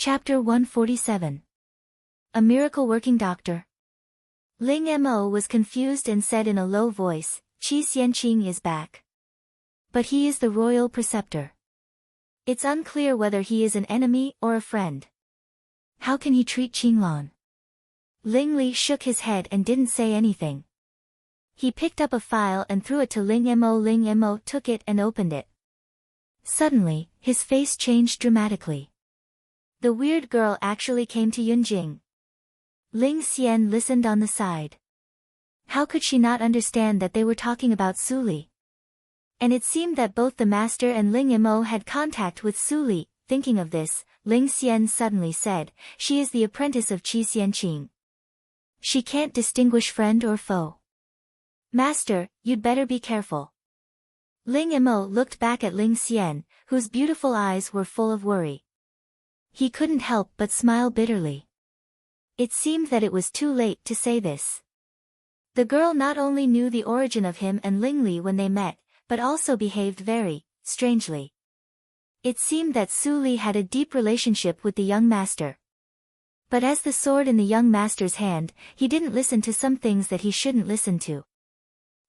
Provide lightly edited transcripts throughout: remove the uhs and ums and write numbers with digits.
Chapter 147. A Miracle-Working Doctor. Ling Mo was confused and said in a low voice, Qi Xianqing is back. But he is the royal preceptor. It's unclear whether he is an enemy or a friend. How can he treat Qinglan? Ling Li shook his head and didn't say anything. He picked up a file and threw it to Ling Mo. Ling Mo took it and opened it. Suddenly, his face changed dramatically. The weird girl actually came to Yunjing. Ling Xian listened on the side. How could she not understand that they were talking about Su Li? And it seemed that both the master and Ling Mo had contact with Su Li. Thinking of this, Ling Xian suddenly said, she is the apprentice of Qi Xianqing. She can't distinguish friend or foe. Master, you'd better be careful. Ling Mo looked back at Ling Xian, whose beautiful eyes were full of worry. He couldn't help but smile bitterly. It seemed that it was too late to say this. The girl not only knew the origin of him and Ling Li when they met, but also behaved very strangely. It seemed that Su Li had a deep relationship with the young master. But as the sword in the young master's hand, he didn't listen to some things that he shouldn't listen to.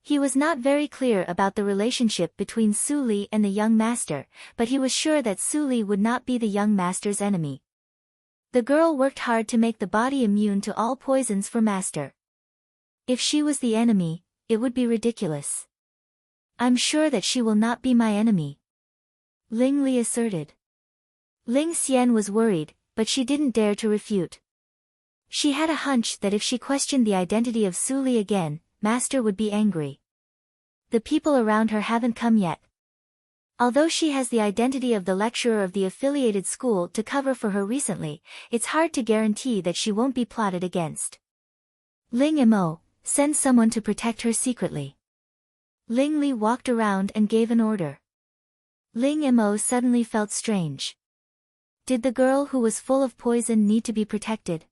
He was not very clear about the relationship between Su Li and the young master, but he was sure that Su Li would not be the young master's enemy. The girl worked hard to make the body immune to all poisons for master. If she was the enemy, it would be ridiculous. I'm sure that she will not be my enemy, Ling Li asserted. Ling Xian was worried, but she didn't dare to refute. She had a hunch that if she questioned the identity of Su Li again, Master would be angry. The people around her haven't come yet. Although she has the identity of the lecturer of the affiliated school to cover for her recently, it's hard to guarantee that she won't be plotted against. Ling Mo, send someone to protect her secretly. Ling Li walked around and gave an order. Ling Mo suddenly felt strange. Did the girl who was full of poison need to be protected?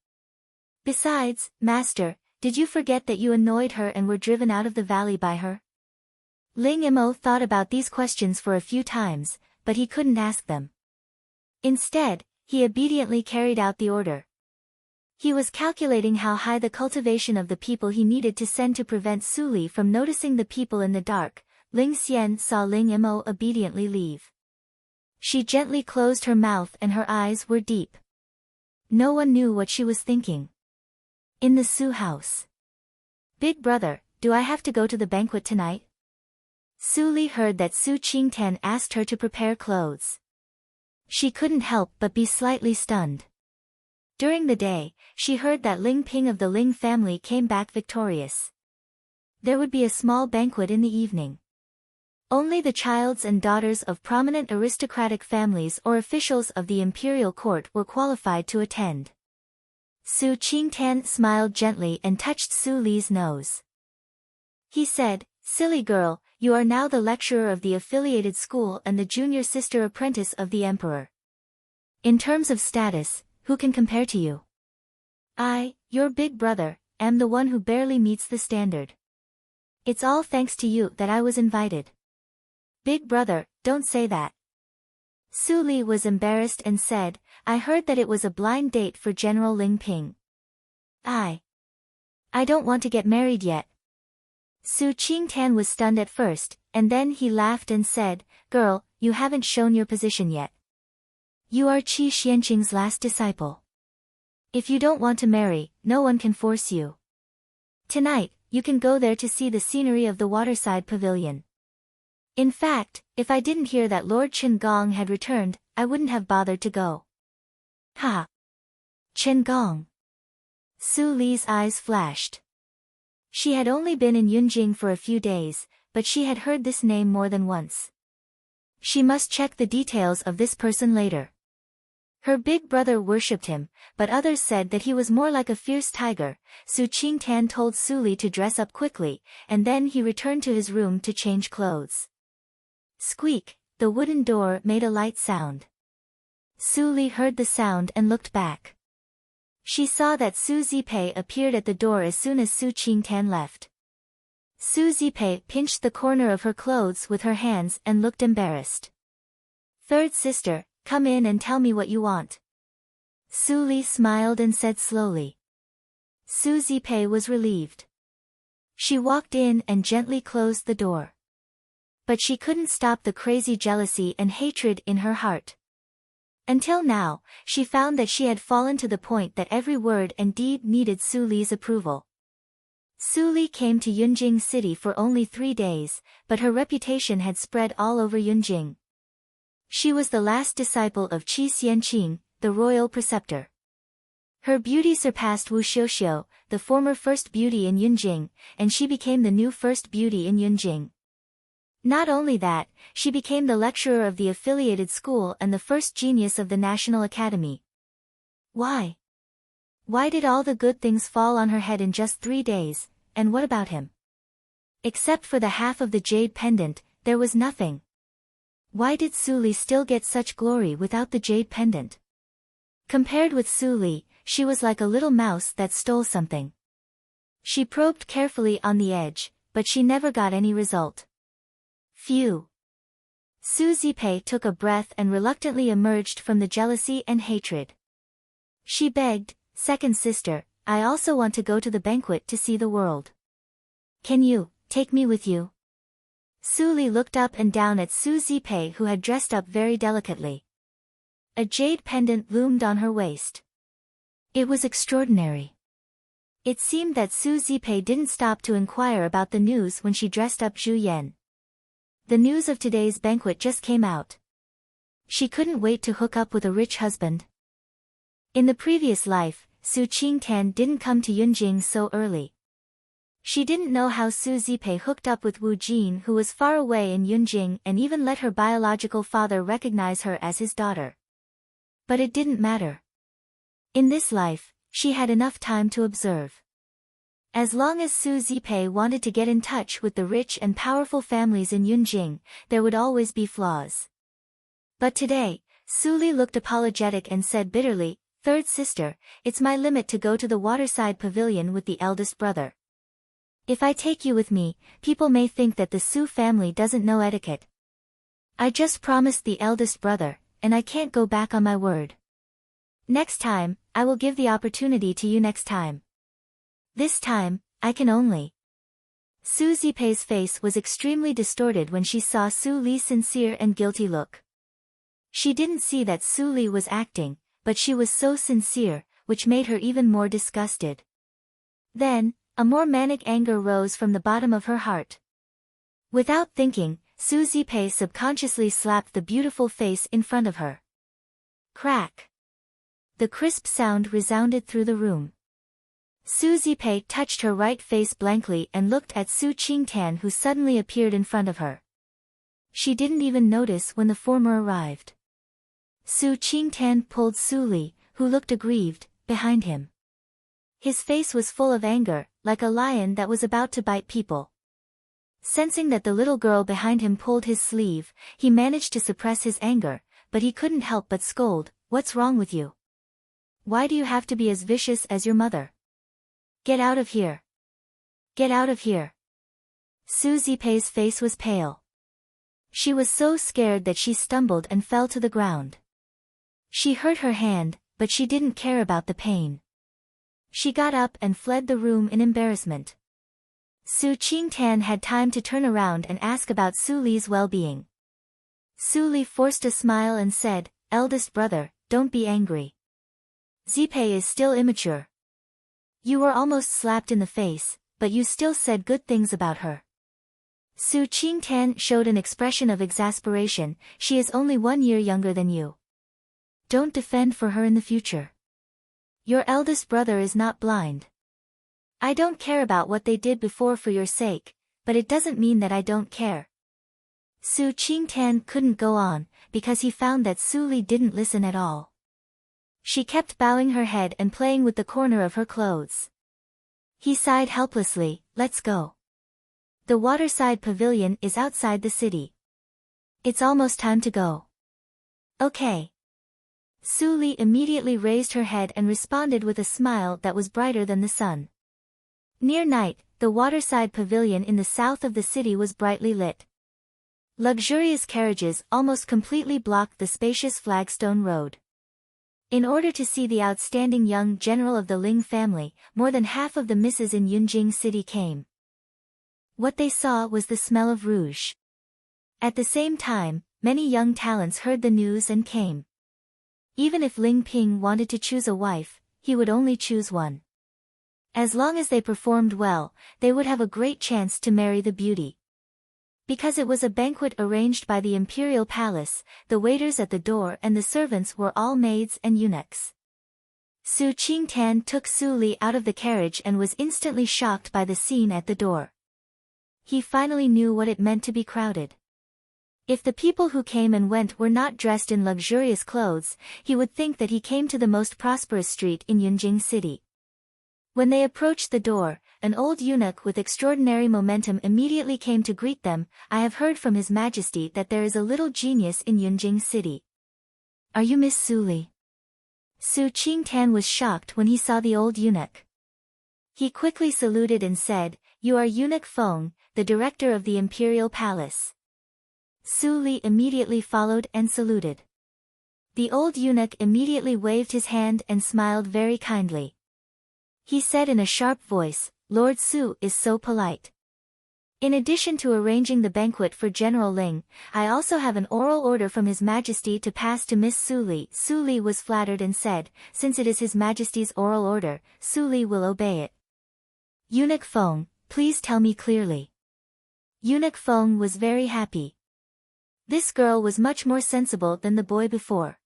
Besides, Master, did you forget that you annoyed her and were driven out of the valley by her? Ling Mo thought about these questions for a few times, but he couldn't ask them. Instead, he obediently carried out the order. He was calculating how high the cultivation of the people he needed to send to prevent Su Li from noticing the people in the dark. Ling Xian saw Ling Mo obediently leave. She gently closed her mouth and her eyes were deep. No one knew what she was thinking. In the Su house. Big brother, do I have to go to the banquet tonight? Su Li heard that Su Qingtan asked her to prepare clothes. She couldn't help but be slightly stunned. During the day, she heard that Ling Ping of the Ling family came back victorious. There would be a small banquet in the evening. Only the childs and daughters of prominent aristocratic families or officials of the imperial court were qualified to attend. Su Qingtan smiled gently and touched Su Li's nose. He said, silly girl, you are now the lecturer of the affiliated school and the junior sister apprentice of the emperor. In terms of status, who can compare to you? I, your big brother, am the one who barely meets the standard. It's all thanks to you that I was invited. Big brother, don't say that. Su Li was embarrassed and said, I heard that it was a blind date for General Ling Ping. I don't want to get married yet. Su Qingtan was stunned at first, and then he laughed and said, girl, you haven't shown your position yet. You are Qi Xianqing's last disciple. If you don't want to marry, no one can force you. Tonight, you can go there to see the scenery of the waterside pavilion. In fact, if I didn't hear that Lord Chen Gong had returned, I wouldn't have bothered to go. Ha! Chen Gong. Su Li's eyes flashed. She had only been in Yunjing for a few days, but she had heard this name more than once. She must check the details of this person later. Her big brother worshipped him, but others said that he was more like a fierce tiger. Su Qingtan told Su Li to dress up quickly, and then he returned to his room to change clothes. Squeak, the wooden door made a light sound. Su Li heard the sound and looked back. She saw that Su Zipei appeared at the door as soon as Su Qingtan left. Su Zipei pinched the corner of her clothes with her hands and looked embarrassed. Third sister, come in and tell me what you want. Su Li smiled and said slowly. Su Zipei was relieved. She walked in and gently closed the door. But she couldn't stop the crazy jealousy and hatred in her heart. Until now, she found that she had fallen to the point that every word and deed needed Su Li's approval. Su Li came to Yunjing City for only 3 days, but her reputation had spread all over Yunjing. She was the last disciple of Qi Xianqing, the royal preceptor. Her beauty surpassed Wu Xiuxiu, the former first beauty in Yunjing, and she became the new first beauty in Yunjing. Not only that, she became the lecturer of the affiliated school and the first genius of the National Academy. Why? Why did all the good things fall on her head in just 3 days, and what about him? Except for the half of the jade pendant, there was nothing. Why did Su Li still get such glory without the jade pendant? Compared with Su Li, she was like a little mouse that stole something. She probed carefully on the edge, but she never got any result. Phew. Su Zipei took a breath and reluctantly emerged from the jealousy and hatred. She begged, "Second sister, I also want to go to the banquet to see the world. Can you take me with you?" Su Li looked up and down at Su Zipei, who had dressed up very delicately. A jade pendant loomed on her waist. It was extraordinary. It seemed that Su Zipei didn't stop to inquire about the news when she dressed up Zhu Yan. The news of today's banquet just came out. She couldn't wait to hook up with a rich husband. In the previous life, Su Qingtian didn't come to Yunjing so early. She didn't know how Su Zipei hooked up with Wu Jin, who was far away in Yunjing, and even let her biological father recognize her as his daughter. But it didn't matter. In this life, she had enough time to observe. As long as Su Zipei wanted to get in touch with the rich and powerful families in Yunjing, there would always be flaws. But today, Su Li looked apologetic and said bitterly, "Third sister, it's my limit to go to the waterside pavilion with the eldest brother. If I take you with me, people may think that the Su family doesn't know etiquette. I just promised the eldest brother, and I can't go back on my word. Next time, I will give the opportunity to you next time. This time, I can only." Su Zipei's face was extremely distorted when she saw Su Li's sincere and guilty look. She didn't see that Su Li was acting, but she was so sincere, which made her even more disgusted. Then, a more manic anger rose from the bottom of her heart. Without thinking, Su Zipei subconsciously slapped the beautiful face in front of her. Crack! The crisp sound resounded through the room. Su Zipei touched her right face blankly and looked at Su Qingtian, who suddenly appeared in front of her. She didn't even notice when the former arrived. Su Qingtian pulled Su Li, who looked aggrieved, behind him. His face was full of anger, like a lion that was about to bite people. Sensing that the little girl behind him pulled his sleeve, he managed to suppress his anger, but he couldn't help but scold, "What's wrong with you? Why do you have to be as vicious as your mother? Get out of here. Get out of here." Su Zipei's face was pale. She was so scared that she stumbled and fell to the ground. She hurt her hand, but she didn't care about the pain. She got up and fled the room in embarrassment. Su Qingtian had time to turn around and ask about Su Li's well-being. Su Li forced a smile and said, "Eldest brother, don't be angry. Zipei is still immature. You were almost slapped in the face, but you still said good things about her." Su Qingtian showed an expression of exasperation. "She is only 1 year younger than you. Don't defend for her in the future. Your eldest brother is not blind. I don't care about what they did before for your sake, but it doesn't mean that I don't care." Su Qingtian couldn't go on, because he found that Su Li didn't listen at all. She kept bowing her head and playing with the corner of her clothes. He sighed helplessly, "Let's go. The waterside pavilion is outside the city. It's almost time to go." "Okay." Su Li immediately raised her head and responded with a smile that was brighter than the sun. Near night, the waterside pavilion in the south of the city was brightly lit. Luxurious carriages almost completely blocked the spacious flagstone road. In order to see the outstanding young general of the Ling family, more than half of the misses in Yunjing City came. What they saw was the smell of rouge. At the same time, many young talents heard the news and came. Even if Ling Ping wanted to choose a wife, he would only choose one. As long as they performed well, they would have a great chance to marry the beauty. Because it was a banquet arranged by the imperial palace, the waiters at the door and the servants were all maids and eunuchs. Su Qingtan took Su Li out of the carriage and was instantly shocked by the scene at the door. He finally knew what it meant to be crowded. If the people who came and went were not dressed in luxurious clothes, he would think that he came to the most prosperous street in Yunjing City. When they approached the door, an old eunuch with extraordinary momentum immediately came to greet them. I have heard from His Majesty that there is a little genius in Yunjing City. Are you Miss Su Li? Su Qingtan was shocked when he saw the old eunuch. He quickly saluted and said, "You are Eunuch Feng, the director of the imperial palace." Su Li immediately followed and saluted. The old eunuch immediately waved his hand and smiled very kindly. He said in a sharp voice, "Lord Su is so polite. In addition to arranging the banquet for General Ling, I also have an oral order from His Majesty to pass to Miss Su Li." Su Li was flattered and said, "Since it is His Majesty's oral order, Su Li will obey it." Eunuch Feng, please tell me clearly. Eunuch Feng was very happy. This girl was much more sensible than the boy before.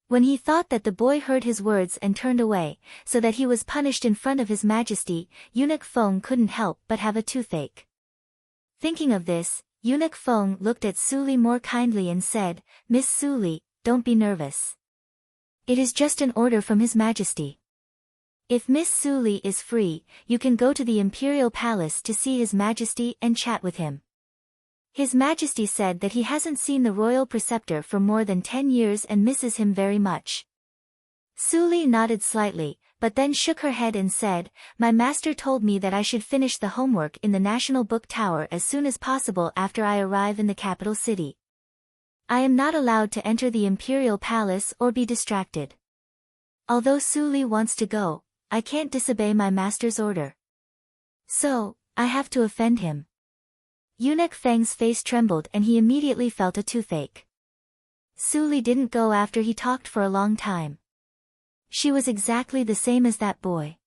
When he thought that the boy heard his words and turned away, so that he was punished in front of His Majesty, Eunuch Feng couldn't help but have a toothache. Thinking of this, Eunuch Feng looked at Su Li more kindly and said, "Miss Su Li, don't be nervous. It is just an order from His Majesty. If Miss Su Li is free, you can go to the Imperial Palace to see His Majesty and chat with him. His Majesty said that he hasn't seen the royal preceptor for more than 10 years and misses him very much." Su Li nodded slightly, but then shook her head and said, "My master told me that I should finish the homework in the National Book Tower as soon as possible after I arrive in the capital city. I am not allowed to enter the Imperial Palace or be distracted. Although Su Li wants to go, I can't disobey my master's order. So, I have to offend him." Eunuch Feng's face trembled and he immediately felt a toothache. Su Li didn't go after he talked for a long time. She was exactly the same as that boy.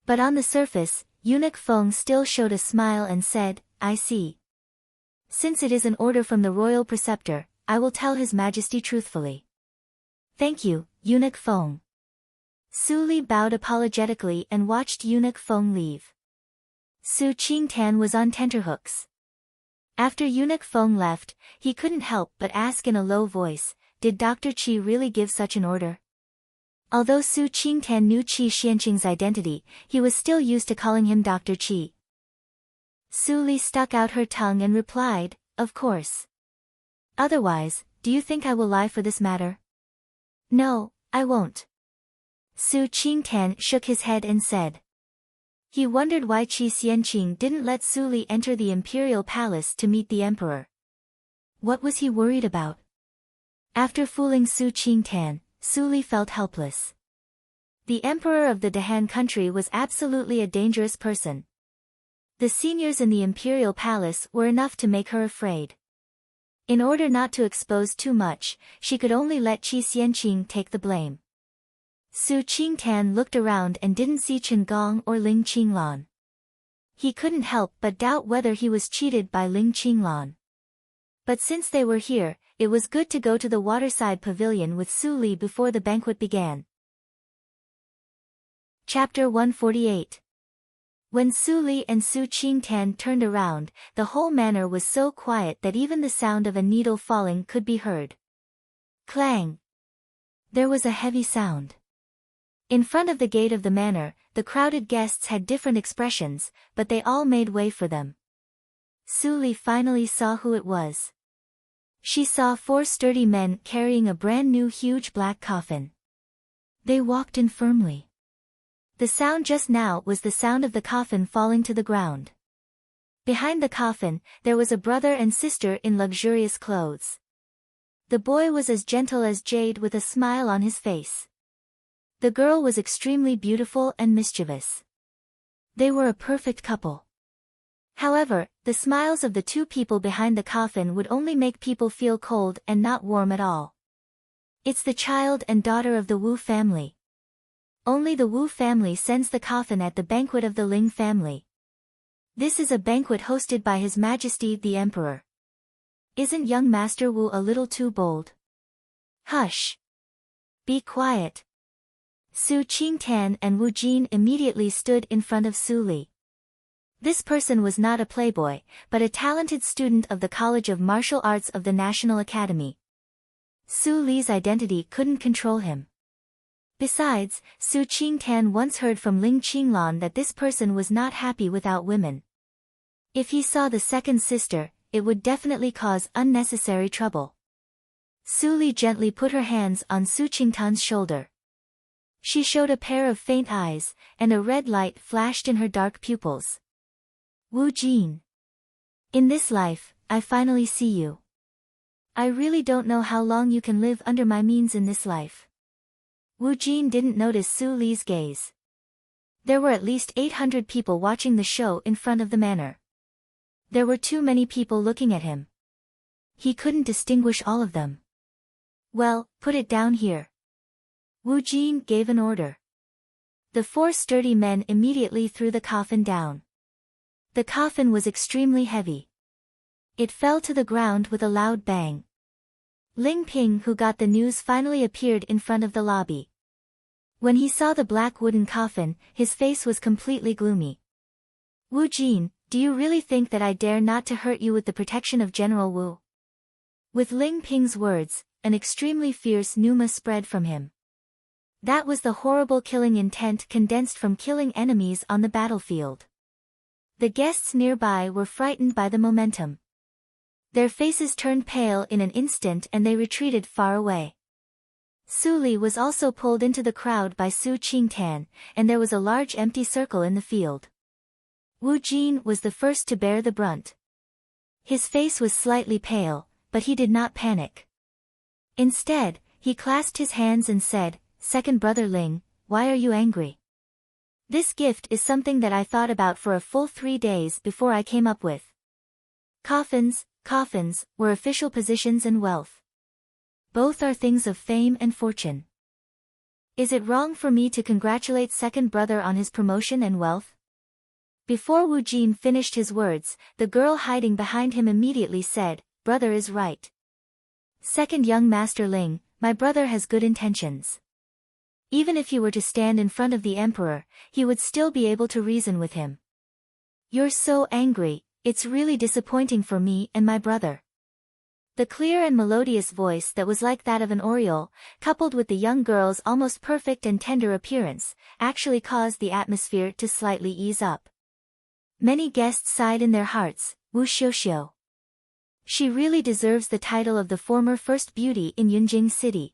But on the surface, Eunuch Feng still showed a smile and said, "I see. Since it is an order from the royal preceptor, I will tell His Majesty truthfully." "Thank you, Eunuch Feng." Su Li bowed apologetically and watched Eunuch Feng leave. Su Qingtan was on tenterhooks. After Eunuch Feng left, he couldn't help but ask in a low voice, "Did Dr. Qi really give such an order?" Although Su Qingtan knew Qi Xianqing's identity, he was still used to calling him Dr. Qi. Su Li stuck out her tongue and replied, "Of course. Otherwise, do you think I will lie for this matter?" "No, I won't." Su Qingtan shook his head and said. He wondered why Qi Xianqing didn't let Su Li enter the imperial palace to meet the emperor. What was he worried about? After fooling Su Qingtan, Su Li felt helpless. The emperor of the Dahan country was absolutely a dangerous person. The seniors in the imperial palace were enough to make her afraid. In order not to expose too much, she could only let Qi Xianqing take the blame. Su Qingtan looked around and didn't see Chen Gong or Ling Qinglan. He couldn't help but doubt whether he was cheated by Ling Qinglan. But since they were here, it was good to go to the waterside pavilion with Su Li before the banquet began. Chapter 148. When Su Li and Su Qingtan turned around, the whole manor was so quiet that even the sound of a needle falling could be heard. Clang! There was a heavy sound. In front of the gate of the manor, the crowded guests had different expressions, but they all made way for them. Su Li finally saw who it was. She saw 4 sturdy men carrying a brand new huge black coffin. They walked in firmly. The sound just now was the sound of the coffin falling to the ground. Behind the coffin, there was a brother and sister in luxurious clothes. The boy was as gentle as jade with a smile on his face. The girl was extremely beautiful and mischievous. They were a perfect couple. However, the smiles of the two people behind the coffin would only make people feel cold and not warm at all. It's the child and daughter of the Wu family. Only the Wu family sends the coffin at the banquet of the Ling family. This is a banquet hosted by His Majesty the Emperor. Isn't young Master Wu a little too bold? Hush! Be quiet. Su Qingtan and Wu Jin immediately stood in front of Su Li. This person was not a playboy, but a talented student of the College of Martial Arts of the National Academy. Su Li's identity couldn't control him. Besides, Su Qingtan once heard from Ling Qinglan that this person was not happy without women. If he saw the second sister, it would definitely cause unnecessary trouble. Su Li gently put her hands on Su Qingtan's shoulder. She showed a pair of faint eyes, and a red light flashed in her dark pupils. Wu Jin. In this life, I finally see you. I really don't know how long you can live under my means in this life. Wu Jin didn't notice Su Li's gaze. There were at least 800 people watching the show in front of the manor. There were too many people looking at him. He couldn't distinguish all of them. Well, put it down here. Wu Jin gave an order. The 4 sturdy men immediately threw the coffin down. The coffin was extremely heavy. It fell to the ground with a loud bang. Ling Ping, who got the news, finally appeared in front of the lobby. When he saw the black wooden coffin, his face was completely gloomy. Wu Jin, do you really think that I dare not to hurt you with the protection of General Wu? With Ling Ping's words, an extremely fierce pneuma spread from him. That was the horrible killing intent condensed from killing enemies on the battlefield. The guests nearby were frightened by the momentum. Their faces turned pale in an instant and they retreated far away. Su Li was also pulled into the crowd by Su Qingtan, and there was a large empty circle in the field. Wu Jin was the first to bear the brunt. His face was slightly pale, but he did not panic. Instead, he clasped his hands and said, "Second brother Ling, why are you angry? This gift is something that I thought about for a full 3 days before I came up with. Coffins were official positions and wealth. Both are things of fame and fortune. Is it wrong for me to congratulate second brother on his promotion and wealth?" Before Wu Jin finished his words, the girl hiding behind him immediately said, "Brother is right. Second young Master Ling, my brother has good intentions. Even if he were to stand in front of the emperor, he would still be able to reason with him. You're so angry, it's really disappointing for me and my brother." The clear and melodious voice that was like that of an oriole, coupled with the young girl's almost perfect and tender appearance, actually caused the atmosphere to slightly ease up. Many guests sighed in their hearts, Wu Xiuxiu. She really deserves the title of the former first beauty in Yunjing City.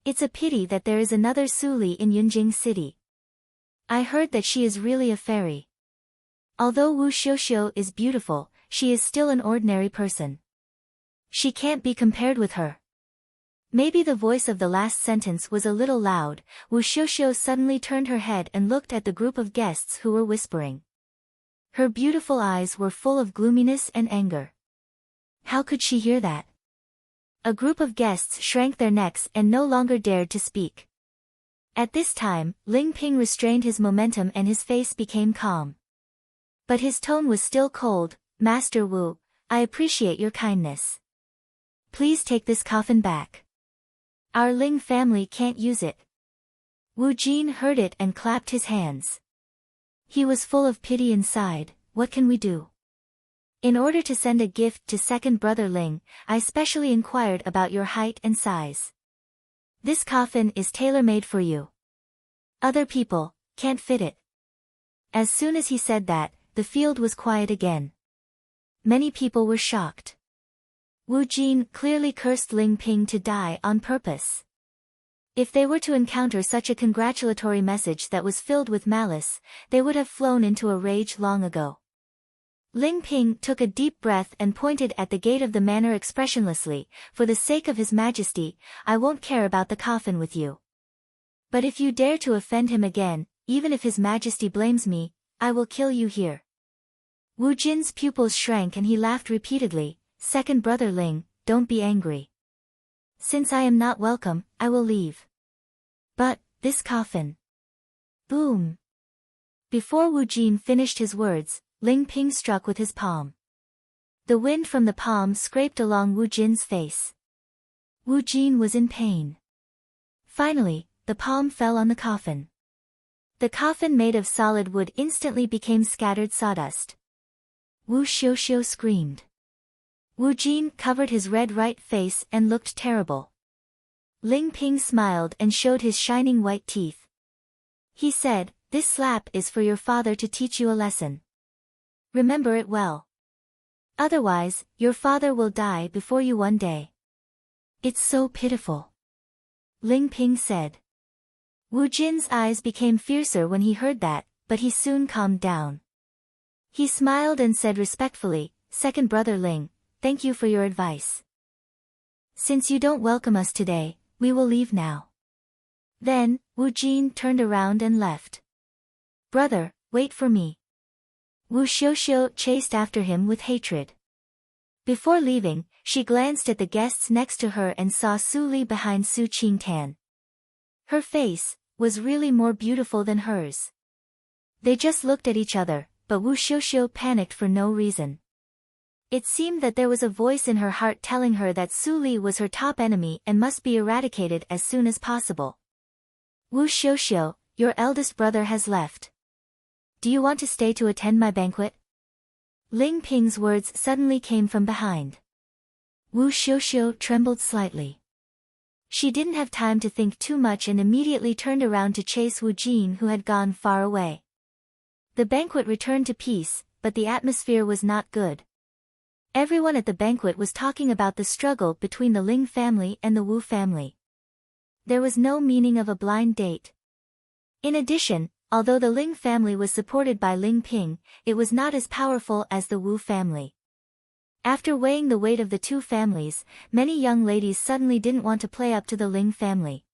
It's a pity that there is another Su Li in Yunjing City. I heard that she is really a fairy. Although Wu Xiuxiu is beautiful, she is still an ordinary person. She can't be compared with her. Maybe the voice of the last sentence was a little loud. Wu Xiuxiu suddenly turned her head and looked at the group of guests who were whispering. Her beautiful eyes were full of gloominess and anger. How could she hear that? A group of guests shrank their necks and no longer dared to speak. At this time, Ling Ping restrained his momentum and his face became calm. But his tone was still cold. "Master Wu, I appreciate your kindness. Please take this coffin back. Our Ling family can't use it." Wu Jin heard it and clapped his hands. He was full of pity inside. What can we do? In order to send a gift to second brother Ling, I specially inquired about your height and size. This coffin is tailor-made for you. Other people can't fit it. As soon as he said that, the field was quiet again. Many people were shocked. Wu Jin clearly cursed Ling Ping to die on purpose. If they were to encounter such a congratulatory message that was filled with malice, they would have flown into a rage long ago. Ling Ping took a deep breath and pointed at the gate of the manor expressionlessly. For the sake of His Majesty, I won't care about the coffin with you. But if you dare to offend him again, even if His Majesty blames me, I will kill you here. Wu Jin's pupils shrank and he laughed repeatedly. Second brother Ling, don't be angry. Since I am not welcome, I will leave. But, this coffin. Boom. Before Wu Jin finished his words, Ling Ping struck with his palm. The wind from the palm scraped along Wu Jin's face. Wu Jin was in pain. Finally, the palm fell on the coffin. The coffin made of solid wood instantly became scattered sawdust. Wu Xiuxiu screamed. Wu Jin covered his red right face and looked terrible. Ling Ping smiled and showed his shining white teeth. He said, "This slap is for your father to teach you a lesson. Remember it well. Otherwise, your father will die before you one day." "It's so pitiful," Ling Ping said. Wu Jin's eyes became fiercer when he heard that, but he soon calmed down. He smiled and said respectfully, "Second brother Ling, thank you for your advice. Since you don't welcome us today, we will leave now." Then, Wu Jin turned around and left. "Brother, wait for me." Wu Xiuxiu chased after him with hatred. Before leaving, she glanced at the guests next to her and saw Su Li behind Su Qingtan. Her face was really more beautiful than hers. They just looked at each other, but Wu Xiuxiu panicked for no reason. It seemed that there was a voice in her heart telling her that Su Li was her top enemy and must be eradicated as soon as possible. "Wu Xiuxiu, your eldest brother has left. Do you want to stay to attend my banquet?" Ling Ping's words suddenly came from behind. Wu Xiuxiu trembled slightly. She didn't have time to think too much and immediately turned around to chase Wu Jin, who had gone far away. The banquet returned to peace, but the atmosphere was not good. Everyone at the banquet was talking about the struggle between the Ling family and the Wu family. There was no meaning of a blind date. In addition, although the Ling family was supported by Ling Ping, it was not as powerful as the Wu family. After weighing the weight of the two families, many young ladies suddenly didn't want to play up to the Ling family.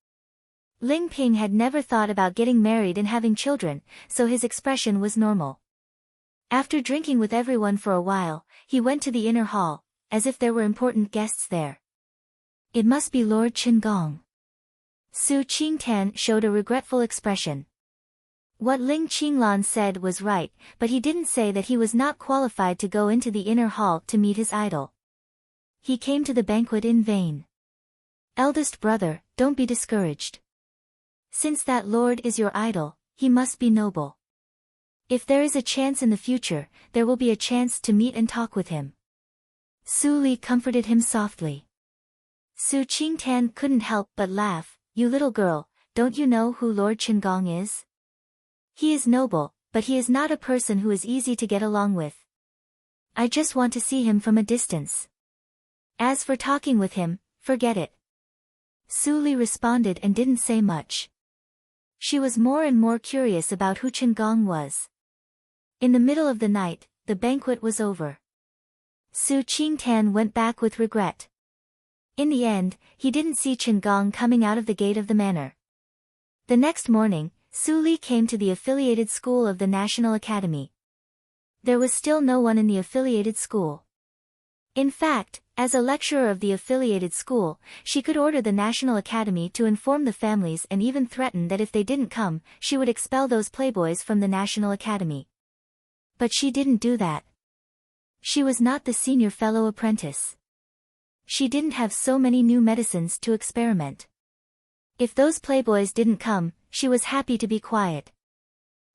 Ling Ping had never thought about getting married and having children, so his expression was normal. After drinking with everyone for a while, he went to the inner hall, as if there were important guests there. "It must be Lord Qingong." Su Qingtan showed a regretful expression. What Ling Qinglan said was right, but he didn't say that he was not qualified to go into the inner hall to meet his idol. He came to the banquet in vain. "Eldest brother, don't be discouraged. Since that lord is your idol, he must be noble. If there is a chance in the future, there will be a chance to meet and talk with him." Su Li comforted him softly. Su Qingtan couldn't help but laugh. "You little girl, don't you know who Lord Qingong is? He is noble, but he is not a person who is easy to get along with. I just want to see him from a distance. As for talking with him, forget it." Su Li responded and didn't say much. She was more and more curious about who Qingong was. In the middle of the night, the banquet was over. Su Qingtan went back with regret. In the end, he didn't see Qingong coming out of the gate of the manor. The next morning, Su Li came to the affiliated school of the National Academy. There was still no one in the affiliated school. In fact, as a lecturer of the affiliated school, she could order the National Academy to inform the families and even threaten that if they didn't come, she would expel those playboys from the National Academy. But she didn't do that. She was not the senior fellow apprentice. She didn't have so many new medicines to experiment. If those playboys didn't come, she was happy to be quiet.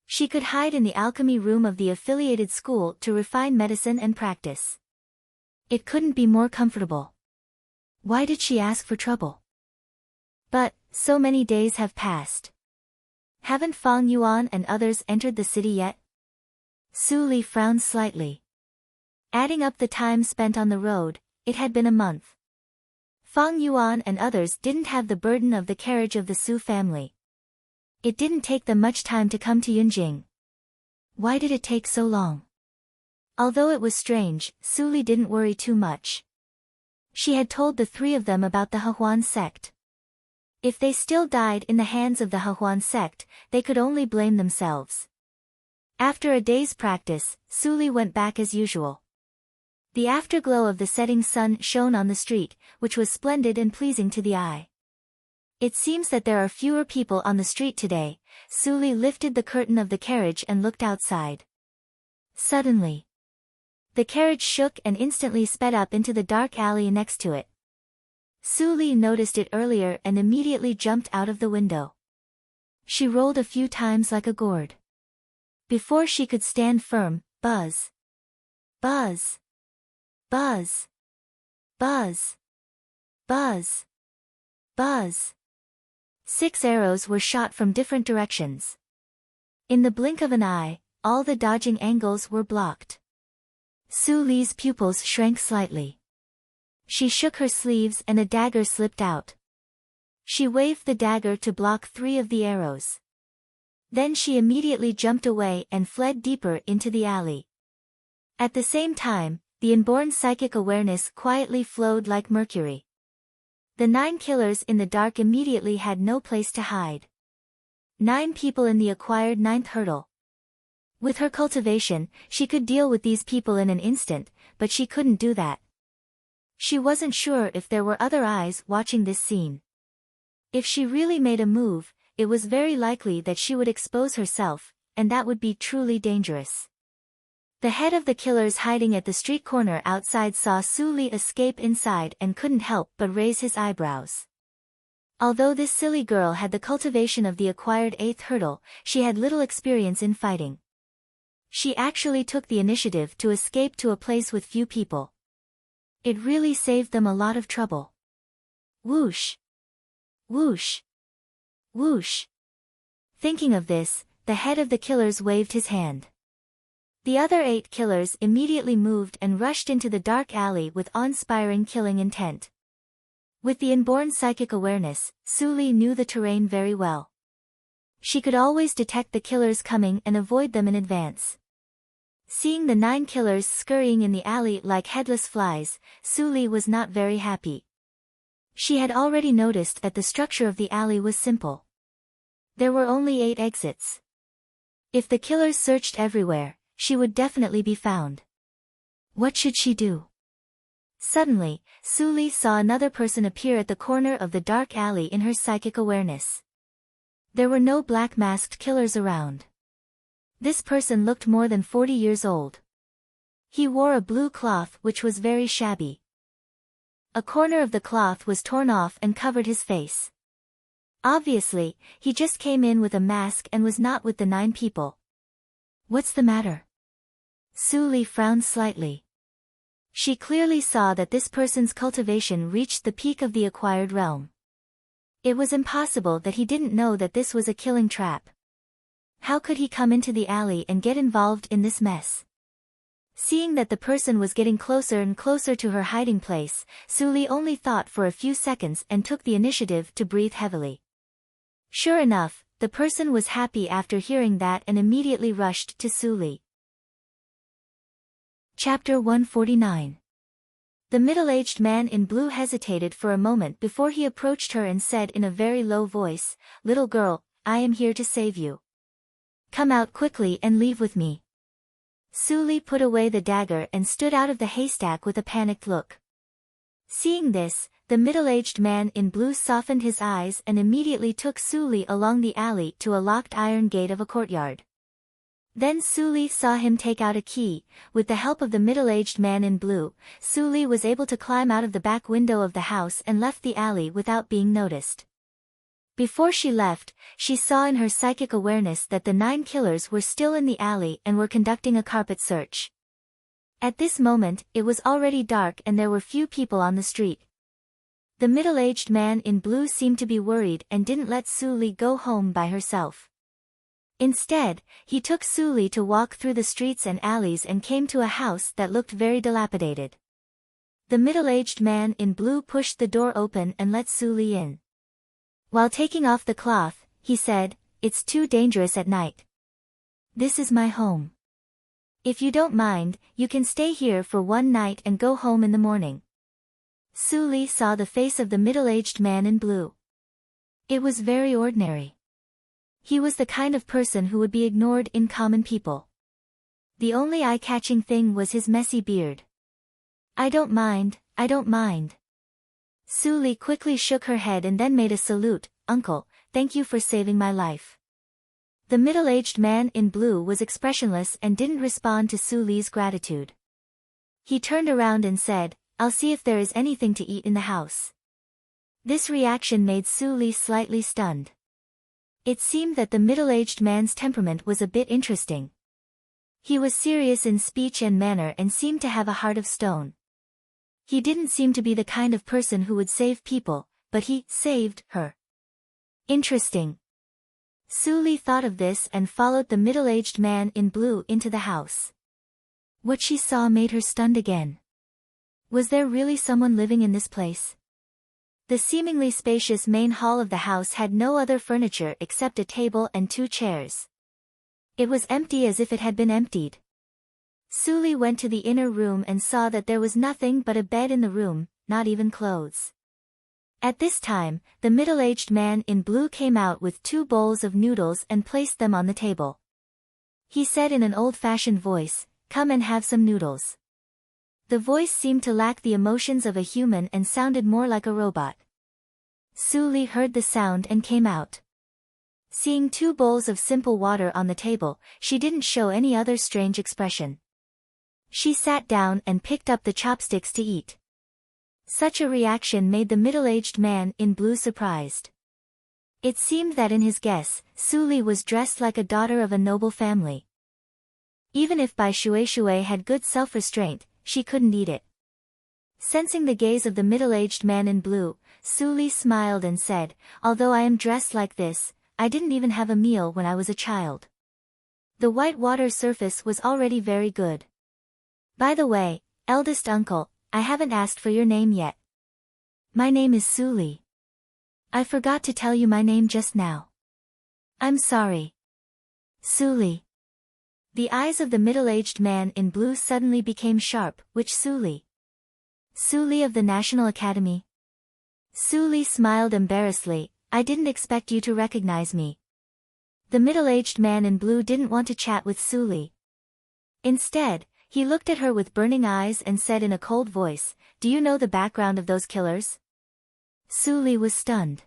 She could hide in the alchemy room of the affiliated school to refine medicine and practice. It couldn't be more comfortable. Why did she ask for trouble? But, so many days have passed. Haven't Fang Yuan and others entered the city yet? Su Li frowned slightly. Adding up the time spent on the road, it had been a month. Fang Yuan and others didn't have the burden of the carriage of the Su family. It didn't take them much time to come to Yunjing. Why did it take so long? Although it was strange, Suli didn't worry too much. She had told the three of them about the Hehuan sect. If they still died in the hands of the Hehuan sect, they could only blame themselves. After a day's practice, Suli went back as usual. The afterglow of the setting sun shone on the street, which was splendid and pleasing to the eye. It seems that there are fewer people on the street today. Suli lifted the curtain of the carriage and looked outside. Suddenly, the carriage shook and instantly sped up into the dark alley next to it. Suli noticed it earlier and immediately jumped out of the window. She rolled a few times like a gourd. Before she could stand firm, buzz. Buzz. Buzz. Buzz. Buzz. Buzz. 6 arrows were shot from different directions. In the blink of an eye, all the dodging angles were blocked. Suli's pupils shrank slightly. She shook her sleeves and a dagger slipped out. She waved the dagger to block 3 of the arrows. Then she immediately jumped away and fled deeper into the alley. At the same time, the inborn psychic awareness quietly flowed like mercury. The 9 killers in the dark immediately had no place to hide. 9 people in the acquired 9th hurdle. With her cultivation, she could deal with these people in an instant, but she couldn't do that. She wasn't sure if there were other eyes watching this scene. If she really made a move, it was very likely that she would expose herself, and that would be truly dangerous. The head of the killers hiding at the street corner outside saw Suli escape inside and couldn't help but raise his eyebrows. Although this silly girl had the cultivation of the acquired 8th hurdle, she had little experience in fighting. She actually took the initiative to escape to a place with few people. It really saved them a lot of trouble. Whoosh! Whoosh! Whoosh! Thinking of this, the head of the killers waved his hand. The other 8 killers immediately moved and rushed into the dark alley with awe-inspiring killing intent. With the inborn psychic awareness, Suli knew the terrain very well. She could always detect the killers coming and avoid them in advance. Seeing the 9 killers scurrying in the alley like headless flies, Suli was not very happy. She had already noticed that the structure of the alley was simple. There were only 8 exits. If the killers searched everywhere, she would definitely be found. What should she do? Suddenly, Suli saw another person appear at the corner of the dark alley in her psychic awareness. There were no black-masked killers around. This person looked more than 40 years old. He wore a blue cloth which was very shabby. A corner of the cloth was torn off and covered his face. Obviously, he just came in with a mask and was not with the 9 people. What's the matter? Suli frowned slightly. She clearly saw that this person's cultivation reached the peak of the acquired realm. It was impossible that he didn't know that this was a killing trap. How could he come into the alley and get involved in this mess? Seeing that the person was getting closer and closer to her hiding place, Suli only thought for a few seconds and took the initiative to breathe heavily. Sure enough, the person was happy after hearing that and immediately rushed to Suli. Chapter 149. The middle-aged man in blue hesitated for a moment before he approached her and said in a very low voice, "Little girl, I am here to save you. Come out quickly and leave with me." Suli put away the dagger and stood out of the haystack with a panicked look. Seeing this, the middle-aged man in blue softened his eyes and immediately took Suli along the alley to a locked iron gate of a courtyard. Then Suli saw him take out a key. With the help of the middle-aged man in blue, Suli was able to climb out of the back window of the house and left the alley without being noticed. Before she left, she saw in her psychic awareness that the 9 killers were still in the alley and were conducting a carpet search. At this moment, it was already dark and there were few people on the street. The middle-aged man in blue seemed to be worried and didn't let Suli go home by herself. Instead, he took Suli to walk through the streets and alleys and came to a house that looked very dilapidated. The middle-aged man in blue pushed the door open and let Suli in. While taking off the cloth, he said, "It's too dangerous at night. This is my home. If you don't mind, you can stay here for one night and go home in the morning. Su Li saw the face of the middle-aged man in blue. It was very ordinary. He was the kind of person who would be ignored in common people. The only eye-catching thing was his messy beard. I don't mind, I don't mind. Su Li quickly shook her head and then made a salute. Uncle, thank you for saving my life. The middle-aged man in blue was expressionless and didn't respond to Su Li's gratitude. He turned around and said, I'll see if there is anything to eat in the house. This reaction made Su Li slightly stunned. It seemed that the middle-aged man's temperament was a bit interesting. He was serious in speech and manner and seemed to have a heart of stone. He didn't seem to be the kind of person who would save people, but he saved her. Interesting. Su Li thought of this and followed the middle-aged man in blue into the house. What she saw made her stunned again. Was there really someone living in this place? The seemingly spacious main hall of the house had no other furniture except a table and 2 chairs. It was empty as if it had been emptied. Su Li went to the inner room and saw that there was nothing but a bed in the room, not even clothes. At this time, the middle-aged man in blue came out with 2 bowls of noodles and placed them on the table. He said in an old-fashioned voice, "Come and have some noodles." The voice seemed to lack the emotions of a human and sounded more like a robot. Su Li heard the sound and came out. Seeing 2 bowls of simple water on the table, she didn't show any other strange expression. She sat down and picked up the chopsticks to eat. Such a reaction made the middle-aged man in blue surprised. It seemed that in his guess, Su Li was dressed like a daughter of a noble family. Even if Bai Shui had good self-restraint, she couldn't eat it. Sensing the gaze of the middle-aged man in blue, Su Li smiled and said, "Although I am dressed like this, I didn't even have a meal when I was a child." The white water surface was already very good. "By the way, eldest uncle, I haven't asked for your name yet." "My name is Su Li. I forgot to tell you my name just now." "I'm sorry." "Su Li." The eyes of the middle-aged man in blue suddenly became sharp. "Which Su Li?" "Su Li of the National Academy." Su Li smiled embarrassedly. "I didn't expect you to recognize me." The middle-aged man in blue didn't want to chat with Su Li. Instead, he looked at her with burning eyes and said in a cold voice, "Do you know the background of those killers?" Su Li was stunned.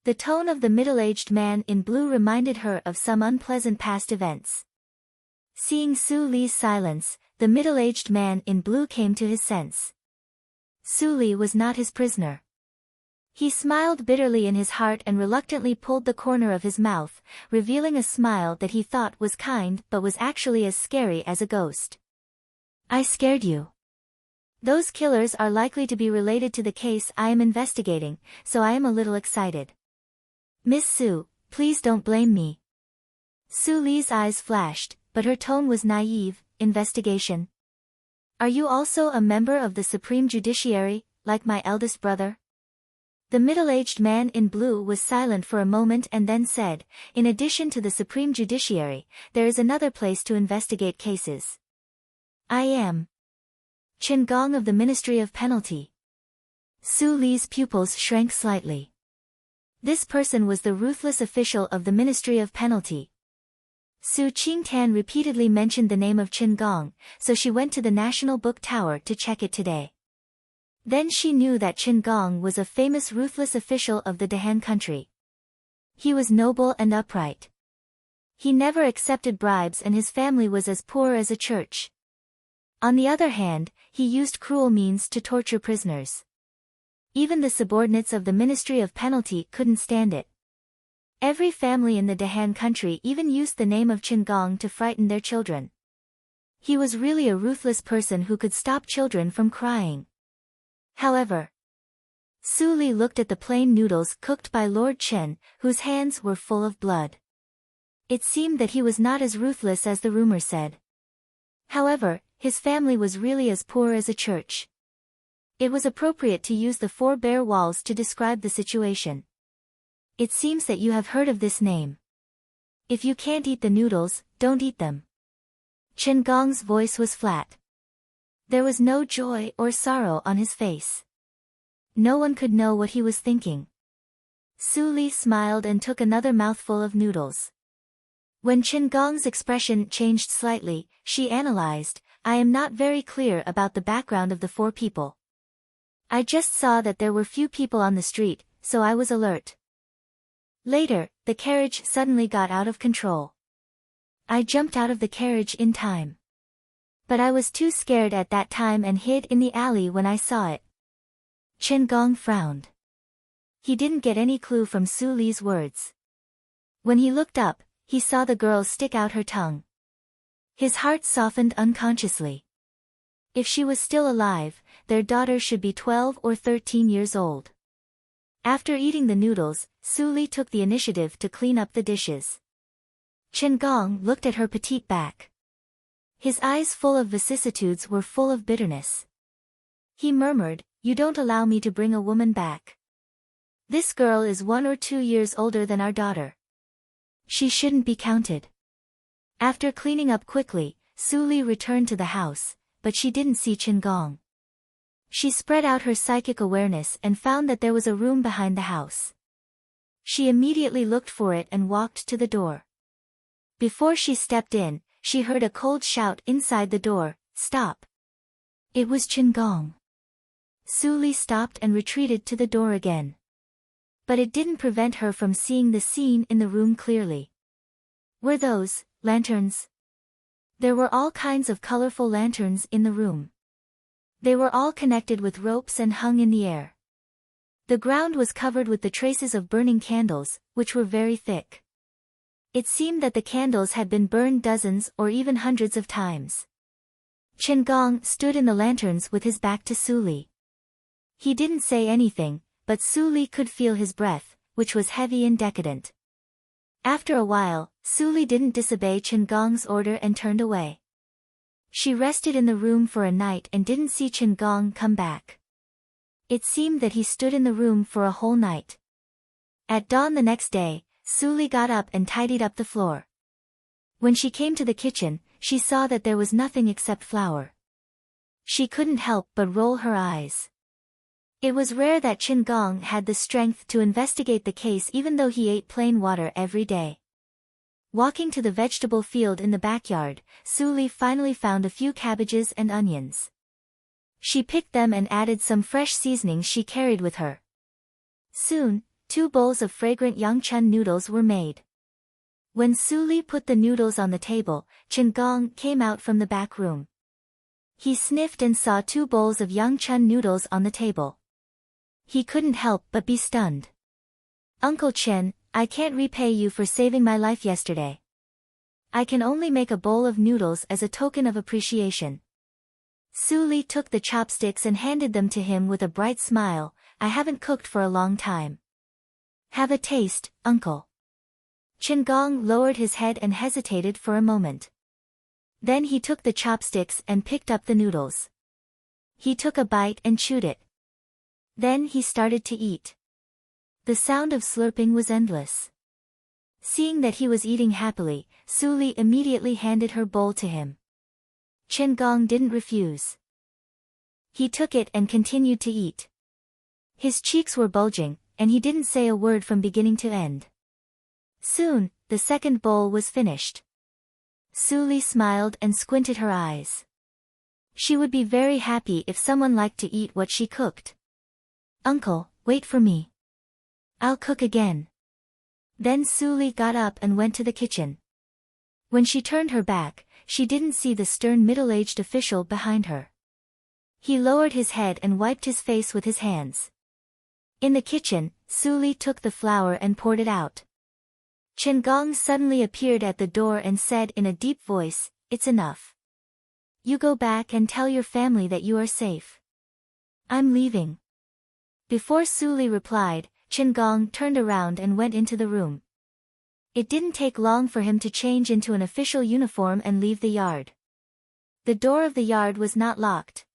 The tone of the middle-aged man in blue reminded her of some unpleasant past events. Seeing Su Li's silence, the middle-aged man in blue came to his sense. Su Li was not his prisoner. He smiled bitterly in his heart and reluctantly pulled the corner of his mouth, revealing a smile that he thought was kind but was actually as scary as a ghost. "I scared you. Those killers are likely to be related to the case I am investigating, so I am a little excited. Miss Su, please don't blame me." Su Li's eyes flashed, but her tone was naive. "Investigation? Are you also a member of the Supreme Judiciary, like my eldest brother?" The middle-aged man in blue was silent for a moment and then said, "In addition to the Supreme Judiciary, there is another place to investigate cases. I am Qin Gong of the Ministry of Penalty." Su Li's pupils shrank slightly. This person was the ruthless official of the Ministry of Penalty. Su Qingtan repeatedly mentioned the name of Qin Gong, so she went to the National Book Tower to check it today. Then she knew that Qin Gong was a famous ruthless official of the Dahan country. He was noble and upright. He never accepted bribes and his family was as poor as a church. On the other hand, he used cruel means to torture prisoners. Even the subordinates of the Ministry of Penalty couldn't stand it. Every family in the Dahan country even used the name of Qin Gong to frighten their children. He was really a ruthless person who could stop children from crying. However, Su Li looked at the plain noodles cooked by Lord Chen, whose hands were full of blood. It seemed that he was not as ruthless as the rumor said. However, his family was really as poor as a church. It was appropriate to use the 4 bare walls to describe the situation. "It seems that you have heard of this name. If you can't eat the noodles, don't eat them." Chen Gong's voice was flat. There was no joy or sorrow on his face. No one could know what he was thinking. Su Li smiled and took another mouthful of noodles. When Chen Gong's expression changed slightly, she analyzed, I am not very clear about the background of the four people. I just saw that there were few people on the street, so I was alert. Later, the carriage suddenly got out of control. I jumped out of the carriage in time. But I was too scared at that time and hid in the alley when I saw it. Chen Gong frowned. He didn't get any clue from Su Li's words. When he looked up, he saw the girl stick out her tongue. His heart softened unconsciously. If she was still alive, their daughter should be 12 or 13 years old. After eating the noodles, Su Li took the initiative to clean up the dishes. Chen Gong looked at her petite back. His eyes full of vicissitudes were full of bitterness. He murmured, You don't allow me to bring a woman back. This girl is 1 or 2 years older than our daughter. She shouldn't be counted. After cleaning up quickly, Su Li returned to the house, but she didn't see Chen Gong. She spread out her psychic awareness and found that there was a room behind the house. She immediately looked for it and walked to the door. Before she stepped in, she heard a cold shout inside the door, Stop! It was Chen Gong. Su Li stopped and retreated to the door again. But it didn't prevent her from seeing the scene in the room clearly. Were those lanterns? There were all kinds of colorful lanterns in the room. They were all connected with ropes and hung in the air. The ground was covered with the traces of burning candles, which were very thick. It seemed that the candles had been burned dozens or even hundreds of times. Chen Gong stood in the lanterns with his back to Su Li. He didn't say anything, but Su Li could feel his breath, which was heavy and decadent. After a while, Su Li didn't disobey Chen Gong's order and turned away. She rested in the room for a night and didn't see Chen Gong come back. It seemed that he stood in the room for a whole night. At dawn the next day, Su Li got up and tidied up the floor. When she came to the kitchen, she saw that there was nothing except flour. She couldn't help but roll her eyes. It was rare that Chen Gong had the strength to investigate the case even though he ate plain water every day. Walking to the vegetable field in the backyard, Su Li finally found a few cabbages and onions. She picked them and added some fresh seasonings she carried with her. Soon, 2 bowls of fragrant yangchun noodles were made. When Su Li put the noodles on the table, Chen Gong came out from the back room. He sniffed and saw 2 bowls of yangchun noodles on the table. He couldn't help but be stunned. Uncle Chen, I can't repay you for saving my life yesterday. I can only make a bowl of noodles as a token of appreciation. Su Li took the chopsticks and handed them to him with a bright smile. I haven't cooked for a long time. Have a taste, uncle. Chen Gong lowered his head and hesitated for a moment. Then he took the chopsticks and picked up the noodles. He took a bite and chewed it. Then he started to eat. The sound of slurping was endless. Seeing that he was eating happily, Su Li immediately handed her bowl to him. Chen Gong didn't refuse. He took it and continued to eat. His cheeks were bulging, and he didn't say a word from beginning to end. Soon, the second bowl was finished. Su Li smiled and squinted her eyes. She would be very happy if someone liked to eat what she cooked. Uncle, wait for me. I'll cook again. Then Su Li got up and went to the kitchen. When she turned her back, she didn't see the stern middle-aged official behind her. He lowered his head and wiped his face with his hands. In the kitchen, Su Li took the flour and poured it out. Chen Gong suddenly appeared at the door and said in a deep voice, It's enough. You go back and tell your family that you are safe. I'm leaving. Before Su Li replied, Chen Gong turned around and went into the room. It didn't take long for him to change into an official uniform and leave the yard. The door of the yard was not locked.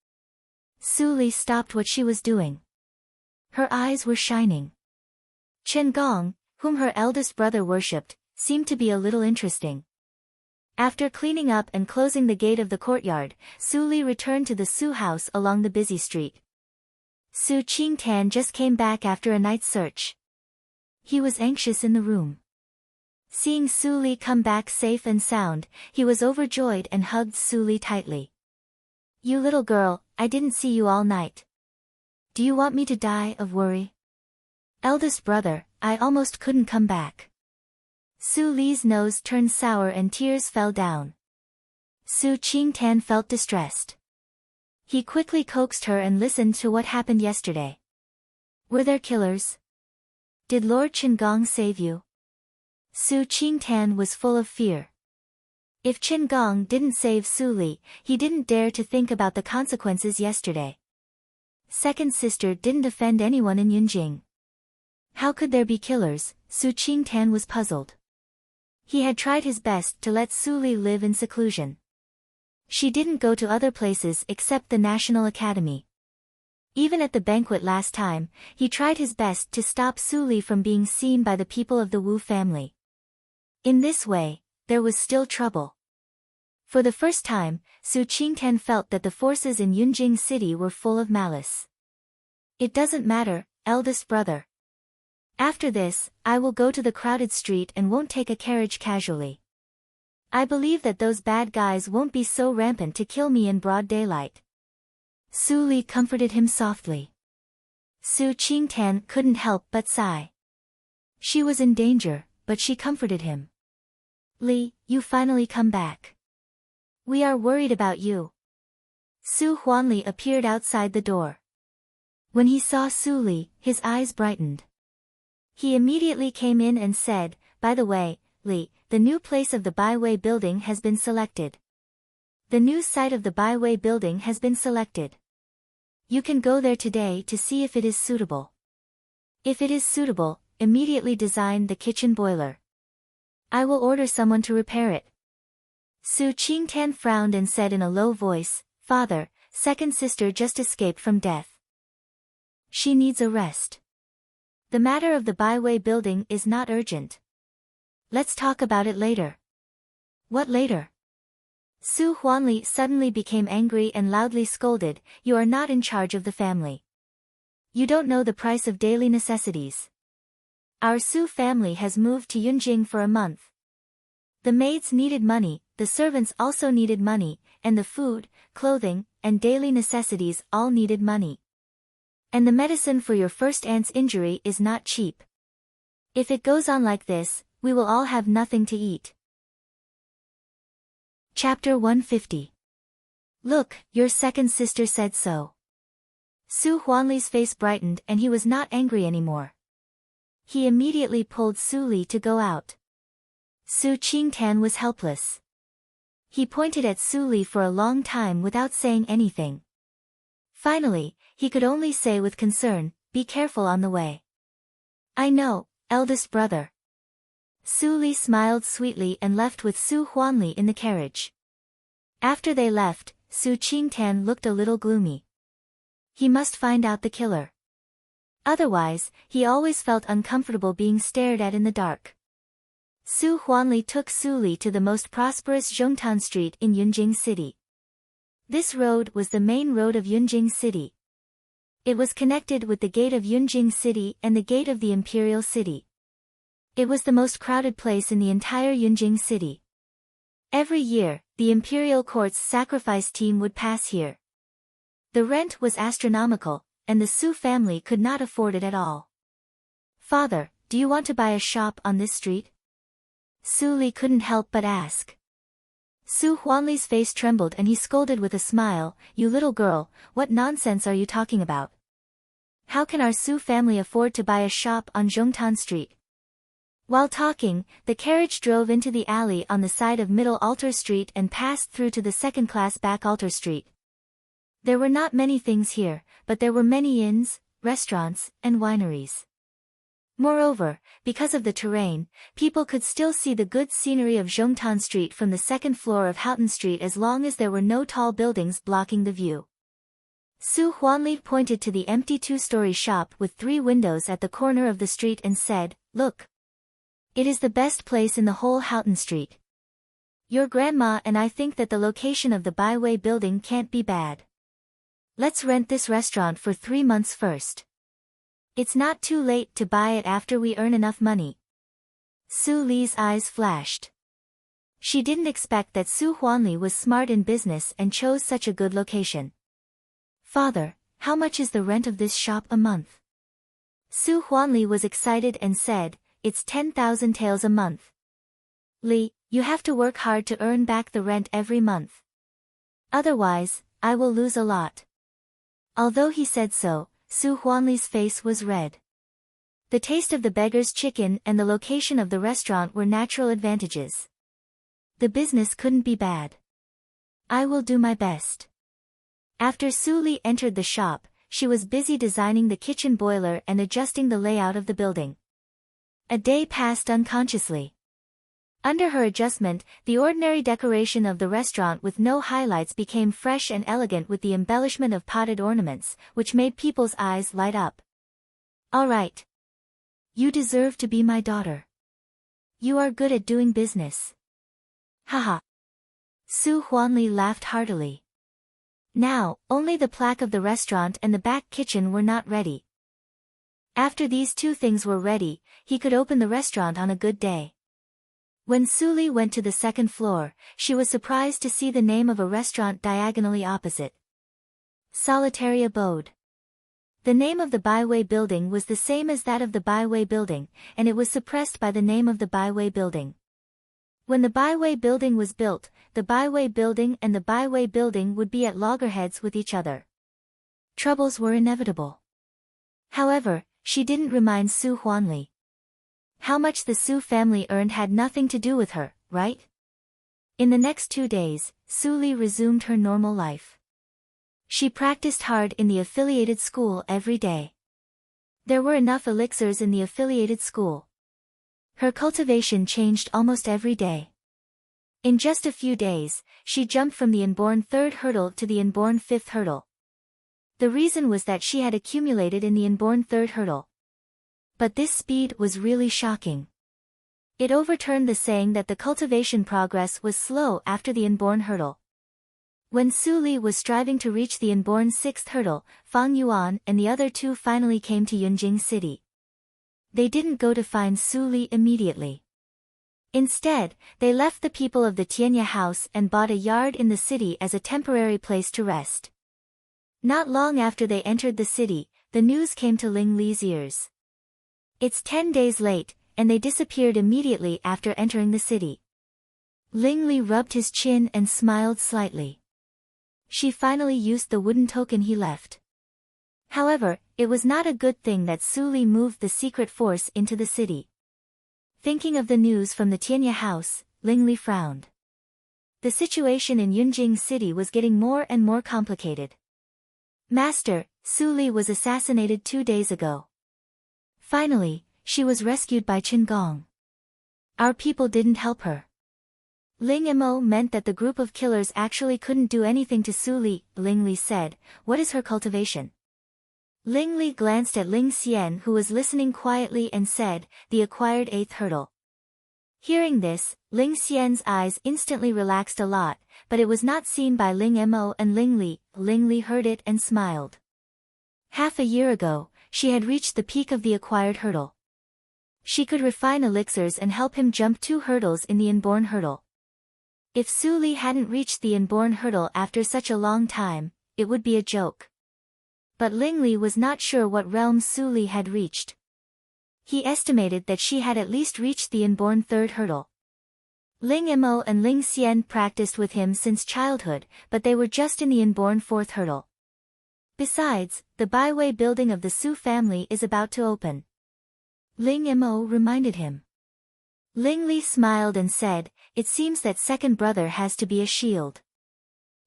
Su Li stopped what she was doing. Her eyes were shining. Chen Gong, whom her eldest brother worshipped, seemed to be a little interesting. After cleaning up and closing the gate of the courtyard, Su Li returned to the Su house along the busy street. Su Qingtan just came back after a night's search. He was anxious in the room. Seeing Su Li come back safe and sound, he was overjoyed and hugged Su Li tightly. "You little girl, I didn't see you all night. Do you want me to die of worry?" "Eldest brother, I almost couldn't come back." Su Li's nose turned sour and tears fell down. Su Qingtan felt distressed. He quickly coaxed her and listened to what happened yesterday. "Were there killers? Did Lord Qingong save you?" Su Qingtan was full of fear. If Qingong didn't save Su Li, he didn't dare to think about the consequences yesterday. Second sister didn't offend anyone in Yunjing. How could there be killers? Su Qingtan was puzzled. He had tried his best to let Su Li live in seclusion. She didn't go to other places except the National Academy. Even at the banquet last time, he tried his best to stop Su Li from being seen by the people of the Wu family. In this way, there was still trouble. For the first time, Su Qingtan felt that the forces in Yunjing City were full of malice. "It doesn't matter, eldest brother. After this, I will go to the crowded street and won't take a carriage casually. I believe that those bad guys won't be so rampant to kill me in broad daylight." Su Li comforted him softly. Su Qingtan couldn't help but sigh. She was in danger, but she comforted him. "Li, you finally come back. We are worried about you." Su Huanli appeared outside the door. When he saw Su Li, his eyes brightened. He immediately came in and said, "By the way, Li, the new place of the Baiwei building has been selected. The new site of the Baiwei building has been selected. You can go there today to see if it is suitable. If it is suitable, immediately design the kitchen boiler. I will order someone to repair it." Su Qingtan frowned and said in a low voice, "Father, second sister just escaped from death. She needs a rest. The matter of the Baiwei building is not urgent. Let's talk about it later." "What later?" Su Huanli suddenly became angry and loudly scolded, "You are not in charge of the family. You don't know the price of daily necessities. Our Su family has moved to Yunjing for a month. The maids needed money, the servants also needed money, and the food, clothing, and daily necessities all needed money. And the medicine for your first aunt's injury is not cheap. If it goes on like this, we will all have nothing to eat." Chapter 150. "Look, your second sister said so." Su Huanli's face brightened and he was not angry anymore. He immediately pulled Su Li to go out. Su Qingtan was helpless. He pointed at Su Li for a long time without saying anything. Finally, he could only say with concern, "Be careful on the way." "I know, eldest brother." Su Li smiled sweetly and left with Su Huanli in the carriage. After they left, Su Qingtan looked a little gloomy. He must find out the killer. Otherwise, he always felt uncomfortable being stared at in the dark. Su Huanli took Su Li to the most prosperous Zhongtan Street in Yunjing City. This road was the main road of Yunjing City. It was connected with the gate of Yunjing City and the gate of the Imperial City. It was the most crowded place in the entire Yunjing City. Every year, the Imperial Court's sacrifice team would pass here. The rent was astronomical, and the Su family could not afford it at all. "Father, do you want to buy a shop on this street?" Su Li couldn't help but ask. Su Huanli's face trembled and he scolded with a smile, "You little girl, what nonsense are you talking about? How can our Su family afford to buy a shop on Zhongtan Street?" While talking, the carriage drove into the alley on the side of Middle Altar Street and passed through to the second-class Back Altar Street. There were not many things here, but there were many inns, restaurants, and wineries. Moreover, because of the terrain, people could still see the good scenery of Zhongtan Street from the second floor of Houghton Street as long as there were no tall buildings blocking the view. Su Huanli pointed to the empty two-story shop with 3 windows at the corner of the street and said, "Look. It is the best place in the whole Houghton Street. Your grandma and I think that the location of the Byway building can't be bad. Let's rent this restaurant for 3 months first. It's not too late to buy it after we earn enough money. Su Li's eyes flashed. She didn't expect that Su Huanli was smart in business and chose such a good location. Father, how much is the rent of this shop a month? Su Huanli was excited and said, it's 10,000 taels a month. Li, you have to work hard to earn back the rent every month. Otherwise, I will lose a lot. Although he said so, Su Huanli's face was red. The taste of the beggar's chicken and the location of the restaurant were natural advantages. The business couldn't be bad. I will do my best. After Su Li entered the shop, she was busy designing the kitchen boiler and adjusting the layout of the building. A day passed unconsciously. Under her adjustment, the ordinary decoration of the restaurant with no highlights became fresh and elegant with the embellishment of potted ornaments, which made people's eyes light up. All right. You deserve to be my daughter. You are good at doing business. Haha. Su Huanli laughed heartily. Now, only the plaque of the restaurant and the back kitchen were not ready. After these two things were ready, he could open the restaurant on a good day. When Su Li went to the second floor, she was surprised to see the name of a restaurant diagonally opposite. Solitary Abode. The name of the Byway building was the same as that of the Byway building, and it was suppressed by the name of the Byway building. When the Byway building was built, the Byway building and the Byway building would be at loggerheads with each other. Troubles were inevitable. However, she didn't remind Su Huanli. How much the Su family earned had nothing to do with her, right? In the next 2 days, Su Li resumed her normal life. She practiced hard in the affiliated school every day. There were enough elixirs in the affiliated school. Her cultivation changed almost every day. In just a few days, she jumped from the inborn 3rd hurdle to the inborn 5th hurdle. The reason was that she had accumulated in the inborn 3rd hurdle. But this speed was really shocking. It overturned the saying that the cultivation progress was slow after the inborn hurdle. When Su Li was striving to reach the inborn 6th hurdle, Fang Yuan and the other two finally came to Yunjing City. They didn't go to find Su Li immediately. Instead, they left the people of the Tianya house and bought a yard in the city as a temporary place to rest. Not long after they entered the city, the news came to Ling Li's ears. It's 10 days late, and they disappeared immediately after entering the city. Ling Li rubbed his chin and smiled slightly. She finally used the wooden token he left. However, it was not a good thing that Su Li moved the secret force into the city. Thinking of the news from the Tianya house, Ling Li frowned. The situation in Yunjing City was getting more and more complicated. Master, Su Li was assassinated 2 days ago. Finally, she was rescued by Qin Gong. Our people didn't help her. Ling Mo meant that the group of killers actually couldn't do anything to Su Li. Ling Li said, what is her cultivation? Ling Li glanced at Ling Xian who was listening quietly and said, the acquired 8th hurdle. Hearing this, Ling Xian's eyes instantly relaxed a lot, but it was not seen by Ling Mo and Ling Li. Ling Li heard it and smiled. Half a year ago, she had reached the peak of the acquired hurdle. She could refine elixirs and help him jump 2 hurdles in the inborn hurdle. If Su Li hadn't reached the inborn hurdle after such a long time, it would be a joke. But Ling Li was not sure what realm Su Li had reached. He estimated that she had at least reached the inborn 3rd hurdle. Ling Mo and Ling Xian practiced with him since childhood, but they were just in the inborn 4th hurdle. Besides, the Byway building of the Su family is about to open. Ling Mo reminded him. Ling Li smiled and said, it seems that second brother has to be a shield.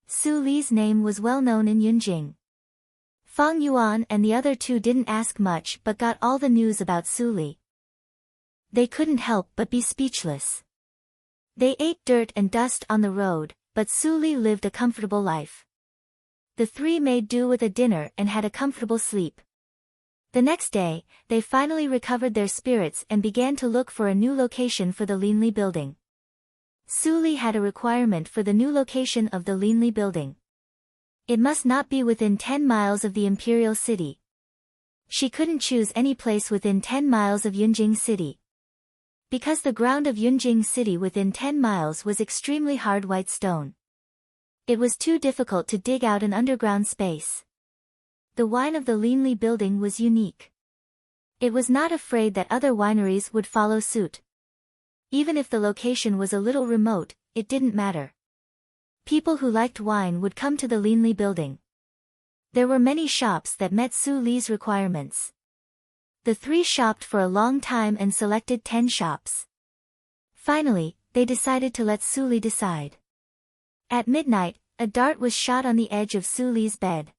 Su Li's name was well known in Yunjing. Fang Yuan and the other two didn't ask much but got all the news about Su Li. They couldn't help but be speechless. They ate dirt and dust on the road, but Su Li lived a comfortable life. The 3 made do with a dinner and had a comfortable sleep. The next day, they finally recovered their spirits and began to look for a new location for the Linli building. Su Li had a requirement for the new location of the Linli building. It must not be within 10 miles of the imperial city. She couldn't choose any place within 10 miles of Yunjing City. Because the ground of Yunjing City within 10 miles was extremely hard white stone. It was too difficult to dig out an underground space. The wine of the Linli building was unique. It was not afraid that other wineries would follow suit. Even if the location was a little remote, it didn't matter. People who liked wine would come to the Linli building. There were many shops that met Su Li's requirements. The three shopped for a long time and selected 10 shops. Finally, they decided to let Su Li decide. At midnight, a dart was shot on the edge of Su Li's bed.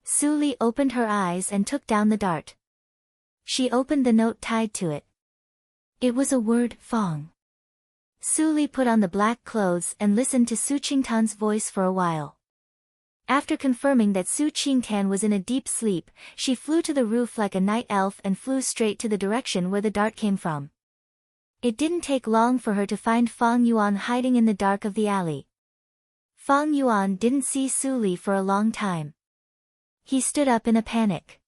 Su Li opened her eyes and took down the dart. She opened the note tied to it. It was a word, Fong. Su Li put on the black clothes and listened to Su Qingtan's voice for a while. After confirming that Su Qingtan was in a deep sleep, she flew to the roof like a night elf and flew straight to the direction where the dart came from. It didn't take long for her to find Fong Yuan hiding in the dark of the alley. Fong Yuan didn't see Su Li for a long time. He stood up in a panic.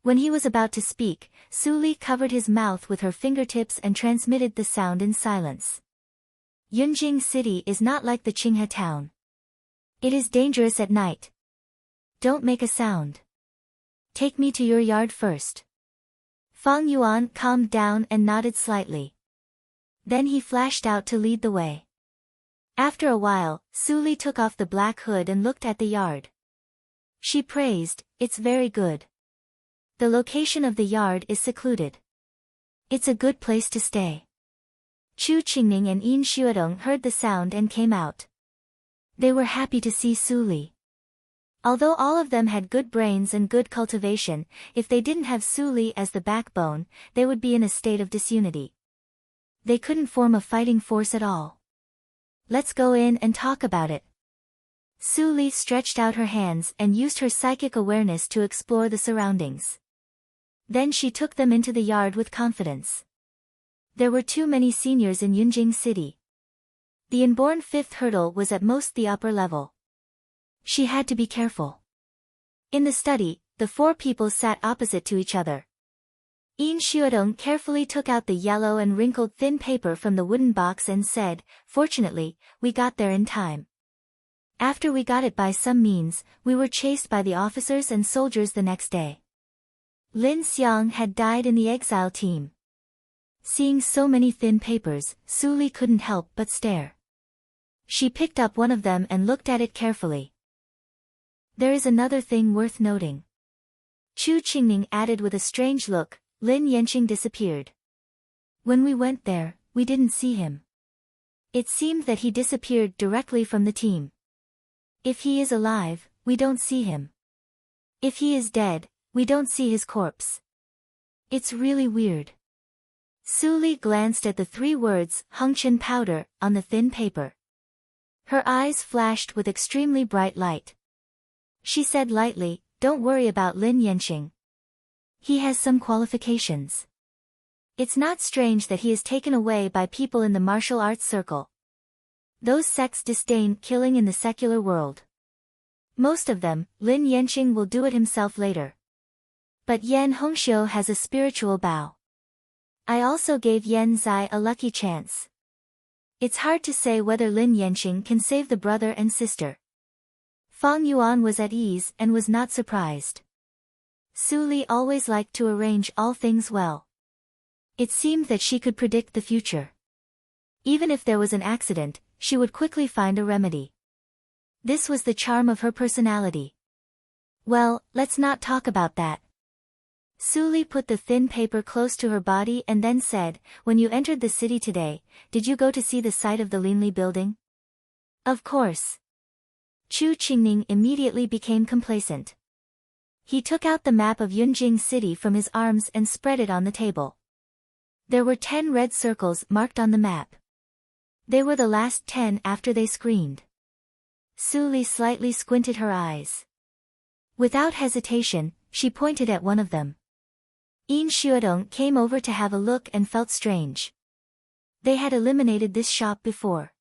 When he was about to speak, Su Li covered his mouth with her fingertips and transmitted the sound in silence. Yunjing City is not like the Qinghe town. It is dangerous at night. Don't make a sound. Take me to your yard first. Fong Yuan calmed down and nodded slightly. Then he flashed out to lead the way. After a while, Su Li took off the black hood and looked at the yard. She praised, "It's very good. The location of the yard is secluded. It's a good place to stay." Chu Qingning and Yin Xuedong heard the sound and came out. They were happy to see Su Li. Although all of them had good brains and good cultivation, if they didn't have Su Li as the backbone, they would be in a state of disunity. They couldn't form a fighting force at all. "Let's go in and talk about it." Su Li stretched out her hands and used her psychic awareness to explore the surroundings. Then she took them into the yard with confidence. There were too many seniors in Yunjing City. The inborn fifth hurdle was at most the upper level. She had to be careful. In the study, the four people sat opposite to each other. Yin Xuedong carefully took out the yellow and wrinkled thin paper from the wooden box and said, "Fortunately, we got there in time. After we got it by some means, we were chased by the officers and soldiers the next day." Lin Xiang had died in the exile team. Seeing so many thin papers, Su Li couldn't help but stare. She picked up one of them and looked at it carefully. "There is another thing worth noting." Chu Qingning added with a strange look, "Lin Yanqing disappeared. When we went there, we didn't see him. It seemed that he disappeared directly from the team. If he is alive, we don't see him. If he is dead, we don't see his corpse. It's really weird." Su Li glanced at the three words, "Hengchen powder," on the thin paper. Her eyes flashed with extremely bright light. She said lightly, "Don't worry about Lin Yanqing. He has some qualifications. It's not strange that he is taken away by people in the martial arts circle. Those sects disdain killing in the secular world. Most of them, Lin Yanqing will do it himself later. But Yan Hongxiu has a spiritual bow. I also gave Yan Zai a lucky chance. It's hard to say whether Lin Yanqing can save the brother and sister." Fong Yuan was at ease and was not surprised. Su Li always liked to arrange all things well. It seemed that she could predict the future. Even if there was an accident, she would quickly find a remedy. This was the charm of her personality. "Well, let's not talk about that." Su Li put the thin paper close to her body and then said, "When you entered the city today, did you go to see the site of the Linli building?" "Of course." Chu Qingning immediately became complacent. He took out the map of Yunjing City from his arms and spread it on the table. There were 10 red circles marked on the map. They were the last 10 after they screened. Su Li slightly squinted her eyes. Without hesitation, she pointed at one of them. Yin Xuedong came over to have a look and felt strange. They had eliminated this shop before.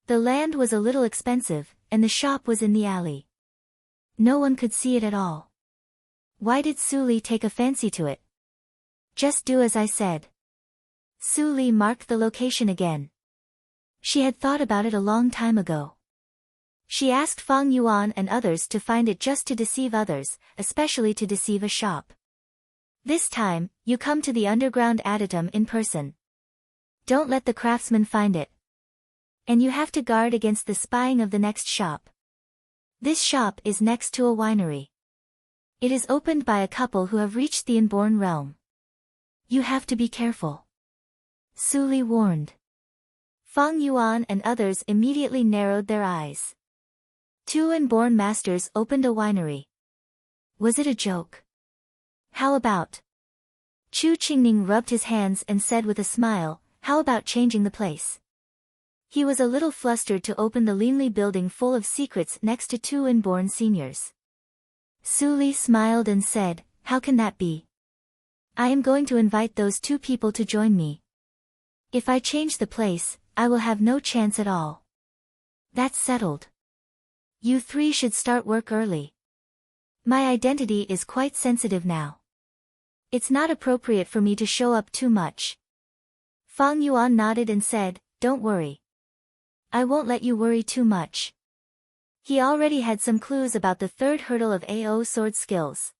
The land was a little expensive, and the shop was in the alley. No one could see it at all. Why did Su Li take a fancy to it? Just do as I said. Su Li marked the location again. She had thought about it a long time ago. She asked Fang Yuan and others to find it just to deceive others, especially to deceive a shop. This time, you come to the underground adytum in person. Don't let the craftsman find it. And you have to guard against the spying of the next shop. This shop is next to a winery. It is opened by a couple who have reached the inborn realm. You have to be careful. Su Li warned. Fang Yuan and others immediately narrowed their eyes. 2 inborn masters opened a winery. Was it a joke? How about? Chu Qingning rubbed his hands and said with a smile, how about changing the place? He was a little flustered to open the Linli building full of secrets next to 2 inborn seniors. Su Li smiled and said, how can that be? I am going to invite those 2 people to join me. If I change the place, I will have no chance at all. That's settled. You 3 should start work early. My identity is quite sensitive now. It's not appropriate for me to show up too much. Fang Yuan nodded and said, don't worry. I won't let you worry too much. He already had some clues about the 3rd hurdle of AO sword skills.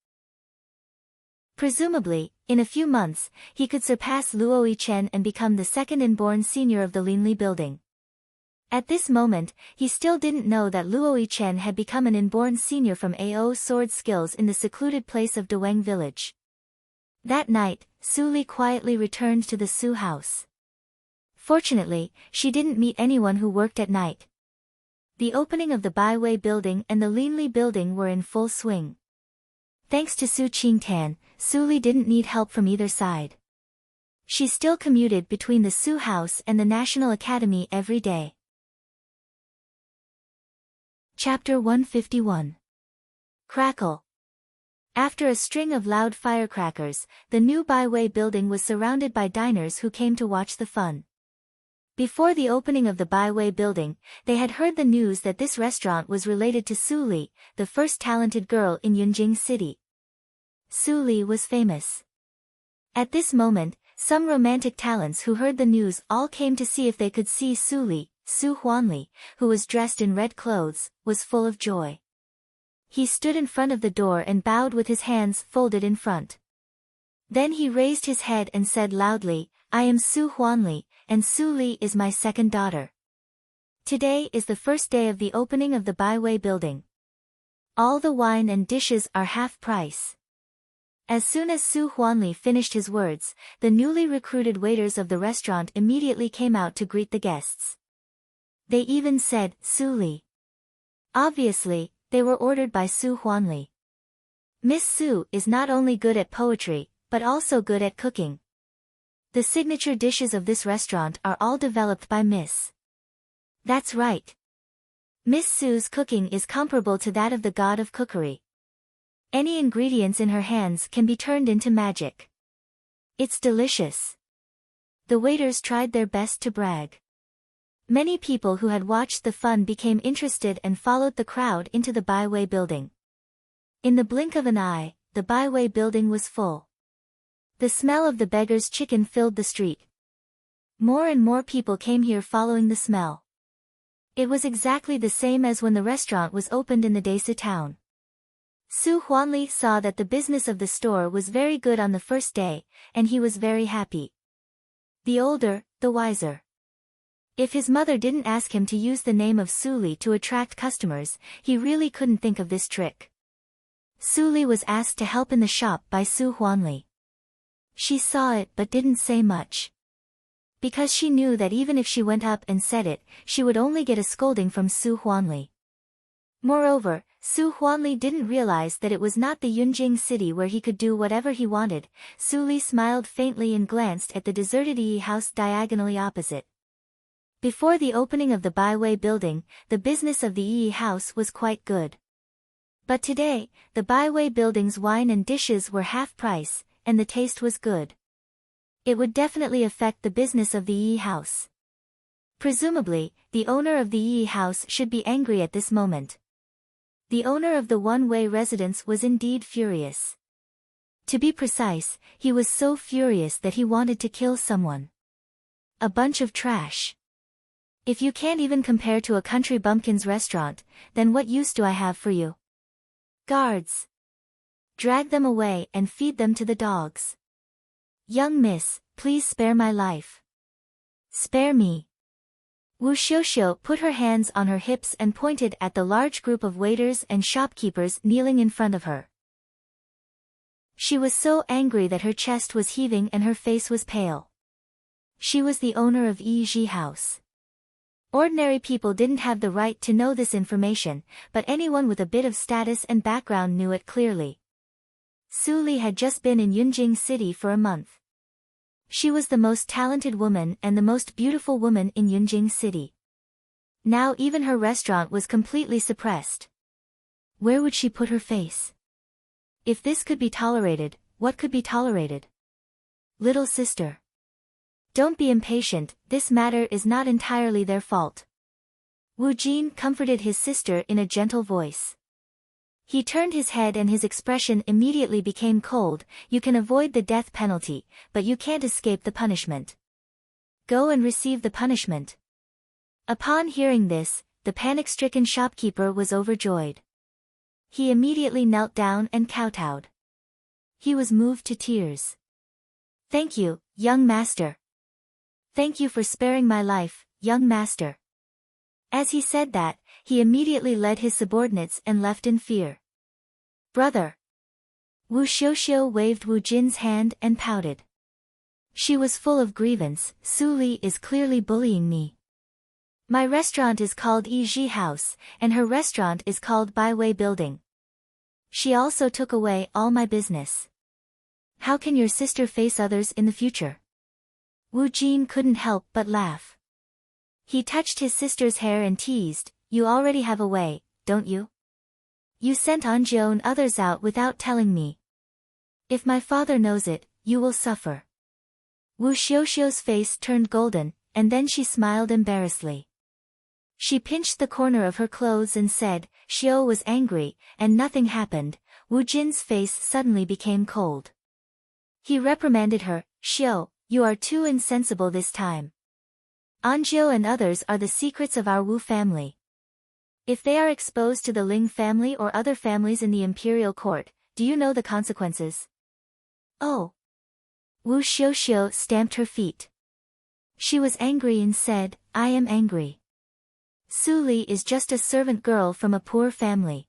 Presumably, in a few months, he could surpass Luo Yichen and become the 2nd inborn senior of the Linli building. At this moment, he still didn't know that Luo Yichen had become an inborn senior from AO sword skills in the secluded place of Dewang village. That night, Su Li quietly returned to the Su house. Fortunately, she didn't meet anyone who worked at night. The opening of the Baiwei building and the Linli building were in full swing. Thanks to Su Qingtan, Su Li didn't need help from either side. She still commuted between the Su house and the National Academy every day. Chapter 151. Crackle. After a string of loud firecrackers, the new Baiwei building was surrounded by diners who came to watch the fun. Before the opening of the Baiwei building, they had heard the news that this restaurant was related to Su Li, the first talented girl in Yunjing City. Su Li was famous. At this moment, some romantic talents who heard the news all came to see if they could see Su Li. Su Huanli, who was dressed in red clothes, was full of joy. He stood in front of the door and bowed with his hands folded in front. Then he raised his head and said loudly, I am Su Huanli, and Su Li is my 2nd daughter. Today is the first day of the opening of the Baiwei building. All the wine and dishes are half price. As soon as Su Huanli finished his words, the newly recruited waiters of the restaurant immediately came out to greet the guests. They even said, Su Li. Obviously, they were ordered by Su Huanli. Miss Su is not only good at poetry, but also good at cooking. The signature dishes of this restaurant are all developed by Miss. That's right. Miss Su's cooking is comparable to that of the god of cookery. Any ingredients in her hands can be turned into magic. It's delicious. The waiters tried their best to brag. Many people who had watched the fun became interested and followed the crowd into the Baiwei building. In the blink of an eye, the Baiwei building was full. The smell of the beggar's chicken filled the street. More and more people came here following the smell. It was exactly the same as when the restaurant was opened in the Desi town. Su Huanli saw that the business of the store was very good on the first day, and he was very happy. The older, the wiser. If his mother didn't ask him to use the name of Su Li to attract customers, he really couldn't think of this trick. Su Li was asked to help in the shop by Su Huanli. She saw it but didn't say much. Because she knew that even if she went up and said it, she would only get a scolding from Su Huanli. Moreover, Su Huanli didn't realize that it was not the Yunjing city where he could do whatever he wanted. Su Li smiled faintly and glanced at the deserted Yi house diagonally opposite. Before the opening of the Baiwei building, the business of the Yi house was quite good. But today, the Baiwei building's wine and dishes were half price, and the taste was good. It would definitely affect the business of the Yi house. Presumably, the owner of the Yi house should be angry at this moment. The owner of the one-way residence was indeed furious. To be precise, he was so furious that he wanted to kill someone. A bunch of trash. If you can't even compare to a country bumpkin's restaurant, then what use do I have for you? Guards! Drag them away and feed them to the dogs. Young miss, please spare my life. Spare me. Wu Xiuxiu put her hands on her hips and pointed at the large group of waiters and shopkeepers kneeling in front of her. She was so angry that her chest was heaving and her face was pale. She was the owner of Yi Ji House. Ordinary people didn't have the right to know this information, but anyone with a bit of status and background knew it clearly. Su Li had just been in Yunjing City for a month. She was the most talented woman and the most beautiful woman in Yunjing City. Now even her restaurant was completely suppressed. Where would she put her face? If this could be tolerated, what could be tolerated? Little sister. Don't be impatient, this matter is not entirely their fault. Wu Jin comforted his sister in a gentle voice. He turned his head and his expression immediately became cold. You can avoid the death penalty, but you can't escape the punishment. Go and receive the punishment. Upon hearing this, the panic-stricken shopkeeper was overjoyed. He immediately knelt down and kowtowed. He was moved to tears. Thank you, young master. Thank you for sparing my life, young master. As he said that, he immediately led his subordinates and left in fear. Brother. Wu Xiuxiu waved Wu Jin's hand and pouted. She was full of grievance. Su Li is clearly bullying me. My restaurant is called Yi Ji House, and her restaurant is called Baiwei Building. She also took away all my business. How can your sister face others in the future? Wu Jin couldn't help but laugh. He touched his sister's hair and teased, you already have a way, don't you? You sent Anjiu and others out without telling me. If my father knows it, you will suffer. Wu Xiuxiu's face turned golden, and then she smiled embarrassedly. She pinched the corner of her clothes and said, Xiu was angry, and nothing happened. Wu Jin's face suddenly became cold. He reprimanded her, Xiu, you are too insensible this time. Anjiu and others are the secrets of our Wu family. If they are exposed to the Ling family or other families in the imperial court, do you know the consequences? Oh. Wu Xiuxiu stamped her feet. She was angry and said, I am angry. Su Li is just a servant girl from a poor family.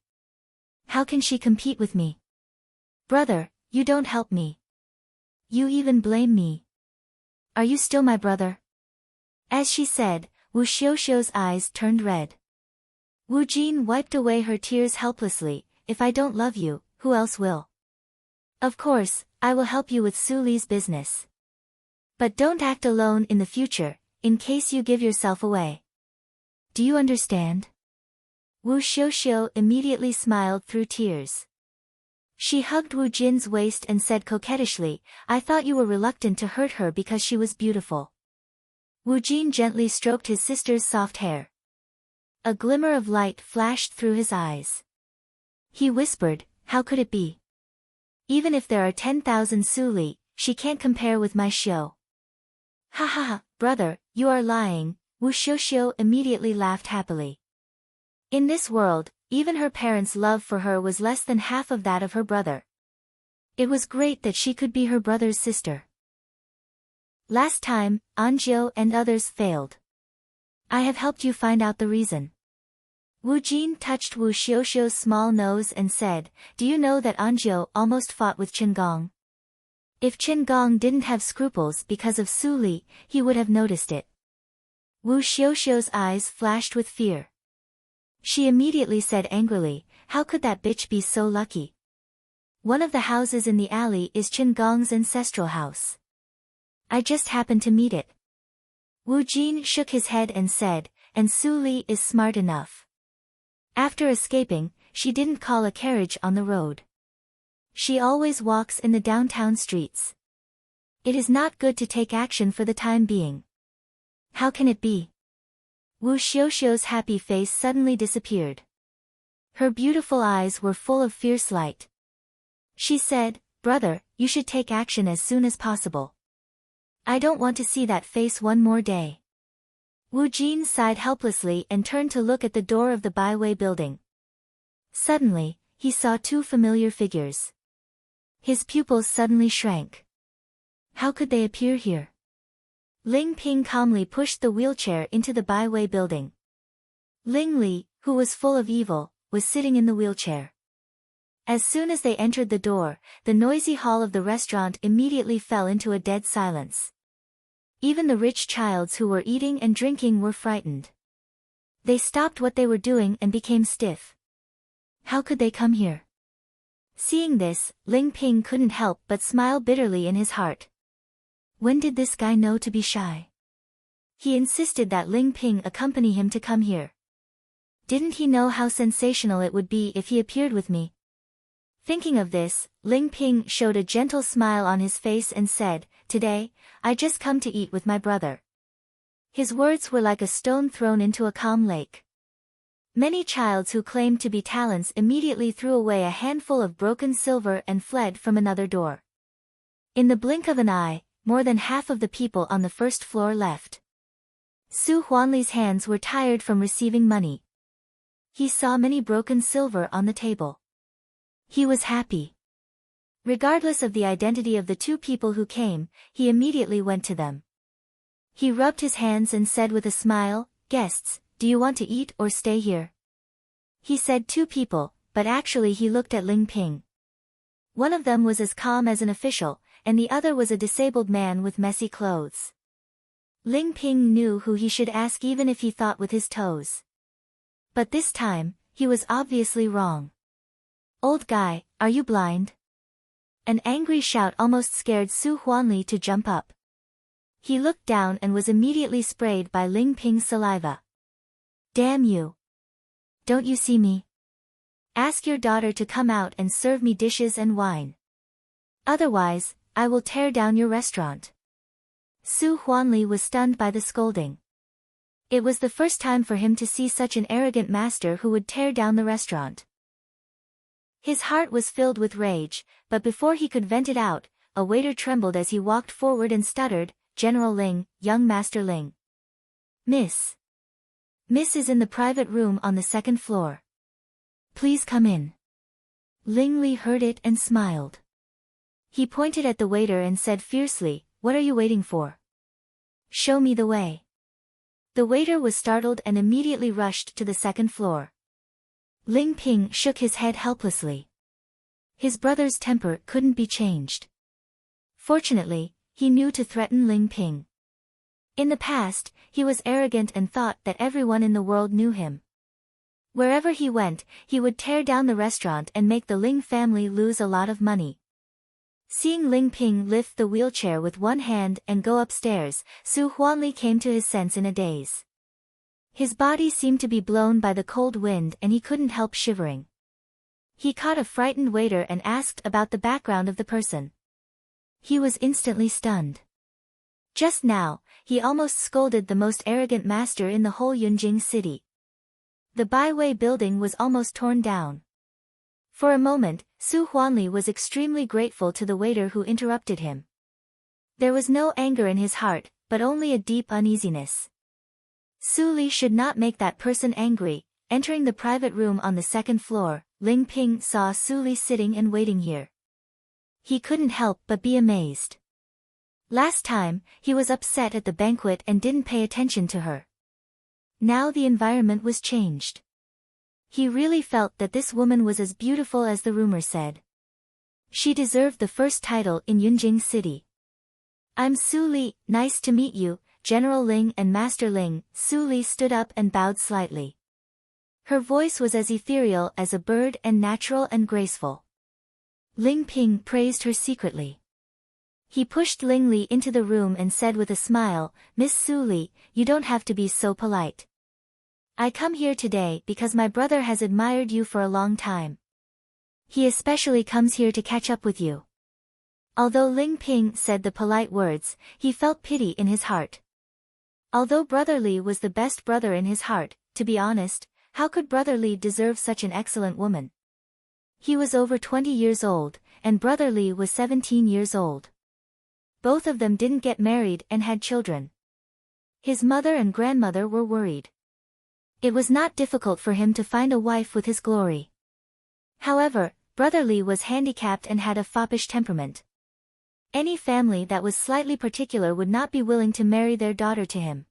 How can she compete with me? Brother, you don't help me. You even blame me. Are you still my brother? As she said, Wu Xiuxiu's eyes turned red. Wu Jin wiped away her tears helplessly. If I don't love you, who else will? Of course, I will help you with Su Li's business. But don't act alone in the future, in case you give yourself away. Do you understand? Wu Xiuxiu immediately smiled through tears. She hugged Wu Jin's waist and said coquettishly, I thought you were reluctant to hurt her because she was beautiful. Wu Jin gently stroked his sister's soft hair. A glimmer of light flashed through his eyes. He whispered, how could it be? Even if there are 10,000 Su Li, she can't compare with my Xiu. Ha ha ha, brother, you are lying. Wu Xiuxiu immediately laughed happily. In this world, even her parents' love for her was less than half of that of her brother. It was great that she could be her brother's sister. Last time, Anjiu and others failed. I have helped you find out the reason. Wu Jin touched Wu Xiuxiu's small nose and said, do you know that Anjiu almost fought with Qin Gong? If Qin Gong didn't have scruples because of Su Li, he would have noticed it. Wu Xiuxiu's eyes flashed with fear. She immediately said angrily, how could that bitch be so lucky? One of the houses in the alley is Qin Gong's ancestral house. I just happened to meet it. Wu Jin shook his head and said, and Su Li is smart enough. After escaping, she didn't call a carriage on the road. She always walks in the downtown streets. It is not good to take action for the time being. How can it be? Wu Xiuxiu's happy face suddenly disappeared. Her beautiful eyes were full of fierce light. She said, "Brother, you should take action as soon as possible. I don't want to see that face one more day." Wu Jin sighed helplessly and turned to look at the door of the Baiwei building. Suddenly, he saw two familiar figures. His pupils suddenly shrank. How could they appear here? Ling Ping calmly pushed the wheelchair into the Baiwei building. Ling Li, who was full of evil, was sitting in the wheelchair. As soon as they entered the door, the noisy hall of the restaurant immediately fell into a dead silence. Even the rich childs who were eating and drinking were frightened. They stopped what they were doing and became stiff. How could they come here? Seeing this, Ling Ping couldn't help but smile bitterly in his heart. When did this guy know to be shy? He insisted that Ling Ping accompany him to come here. Didn't he know how sensational it would be if he appeared with me? Thinking of this, Ling Ping showed a gentle smile on his face and said, "Today, I just come to eat with my brother." His words were like a stone thrown into a calm lake. Many childs who claimed to be talents immediately threw away a handful of broken silver and fled from another door. In the blink of an eye, more than half of the people on the first floor left. Su Huanli's hands were tired from receiving money. He saw many broken silver on the table. He was happy. Regardless of the identity of the two people who came, he immediately went to them. He rubbed his hands and said with a smile, "Guests, do you want to eat or stay here?" He said two people, but actually he looked at Ling Ping. One of them was as calm as an official, and the other was a disabled man with messy clothes. Ling Ping knew who he should ask even if he thought with his toes. But this time, he was obviously wrong. "Old guy, are you blind?" An angry shout almost scared Su Huanli to jump up. He looked down and was immediately sprayed by Ling Ping's saliva. "Damn you! Don't you see me? Ask your daughter to come out and serve me dishes and wine. Otherwise, I will tear down your restaurant." Su Huanli was stunned by the scolding. It was the first time for him to see such an arrogant master who would tear down the restaurant. His heart was filled with rage, but before he could vent it out, a waiter trembled as he walked forward and stuttered, "General Ling, young Master Ling. Miss is in the private room on the second floor. Please come in." Ling Li heard it and smiled. He pointed at the waiter and said fiercely, "What are you waiting for? Show me the way." The waiter was startled and immediately rushed to the second floor. Ling Ping shook his head helplessly. His brother's temper couldn't be changed. Fortunately, he knew to threaten Ling Ping. In the past, he was arrogant and thought that everyone in the world knew him. Wherever he went, he would tear down the restaurant and make the Ling family lose a lot of money. Seeing Ling Ping lift the wheelchair with one hand and go upstairs, Su Huanli came to his sense in a daze. His body seemed to be blown by the cold wind and he couldn't help shivering. He caught a frightened waiter and asked about the background of the person. He was instantly stunned. Just now, he almost scolded the most arrogant master in the whole Yunjing city. The Baiwei building was almost torn down. For a moment, Su Huanli was extremely grateful to the waiter who interrupted him. There was no anger in his heart, but only a deep uneasiness. Su Li should not make that person angry. Entering the private room on the second floor, Ling Ping saw Su Li sitting and waiting here. He couldn't help but be amazed. Last time, he was upset at the banquet and didn't pay attention to her. Now the environment was changed. He really felt that this woman was as beautiful as the rumor said. She deserved the first title in Yunjing City. "I'm Su Li, nice to meet you, General Ling and Master Ling." Su Li stood up and bowed slightly. Her voice was as ethereal as a bird and natural and graceful. Ling Ping praised her secretly. He pushed Ling Li into the room and said with a smile, "Miss Su Li, you don't have to be so polite. I come here today because my brother has admired you for a long time. He especially comes here to catch up with you. Although Ling Ping said the polite words, he felt pity in his heart. Although Brother Li was the best brother in his heart, to be honest, how could Brother Li deserve such an excellent woman? He was over 20 years old, and Brother Li was 17 years old. Both of them didn't get married and had children. His mother and grandmother were worried. It was not difficult for him to find a wife with his glory. However, Brother Li was handicapped and had a foppish temperament. Any family that was slightly particular would not be willing to marry their daughter to him.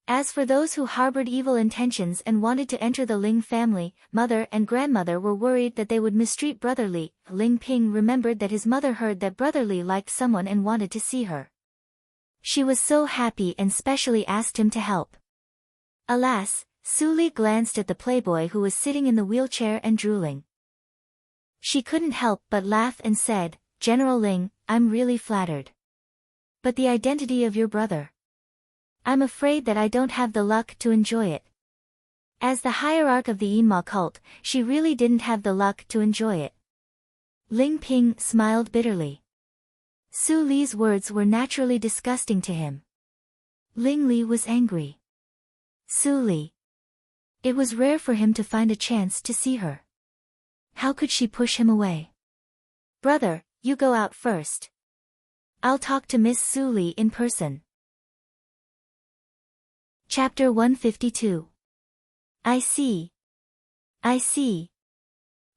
As for those who harbored evil intentions and wanted to enter the Ling family, mother and grandmother were worried that they would mistreat Brother Li. Ling Ping remembered that his mother heard that Brother Li liked someone and wanted to see her. She was so happy and specially asked him to help. Alas, Su Li glanced at the playboy who was sitting in the wheelchair and drooling. She couldn't help but laugh and said, "General Ling, I'm really flattered. But the identity of your brother? I'm afraid that I don't have the luck to enjoy it." As the hierarch of the Yinma cult, she really didn't have the luck to enjoy it. Ling Ping smiled bitterly. Su Li's words were naturally disgusting to him. Ling Li was angry. Su Li. It was rare for him to find a chance to see her. How could she push him away? "Brother, you go out first. I'll talk to Miss Su Li in person." Chapter 152. I see. I see.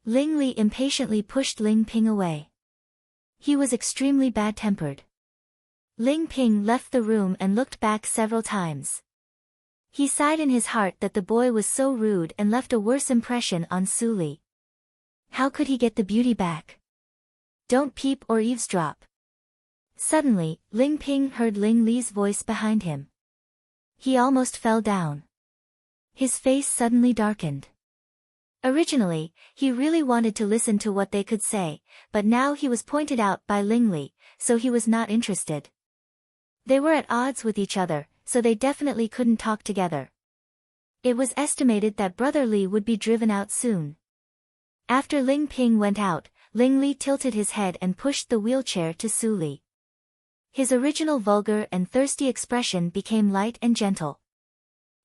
Ling Li impatiently pushed Ling Ping away. He was extremely bad-tempered. Ling Ping left the room and looked back several times. He sighed in his heart that the boy was so rude and left a worse impression on Su Li. How could he get the beauty back? Don't peep or eavesdrop. Suddenly, Ling Ping heard Ling Li's voice behind him. He almost fell down. His face suddenly darkened. Originally, he really wanted to listen to what they could say, but now he was pointed out by Ling Li, so he was not interested. They were at odds with each other, so they definitely couldn't talk together. It was estimated that Brother Li would be driven out soon. After Ling Ping went out, Ling Li tilted his head and pushed the wheelchair to Su Li. His original vulgar and thirsty expression became light and gentle.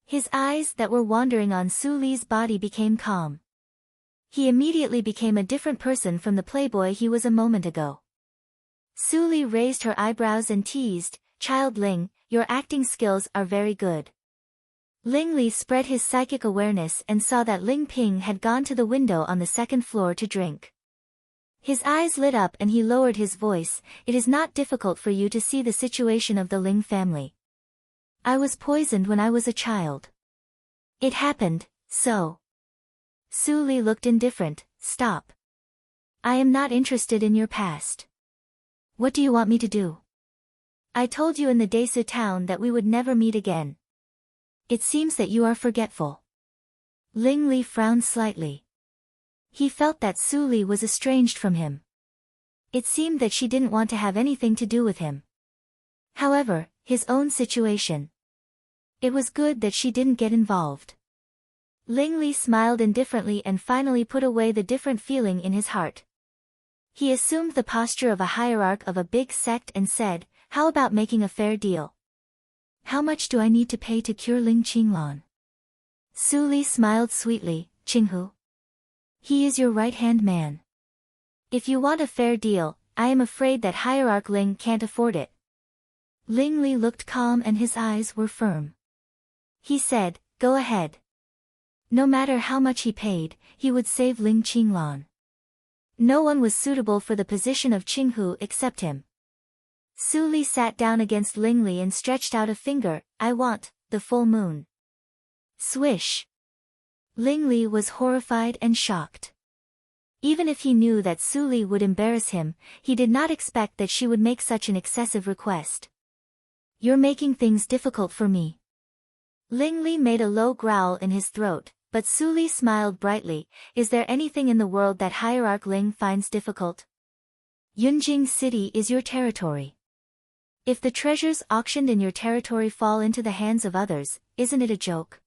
His eyes that were wandering on Su Li's body became calm. He immediately became a different person from the playboy he was a moment ago. Su Li raised her eyebrows and teased, "Child Ling, your acting skills are very good." Ling Li spread his psychic awareness and saw that Ling Ping had gone to the window on the second floor to drink. His eyes lit up and he lowered his voice, "It is not difficult for you to see the situation of the Ling family. I was poisoned when I was a child. It happened, so." Su Li looked indifferent. "Stop. I am not interested in your past. What do you want me to do? I told you in the Desu town that we would never meet again. It seems that you are forgetful." Ling Li frowned slightly. He felt that Su Li was estranged from him. It seemed that she didn't want to have anything to do with him. However, his own situation. It was good that she didn't get involved. Ling Li smiled indifferently and finally put away the different feeling in his heart. He assumed the posture of a hierarch of a big sect and said, "How about making a fair deal? How much do I need to pay to cure Ling Qinglan?" Su Li smiled sweetly, "Qinghu. He is your right-hand man. If you want a fair deal, I am afraid that Hierarch Ling can't afford it." Ling Li looked calm and his eyes were firm. He said, "Go ahead." No matter how much he paid, he would save Ling Qinglan. No one was suitable for the position of Qinghu except him. Su Li sat down against Ling Li and stretched out a finger, "I want the full moon." Swish. Ling Li was horrified and shocked. Even if he knew that Su Li would embarrass him, he did not expect that she would make such an excessive request. "You're making things difficult for me." Ling Li made a low growl in his throat, but Su Li smiled brightly. "Is there anything in the world that Hierarch Ling finds difficult? Yunjing City is your territory. If the treasures auctioned in your territory fall into the hands of others, isn't it a joke?"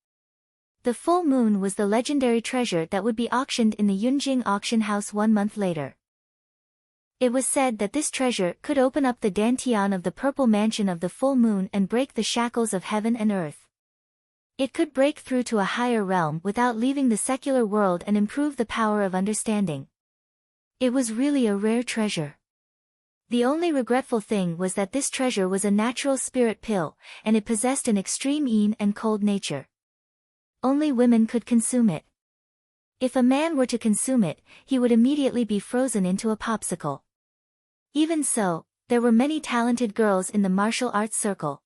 The full moon was the legendary treasure that would be auctioned in the Yunjing auction house 1 month later. It was said that this treasure could open up the dantian of the purple mansion of the full moon and break the shackles of heaven and earth. It could break through to a higher realm without leaving the secular world and improve the power of understanding. It was really a rare treasure. The only regretful thing was that this treasure was a natural spirit pill, and it possessed an extreme yin and cold nature. Only women could consume it. If a man were to consume it, he would immediately be frozen into a popsicle. Even so, there were many talented girls in the martial arts circle.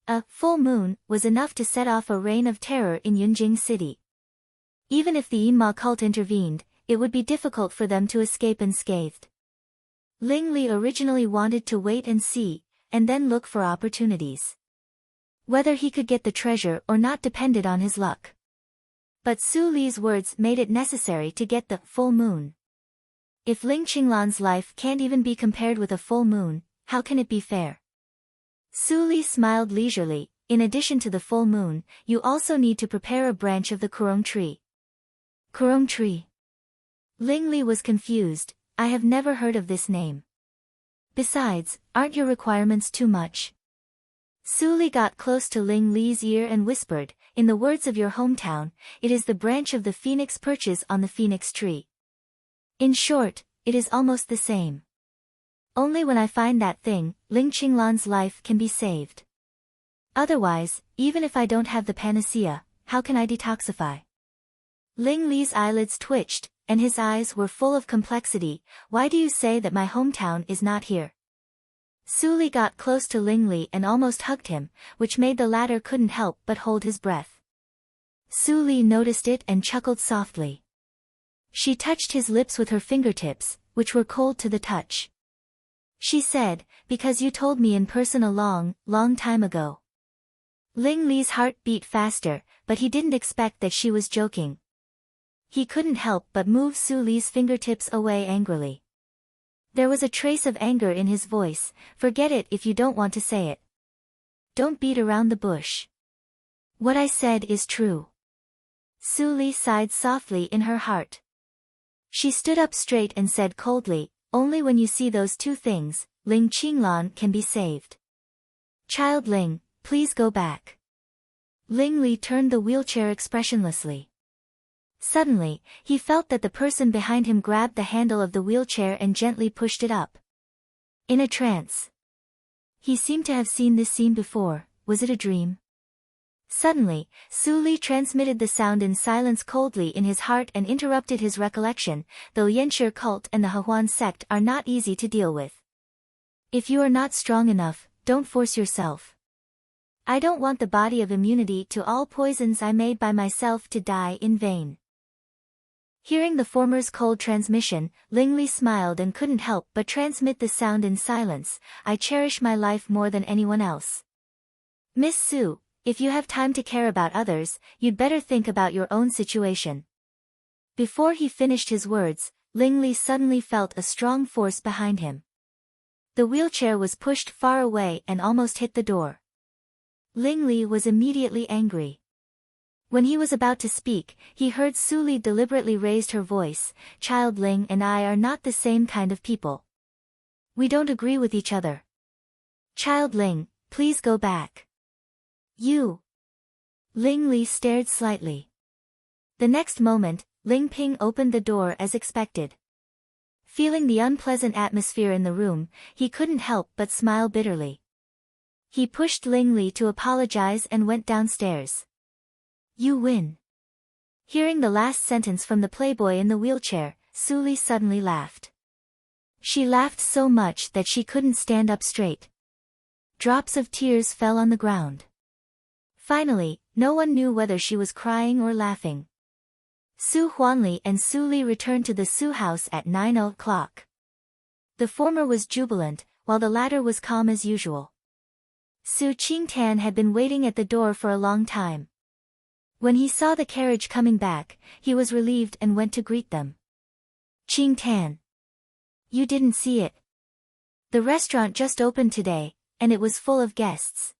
A full moon was enough to set off a reign of terror in Yunjing City. Even if the Yinma cult intervened, it would be difficult for them to escape unscathed. Ling Li originally wanted to wait and see, and then look for opportunities. Whether he could get the treasure or not depended on his luck. But Su Li's words made it necessary to get the full moon. If Ling Qinglan's life can't even be compared with a full moon, how can it be fair? Su Li smiled leisurely. In addition to the full moon, you also need to prepare a branch of the Kurong tree. Kurong tree? Ling Li was confused. I have never heard of this name. Besides, aren't your requirements too much? Su Li got close to Ling Li's ear and whispered, in the words of your hometown, it is the branch of the phoenix perches on the phoenix tree. In short, it is almost the same. Only when I find that thing, Ling Qinglan's life can be saved. Otherwise, even if I don't have the panacea, how can I detoxify? Ling Li's eyelids twitched, and his eyes were full of complexity. Why do you say that my hometown is not here? Su Li got close to Ling Li and almost hugged him, which made the latter couldn't help but hold his breath. Su Li noticed it and chuckled softly. She touched his lips with her fingertips, which were cold to the touch. She said, because you told me in person a long, long time ago. Ling Li's heart beat faster, but he didn't expect that she was joking. He couldn't help but move Su Li's fingertips away angrily. There was a trace of anger in his voice. Forget it if you don't want to say it. Don't beat around the bush. What I said is true. Su Li sighed softly in her heart. She stood up straight and said coldly, only when you see those two things, Ling Qinglan can be saved. Child Ling, please go back. Ling Li turned the wheelchair expressionlessly. Suddenly, he felt that the person behind him grabbed the handle of the wheelchair and gently pushed it up. In a trance. He seemed to have seen this scene before. Was it a dream? Suddenly, Su Li transmitted the sound in silence coldly in his heart and interrupted his recollection. The Lianshi cult and the Hehuan sect are not easy to deal with. If you are not strong enough, don't force yourself. I don't want the body of immunity to all poisons I made by myself to die in vain. Hearing the former's cold transmission, Ling Li smiled and couldn't help but transmit the sound in silence. I cherish my life more than anyone else. Miss Su, if you have time to care about others, you'd better think about your own situation. Before he finished his words, Ling Li suddenly felt a strong force behind him. The wheelchair was pushed far away and almost hit the door. Ling Li was immediately angry. When he was about to speak, he heard Su Li deliberately raised her voice. Child Ling and I are not the same kind of people. We don't agree with each other. Child Ling, please go back. You. Ling Li stared slightly. The next moment, Ling Ping opened the door as expected. Feeling the unpleasant atmosphere in the room, he couldn't help but smile bitterly. He pushed Ling Li to apologize and went downstairs. You win. Hearing the last sentence from the playboy in the wheelchair, Su Li suddenly laughed. She laughed so much that she couldn't stand up straight. Drops of tears fell on the ground. Finally, no one knew whether she was crying or laughing. Su Huanli and Su Li returned to the Su house at 9 o'clock. The former was jubilant, while the latter was calm as usual. Su Qingtan had been waiting at the door for a long time. When he saw the carriage coming back, he was relieved and went to greet them. Qingtan. You didn't see it. The restaurant just opened today, and it was full of guests.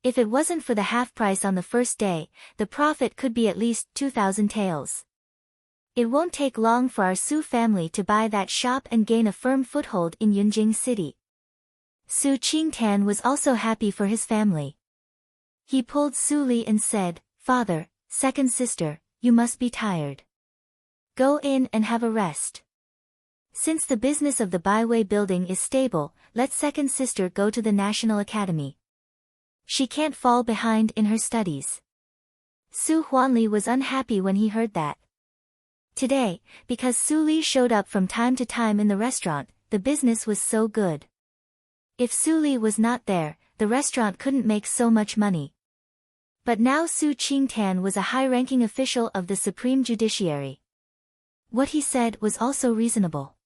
If it wasn't for the half price on the first day, the profit could be at least 2,000 taels. It won't take long for our Su family to buy that shop and gain a firm foothold in Yunjing City. Su Qingtan was also happy for his family. He pulled Su Li and said, "Father, second sister, you must be tired. Go in and have a rest. Since the business of the Baiwei building is stable, let second sister go to the National Academy. She can't fall behind in her studies." Su Huanli was unhappy when he heard that. Today, because Su Li showed up from time to time in the restaurant, the business was so good. If Su Li was not there, the restaurant couldn't make so much money. But now Su Qingtan was a high-ranking official of the Supreme Judiciary. What he said was also reasonable.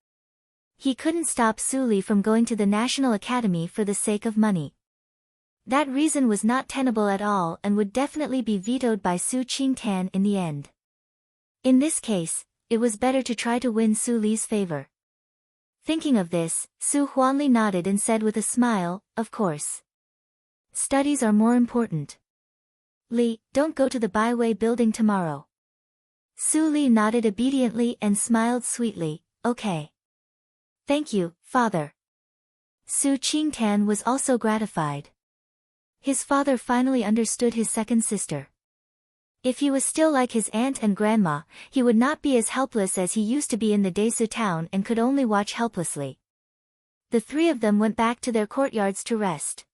He couldn't stop Su Li from going to the National Academy for the sake of money. That reason was not tenable at all and would definitely be vetoed by Su Qingtan in the end. In this case, it was better to try to win Su Li's favor. Thinking of this, Su Huanli nodded and said with a smile, "Of course. Studies are more important. Li, don't go to the Baiwei building tomorrow." Su Li nodded obediently and smiled sweetly, "Okay. Thank you, father." Su Qingtan was also gratified. His father finally understood his second sister. If he was still like his aunt and grandma, he would not be as helpless as he used to be in the Desu town and could only watch helplessly. The three of them went back to their courtyards to rest.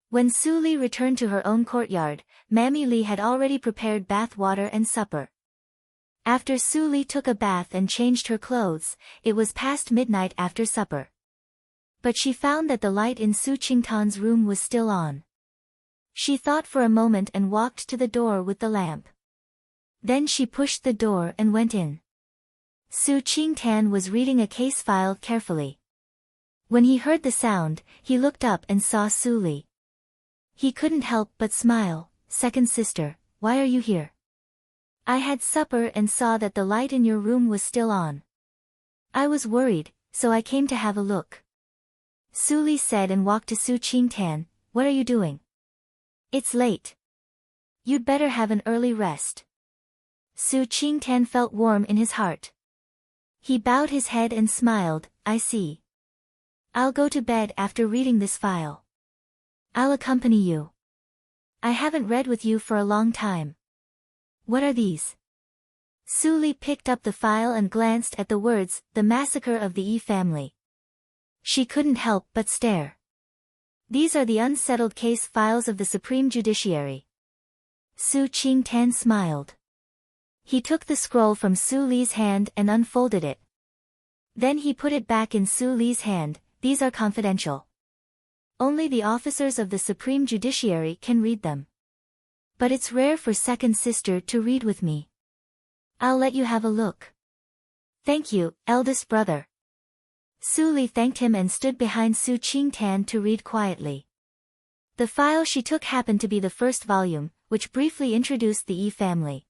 When Su Li returned to her own courtyard, Mammy Li had already prepared bath water and supper. After Su Li took a bath and changed her clothes, it was past midnight after supper. But she found that the light in Su Qingtan's room was still on. She thought for a moment and walked to the door with the lamp. Then she pushed the door and went in. Su Qingtan was reading a case file carefully. When he heard the sound, he looked up and saw Su Li. He couldn't help but smile. "Second sister, why are you here?" "I had supper and saw that the light in your room was still on. I was worried, so I came to have a look." Su Li said and walked to Su Qingtan. "What are you doing? It's late. You'd better have an early rest." Su Qingtan felt warm in his heart. He bowed his head and smiled. "I see. I'll go to bed after reading this file. I'll accompany you. I haven't read with you for a long time." "What are these?" Su Li picked up the file and glanced at the words, "The Massacre of the Yi Family." She couldn't help but stare. "These are the unsettled case files of the Supreme Judiciary." Su Qingtan smiled. He took the scroll from Su Li's hand and unfolded it. Then he put it back in Su Li's hand. "These are confidential. Only the officers of the Supreme Judiciary can read them. But it's rare for second sister to read with me. I'll let you have a look." "Thank you, eldest brother." Su Li thanked him and stood behind Su Qingtan to read quietly. The file she took happened to be the first volume, which briefly introduced the Yi family.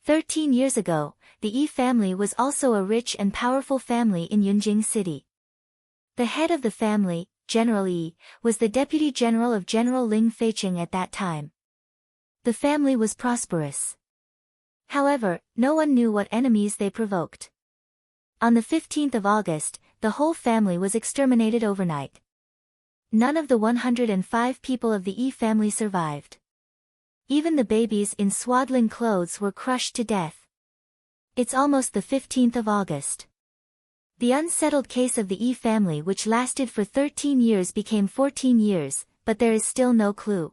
13 years ago, the Yi family was also a rich and powerful family in Yunjing City. The head of the family, General Yi, was the deputy general of General Ling Feiqing at that time. The family was prosperous. However, no one knew what enemies they provoked. On the 15th of August, the whole family was exterminated overnight. None of the 105 people of the Yi family survived. Even the babies in swaddling clothes were crushed to death. It's almost the 15th of August. The unsettled case of the Yi family which lasted for 13 years became 14 years, but there is still no clue.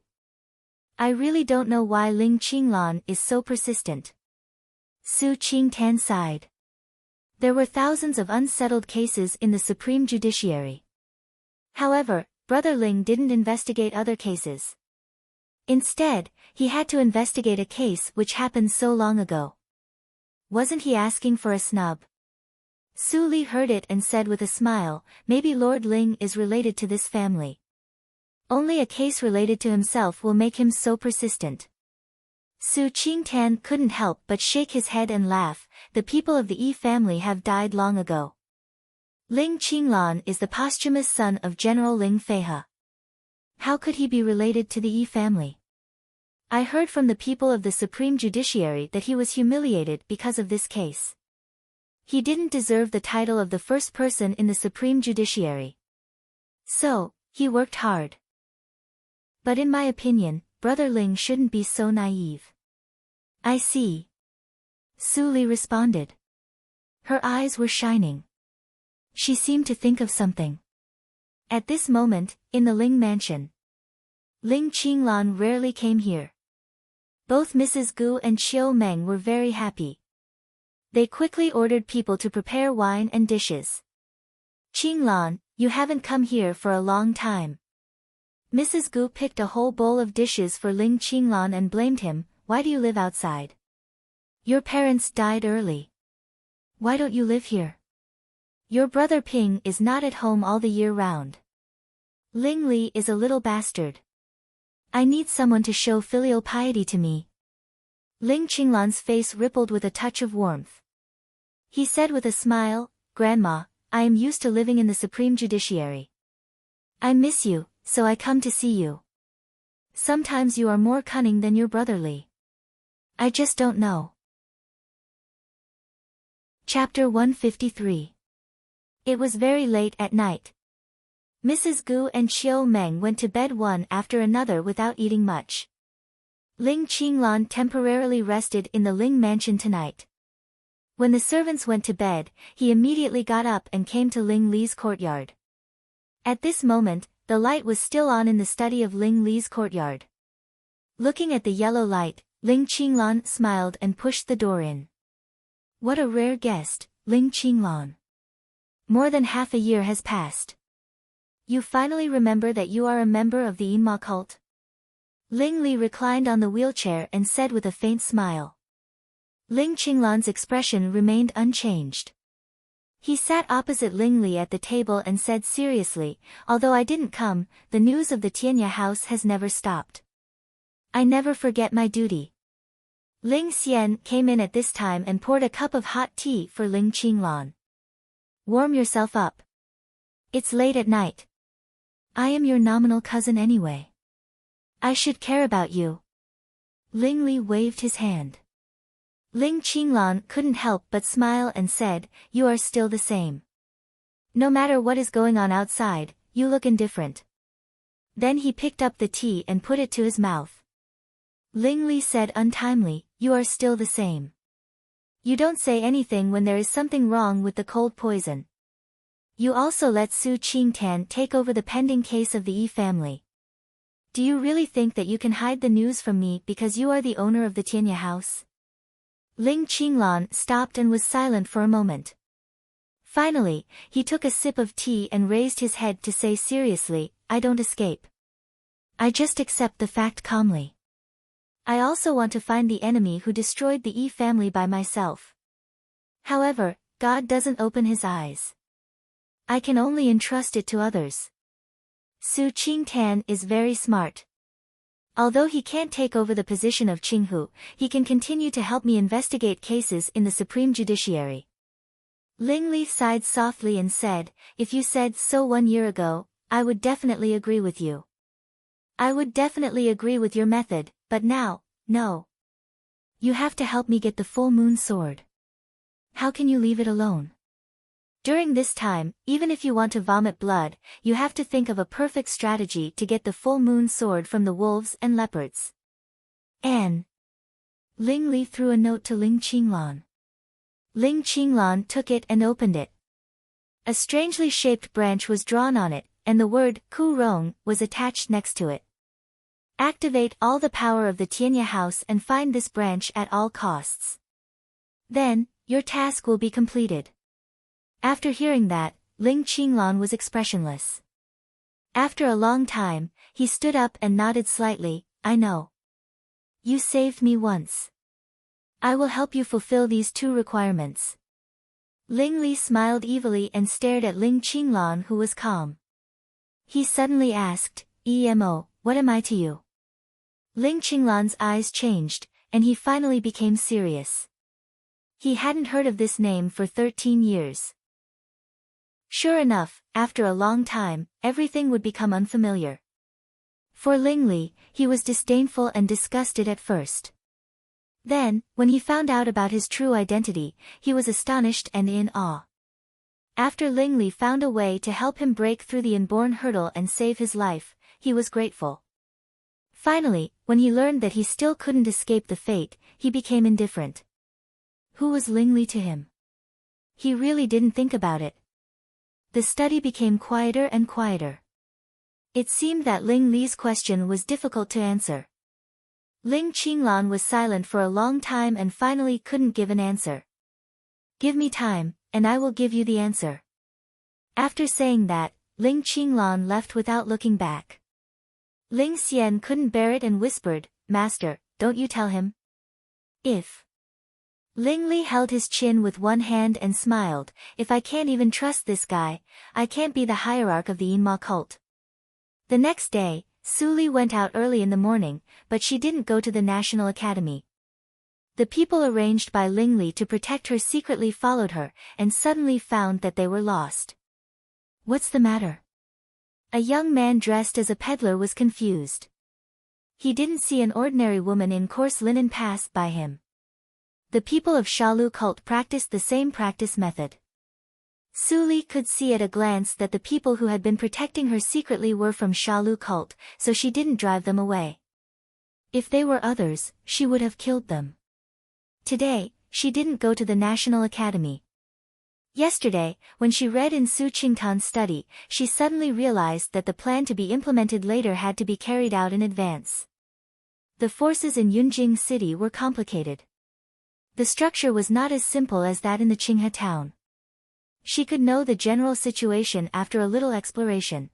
I really don't know why Ling Qinglan is so persistent. Su Qingtan sighed. There were thousands of unsettled cases in the Supreme Judiciary. However, Brother Ling didn't investigate other cases. Instead, he had to investigate a case which happened so long ago. Wasn't he asking for a snub? Su Li heard it and said with a smile, "Maybe Lord Ling is related to this family. Only a case related to himself will make him so persistent." Su Qingtan couldn't help but shake his head and laugh. "The people of the Yi family have died long ago. Ling Qinglan is the posthumous son of General Ling Feihe. How could he be related to the Yi family? I heard from the people of the Supreme Judiciary that he was humiliated because of this case. He didn't deserve the title of the first person in the Supreme Judiciary. So, he worked hard. But in my opinion, Brother Ling shouldn't be so naive. I see. Su Li responded. Her eyes were shining. She seemed to think of something. At this moment, in the Ling mansion, Ling Qinglan rarely came here. Both Mrs. Gu and Xiao Meng were very happy. They quickly ordered people to prepare wine and dishes. Qinglan, you haven't come here for a long time. Mrs. Gu picked a whole bowl of dishes for Ling Qinglan and blamed him. Why do you live outside? Your parents died early. Why don't you live here? Your brother Ping is not at home all the year round. Ling Li is a little bastard. I need someone to show filial piety to me. Ling Qinglan's face rippled with a touch of warmth. He said with a smile, Grandma, I am used to living in the Supreme Judiciary. I miss you, so I come to see you. Sometimes you are more cunning than your brother Li. I just don't know. Chapter 153. It was very late at night. Mrs. Gu and Xiao Meng went to bed one after another without eating much. Ling Qinglan temporarily rested in the Ling mansion tonight. When the servants went to bed, he immediately got up and came to Ling Li's courtyard. At this moment, the light was still on in the study of Ling Li's courtyard. Looking at the yellow light, Ling Qinglan smiled and pushed the door in. What a rare guest, Ling Qinglan. More than half a year has passed. You finally remember that you are a member of the Yinma cult? Ling Li reclined on the wheelchair and said with a faint smile. Ling Qinglan's expression remained unchanged. He sat opposite Ling Li at the table and said seriously, although I didn't come, the news of the Tianya house has never stopped. I never forget my duty. Ling Xian came in at this time and poured a cup of hot tea for Ling Qinglan. Warm yourself up. It's late at night. I am your nominal cousin anyway. I should care about you. Ling Li waved his hand. Ling Qinglan couldn't help but smile and said, You are still the same. No matter what is going on outside, you look indifferent. Then he picked up the tea and put it to his mouth. Ling Li said untimely, You are still the same. You don't say anything when there is something wrong with the cold poison. You also let Su Qingtan take over the pending case of the Yi family. Do you really think that you can hide the news from me because you are the owner of the Tianya house? Ling Qinglan stopped and was silent for a moment. Finally, he took a sip of tea and raised his head to say seriously, I don't escape. I just accept the fact calmly. I also want to find the enemy who destroyed the Yi family by myself. However, God doesn't open his eyes. I can only entrust it to others. Su Qingtan is very smart. Although he can't take over the position of Qinghu, he can continue to help me investigate cases in the Supreme Judiciary. Ling Li sighed softly and said, If you said so 1 year ago, I would definitely agree with you. I would definitely agree with your method, but now, no. You have to help me get the full moon sword. How can you leave it alone? During this time, even if you want to vomit blood, you have to think of a perfect strategy to get the full moon sword from the wolves and leopards. Anne. Ling Li threw a note to Ling Qinglan. Ling Qinglan took it and opened it. A strangely shaped branch was drawn on it, and the word Ku Rong was attached next to it. Activate all the power of the Tianya house and find this branch at all costs. Then, your task will be completed. After hearing that, Ling Qinglan was expressionless. After a long time, he stood up and nodded slightly, I know. You saved me once. I will help you fulfill these 2 requirements. Ling Li smiled evilly and stared at Ling Qinglan, who was calm. He suddenly asked, Emo, what am I to you? Ling Qinglan's eyes changed, and he finally became serious. He hadn't heard of this name for 13 years. Sure enough, after a long time, everything would become unfamiliar. For Ling Li, he was disdainful and disgusted at first. Then, when he found out about his true identity, he was astonished and in awe. After Ling Li found a way to help him break through the inborn hurdle and save his life, he was grateful. Finally, when he learned that he still couldn't escape the fate, he became indifferent. Who was Ling Li to him? He really didn't think about it. The study became quieter and quieter. It seemed that Ling Li's question was difficult to answer. Ling Qinglan was silent for a long time and finally couldn't give an answer. Give me time, and I will give you the answer. After saying that, Ling Qinglan left without looking back. Ling Xian couldn't bear it and whispered, Master, don't you tell him? If. Ling Li held his chin with one hand and smiled, if I can't even trust this guy, I can't be the hierarch of the Yinma cult. The next day, Su Li went out early in the morning, but she didn't go to the National Academy. The people arranged by Ling Li to protect her secretly followed her, and suddenly found that they were lost. What's the matter? A young man dressed as a peddler was confused. He didn't see an ordinary woman in coarse linen pass by him. The people of Shalu cult practiced the same practice method. Su Li could see at a glance that the people who had been protecting her secretly were from Shalu cult, so she didn't drive them away. If they were others, she would have killed them. Today, she didn't go to the National Academy. Yesterday, when she read in Su Qingtan's study, she suddenly realized that the plan to be implemented later had to be carried out in advance. The forces in Yunjing City were complicated. The structure was not as simple as that in the Qinghe town. She could know the general situation after a little exploration.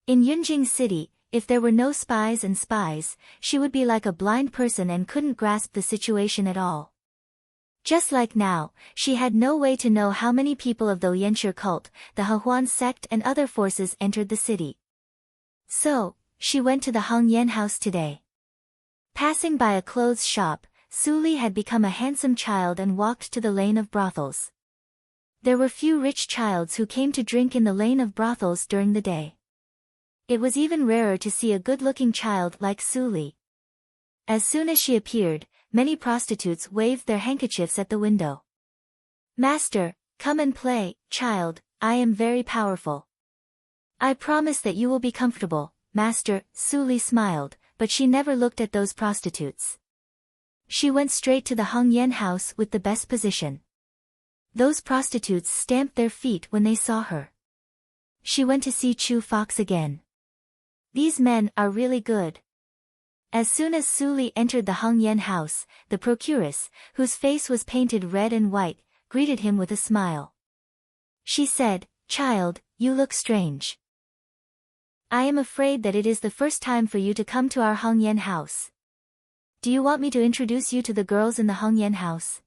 In Yunjing City, if there were no spies and spies, she would be like a blind person and couldn't grasp the situation at all. Just like now, she had no way to know how many people of the Lianxue cult, the Hehuan sect and other forces entered the city. So, she went to the Hongyan house today. Passing by a clothes shop, Su Li had become a handsome child and walked to the lane of brothels. There were few rich childs who came to drink in the lane of brothels during the day. It was even rarer to see a good-looking child like Su Li. As soon as she appeared, many prostitutes waved their handkerchiefs at the window. Master, come and play, child, I am very powerful. I promise that you will be comfortable, Master. Su Li smiled, but she never looked at those prostitutes. She went straight to the Hongyan house with the best position. Those prostitutes stamped their feet when they saw her. She went to see Chu Fox again. These men are really good. As soon as Su Li entered the Hongyan house, the procuress, whose face was painted red and white, greeted him with a smile. She said, Child, you look strange. I am afraid that it is the first time for you to come to our Hongyan house. Do you want me to introduce you to the girls in the Hongyan house?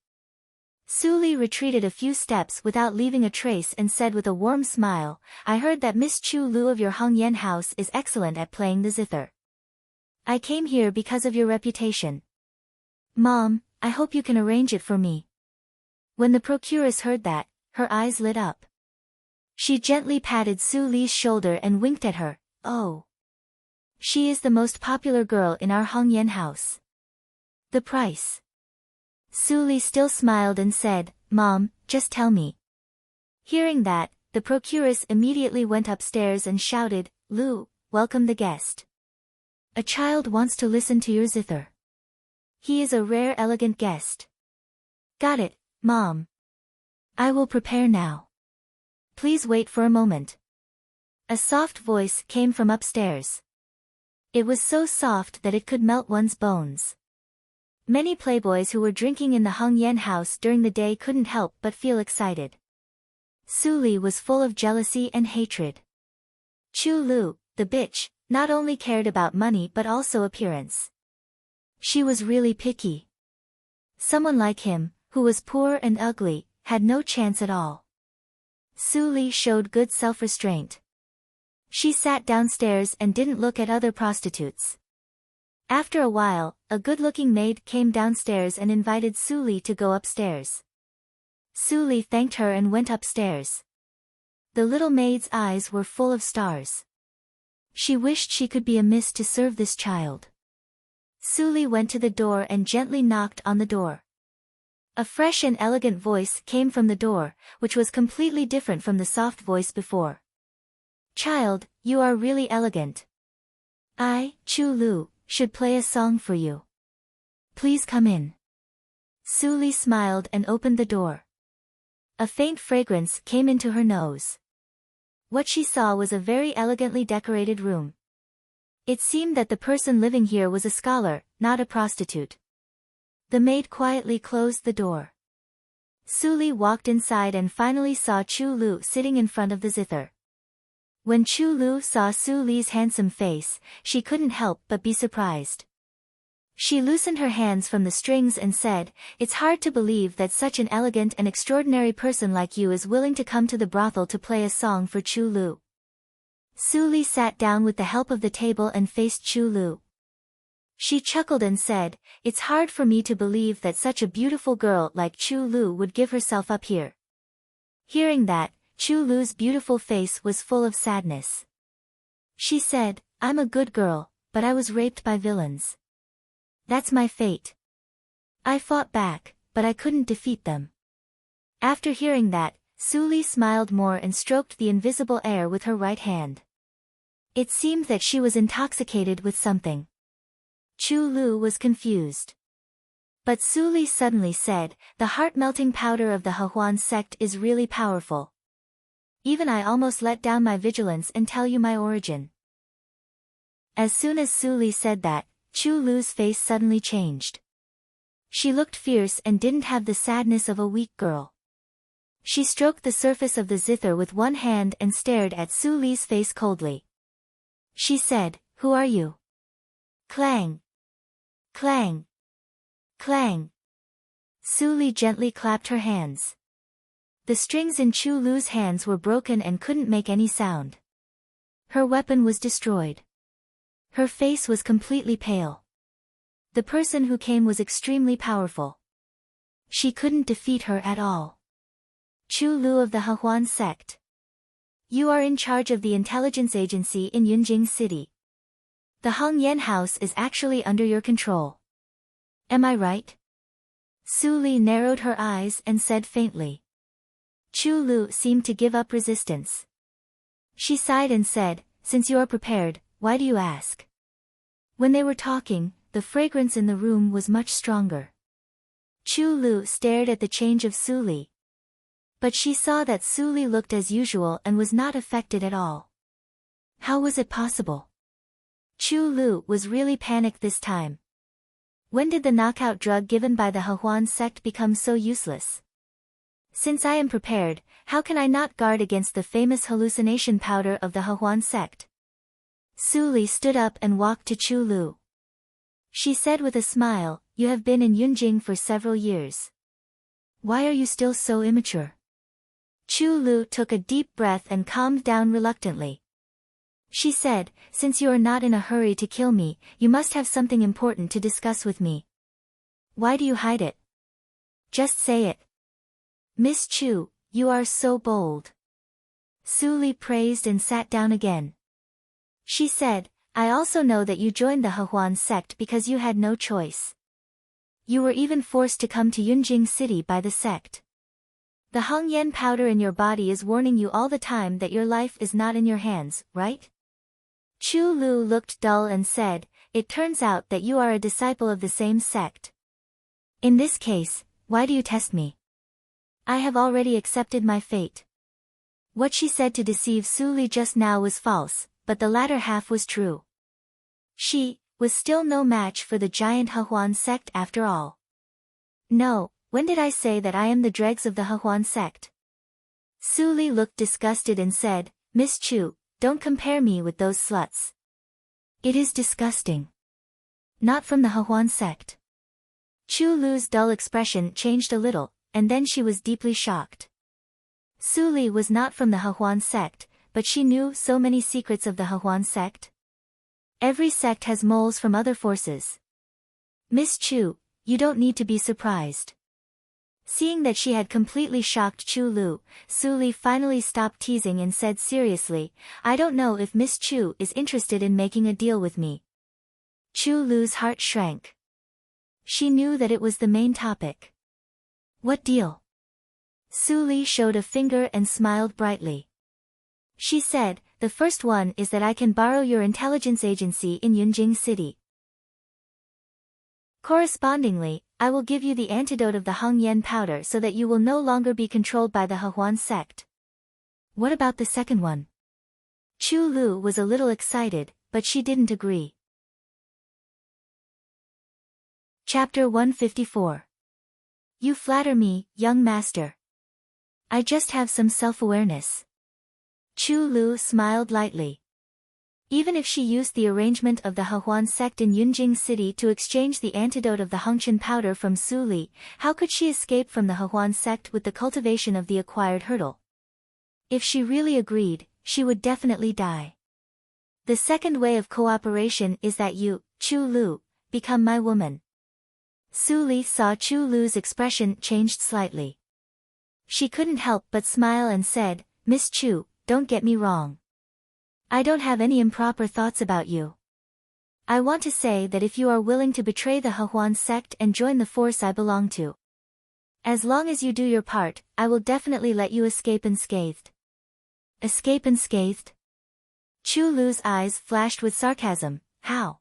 Su Li retreated a few steps without leaving a trace and said with a warm smile, I heard that Miss Chu Lu of your Hongyan house is excellent at playing the zither. I came here because of your reputation. Mom, I hope you can arrange it for me. When the procuress heard that, her eyes lit up. She gently patted Su Li's shoulder and winked at her, Oh. She is the most popular girl in our Hongyan house. The price? Su Li still smiled and said, Mom, just tell me. Hearing that, the procuress immediately went upstairs and shouted, Lu, welcome the guest. A child wants to listen to your zither. He is a rare elegant guest. Got it, Mom. I will prepare now. Please wait for a moment. A soft voice came from upstairs. It was so soft that it could melt one's bones. Many playboys who were drinking in the Hongyan house during the day couldn't help but feel excited. Su Li was full of jealousy and hatred. Chu Lu, the bitch, not only cared about money but also appearance. She was really picky. Someone like him, who was poor and ugly, had no chance at all. Su Li showed good self-restraint. She sat downstairs and didn't look at other prostitutes. After a while, a good-looking maid came downstairs and invited Su Li to go upstairs. Su Li thanked her and went upstairs. The little maid's eyes were full of stars. She wished she could be amiss to serve this child. Su Li went to the door and gently knocked on the door. A fresh and elegant voice came from the door, which was completely different from the soft voice before. Child, you are really elegant. I, Chu Lu, should play a song for you. Please come in. Su Li smiled and opened the door. A faint fragrance came into her nose. What she saw was a very elegantly decorated room. It seemed that the person living here was a scholar, not a prostitute. The maid quietly closed the door. Su Li walked inside and finally saw Chu Lu sitting in front of the zither. When Chu Lu saw Su Li's handsome face, she couldn't help but be surprised. She loosened her hands from the strings and said, "It's hard to believe that such an elegant and extraordinary person like you is willing to come to the brothel to play a song for Chu Lu." Su Li sat down with the help of the table and faced Chu Lu. She chuckled and said, "It's hard for me to believe that such a beautiful girl like Chu Lu would give herself up here." Hearing that, Chu Lu's beautiful face was full of sadness. She said, "I'm a good girl, but I was raped by villains. That's my fate. I fought back, but I couldn't defeat them." After hearing that, Su Li smiled more and stroked the invisible air with her right hand. It seemed that she was intoxicated with something. Chu Lu was confused. But Su Li suddenly said, "The heart-melting powder of the Hehuan sect is really powerful. Even I almost let down my vigilance and tell you my origin." As soon as Su Li said that, Chu Lu's face suddenly changed. She looked fierce and didn't have the sadness of a weak girl. She stroked the surface of the zither with one hand and stared at Su Li's face coldly. She said, "Who are you?" Clang! Clang! Clang! Su Li gently clapped her hands. The strings in Chu Lu's hands were broken and couldn't make any sound. Her weapon was destroyed. Her face was completely pale. The person who came was extremely powerful. She couldn't defeat her at all. Chu Lu of the Hehuan sect. You are in charge of the intelligence agency in Yunjing City. The Hong Yen house is actually under your control. Am I right? Su Li narrowed her eyes and said faintly. Chu Lu seemed to give up resistance. She sighed and said, "Since you are prepared, why do you ask?" When they were talking, the fragrance in the room was much stronger. Chu Lu stared at the change of Su Li. But she saw that Su Li looked as usual and was not affected at all. How was it possible? Chu Lu was really panicked this time. When did the knockout drug given by the Hehuan sect become so useless? Since I am prepared, how can I not guard against the famous hallucination powder of the Hehuan sect? Su Li stood up and walked to Chu Lu. She said with a smile, "You have been in Yunjing for several years. Why are you still so immature?" Chu Lu took a deep breath and calmed down reluctantly. She said, "Since you are not in a hurry to kill me, you must have something important to discuss with me. Why do you hide it? Just say it." "Miss Chu, you are so bold." Su Li praised and sat down again. She said, "I also know that you joined the Hehuan sect because you had no choice. You were even forced to come to Yunjing City by the sect. The Hong Yen powder in your body is warning you all the time that your life is not in your hands, right?" Chu Lu looked dull and said, "It turns out that you are a disciple of the same sect. In this case, why do you test me? I have already accepted my fate." What she said to deceive Su Li just now was false, but the latter half was true. She was still no match for the giant Hehuan sect after all. "No, when did I say that I am the dregs of the Hehuan sect?" Su Li looked disgusted and said, "Miss Chu, don't compare me with those sluts. It is disgusting. Not from the Hehuan sect." Chu Lu's dull expression changed a little, and then she was deeply shocked. Su Li was not from the Hehuan sect, but she knew so many secrets of the Hehuan sect. Every sect has moles from other forces. "Miss Chu, you don't need to be surprised. Seeing that she had completely shocked Chu Lu, Su Li finally stopped teasing and said seriously, "I don't know if Miss Chu is interested in making a deal with me." Chu Lu's heart shrank. She knew that it was the main topic. "What deal?" Su Li showed a finger and smiled brightly. She said, "The first one is that I can borrow your intelligence agency in Yunjing City. Correspondingly, I will give you the antidote of the Heng Yen powder so that you will no longer be controlled by the Hehuan sect." "What about the second one?" Chu Lu was a little excited, but she didn't agree. Chapter 154. You flatter me, young master. I just have some self-awareness. Chu Lu smiled lightly. Even if she used the arrangement of the Hehuan sect in Yunjing City to exchange the antidote of the Hengqian powder from Su Li, how could she escape from the Hehuan sect with the cultivation of the acquired hurdle? If she really agreed, she would definitely die. The second way of cooperation is that you, Chu Lu, become my woman. Su Li saw Chu Lu's expression changed slightly. She couldn't help but smile and said, "Miss Chu, don't get me wrong. I don't have any improper thoughts about you. I want to say that if you are willing to betray the Hehuan sect and join the force I belong to, as long as you do your part, I will definitely let you escape unscathed." Escape unscathed? Chu Lu's eyes flashed with sarcasm. How?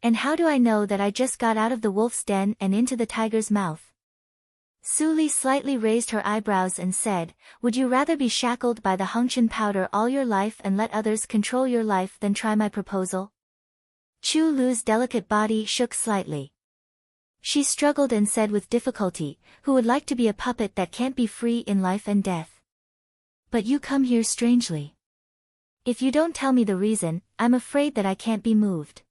And how do I know that I just got out of the wolf's den and into the tiger's mouth? Su Li slightly raised her eyebrows and said, "Would you rather be shackled by the Hengqian powder all your life and let others control your life than try my proposal?" Chu Lu's delicate body shook slightly. She struggled and said with difficulty, "Who would like to be a puppet that can't be free in life and death? But you come here strangely. If you don't tell me the reason, I'm afraid that I can't be moved."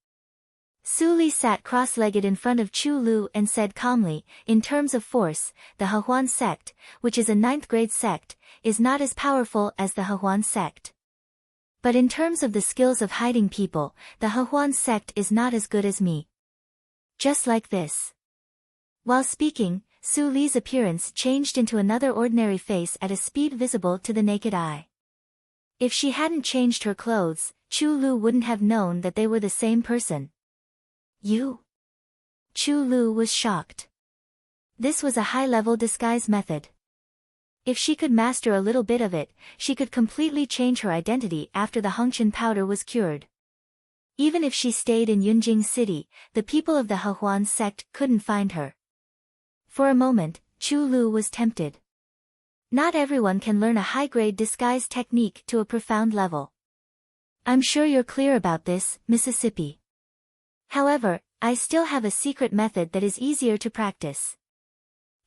Su Li sat cross-legged in front of Chu Lu and said calmly, "In terms of force, the Hehuan sect, which is a 9th-grade sect, is not as powerful as the Hehuan sect. But in terms of the skills of hiding people, the Hehuan sect is not as good as me." Just like this. While speaking, Su Li's appearance changed into another ordinary face at a speed visible to the naked eye. If she hadn't changed her clothes, Chu Lu wouldn't have known that they were the same person. "You?" Chu Lu was shocked. This was a high-level disguise method. If she could master a little bit of it, she could completely change her identity after the Hengqian powder was cured. Even if she stayed in Yunjing City, the people of the Hehuan sect couldn't find her. For a moment, Chu Lu was tempted. Not everyone can learn a high-grade disguise technique to a profound level. "I'm sure you're clear about this, Mississippi. However, I still have a secret method that is easier to practice.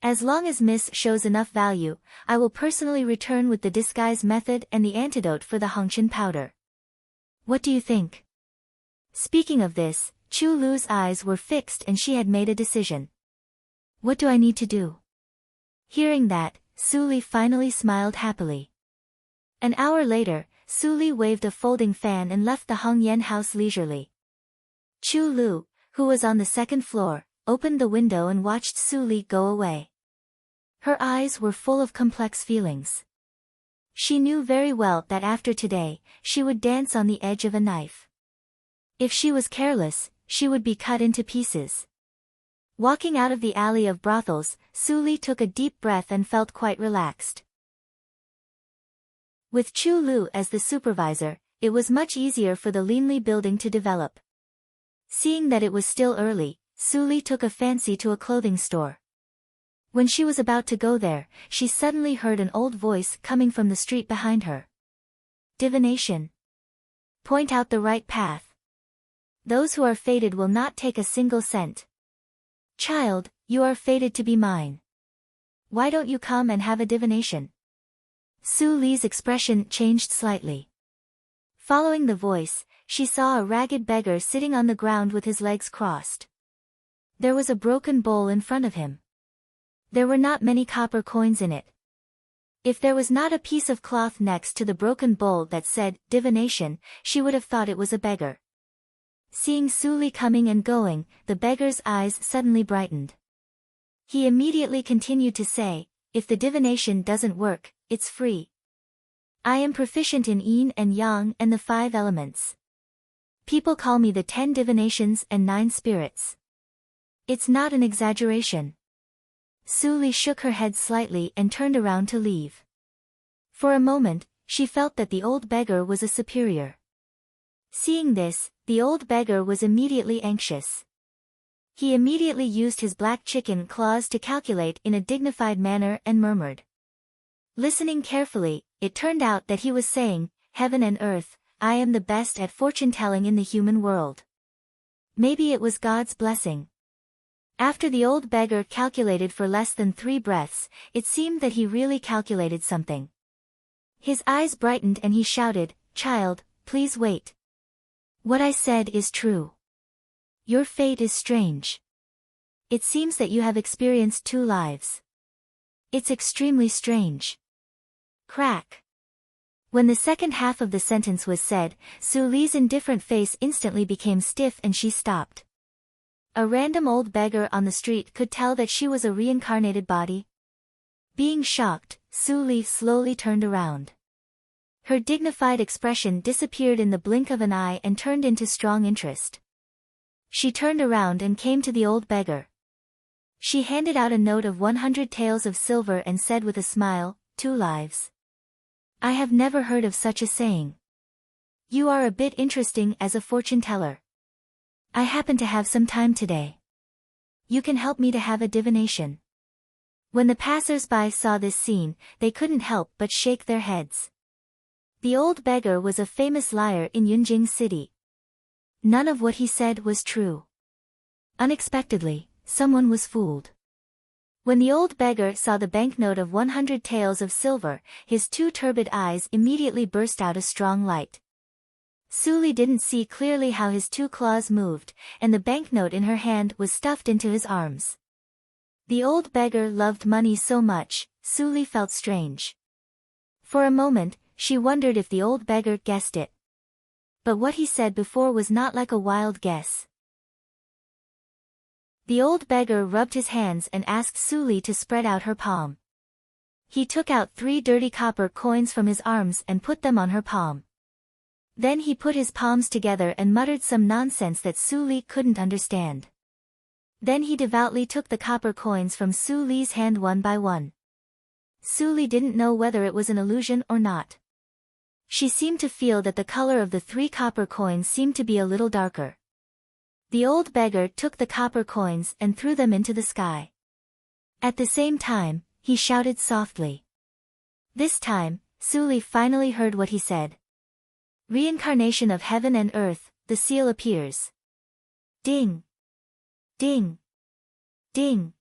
As long as Miss shows enough value, I will personally return with the disguise method and the antidote for the Hengqian powder. What do you think?" Speaking of this, Chu Lu's eyes were fixed and she had made a decision. "What do I need to do?" Hearing that, Su Li finally smiled happily. An hour later, Su Li waved a folding fan and left the Heng Yen house leisurely. Chu Lu, who was on the second floor, opened the window and watched Su Li go away. Her eyes were full of complex feelings. She knew very well that after today, she would dance on the edge of a knife. If she was careless, she would be cut into pieces. Walking out of the alley of brothels, Su Li took a deep breath and felt quite relaxed. With Chu Lu as the supervisor, it was much easier for the Linli building to develop. Seeing that it was still early, Su Li took a fancy to a clothing store. When she was about to go there, she suddenly heard an old voice coming from the street behind her. "Divination. Point out the right path. Those who are fated will not take a single cent. Child, you are fated to be mine. Why don't you come and have a divination?" Su Li's expression changed slightly. Following the voice, she saw a ragged beggar sitting on the ground with his legs crossed. There was a broken bowl in front of him. There were not many copper coins in it. If there was not a piece of cloth next to the broken bowl that said, "Divination," she would have thought it was a beggar. Seeing Su Li coming and going, the beggar's eyes suddenly brightened. He immediately continued to say, if the divination doesn't work, it's free. I am proficient in yin and yang and the 5 elements. People call me the 10 divinations and 9 spirits. It's not an exaggeration. Su Li shook her head slightly and turned around to leave. For a moment, she felt that the old beggar was a superior. Seeing this, the old beggar was immediately anxious. He immediately used his black chicken claws to calculate in a dignified manner and murmured. Listening carefully, it turned out that he was saying, heaven and earth, I am the best at fortune-telling in the human world. Maybe it was God's blessing. After the old beggar calculated for less than 3 breaths, it seemed that he really calculated something. His eyes brightened and he shouted, child, please wait. What I said is true. Your fate is strange. It seems that you have experienced 2 lives. It's extremely strange. Crack. When the second half of the sentence was said, Su Li's indifferent face instantly became stiff and she stopped. A random old beggar on the street could tell that she was a reincarnated body. Being shocked, Su Li slowly turned around. Her dignified expression disappeared in the blink of an eye and turned into strong interest. She turned around and came to the old beggar. She handed out a note of 100 taels of silver and said with a smile, 2 lives. I have never heard of such a saying. You are a bit interesting as a fortune-teller. I happen to have some time today. You can help me to have a divination. When the passers-by saw this scene, they couldn't help but shake their heads. The old beggar was a famous liar in Yunjing City. None of what he said was true. Unexpectedly, someone was fooled. When the old beggar saw the banknote of 100 taels of silver, his 2 turbid eyes immediately burst out a strong light. Su Li didn't see clearly how his 2 claws moved, and the banknote in her hand was stuffed into his arms. The old beggar loved money so much, Su Li felt strange. For a moment, she wondered if the old beggar guessed it. But what he said before was not like a wild guess. The old beggar rubbed his hands and asked Su Li to spread out her palm. He took out 3 dirty copper coins from his arms and put them on her palm. Then he put his palms together and muttered some nonsense that Su Li couldn't understand. Then he devoutly took the copper coins from Su Li's hand one by one. Su Li didn't know whether it was an illusion or not. She seemed to feel that the color of the 3 copper coins seemed to be a little darker. The old beggar took the copper coins and threw them into the sky. At the same time, he shouted softly. This time, Su Li finally heard what he said. Reincarnation of heaven and earth, the seal appears. Ding! Ding! Ding!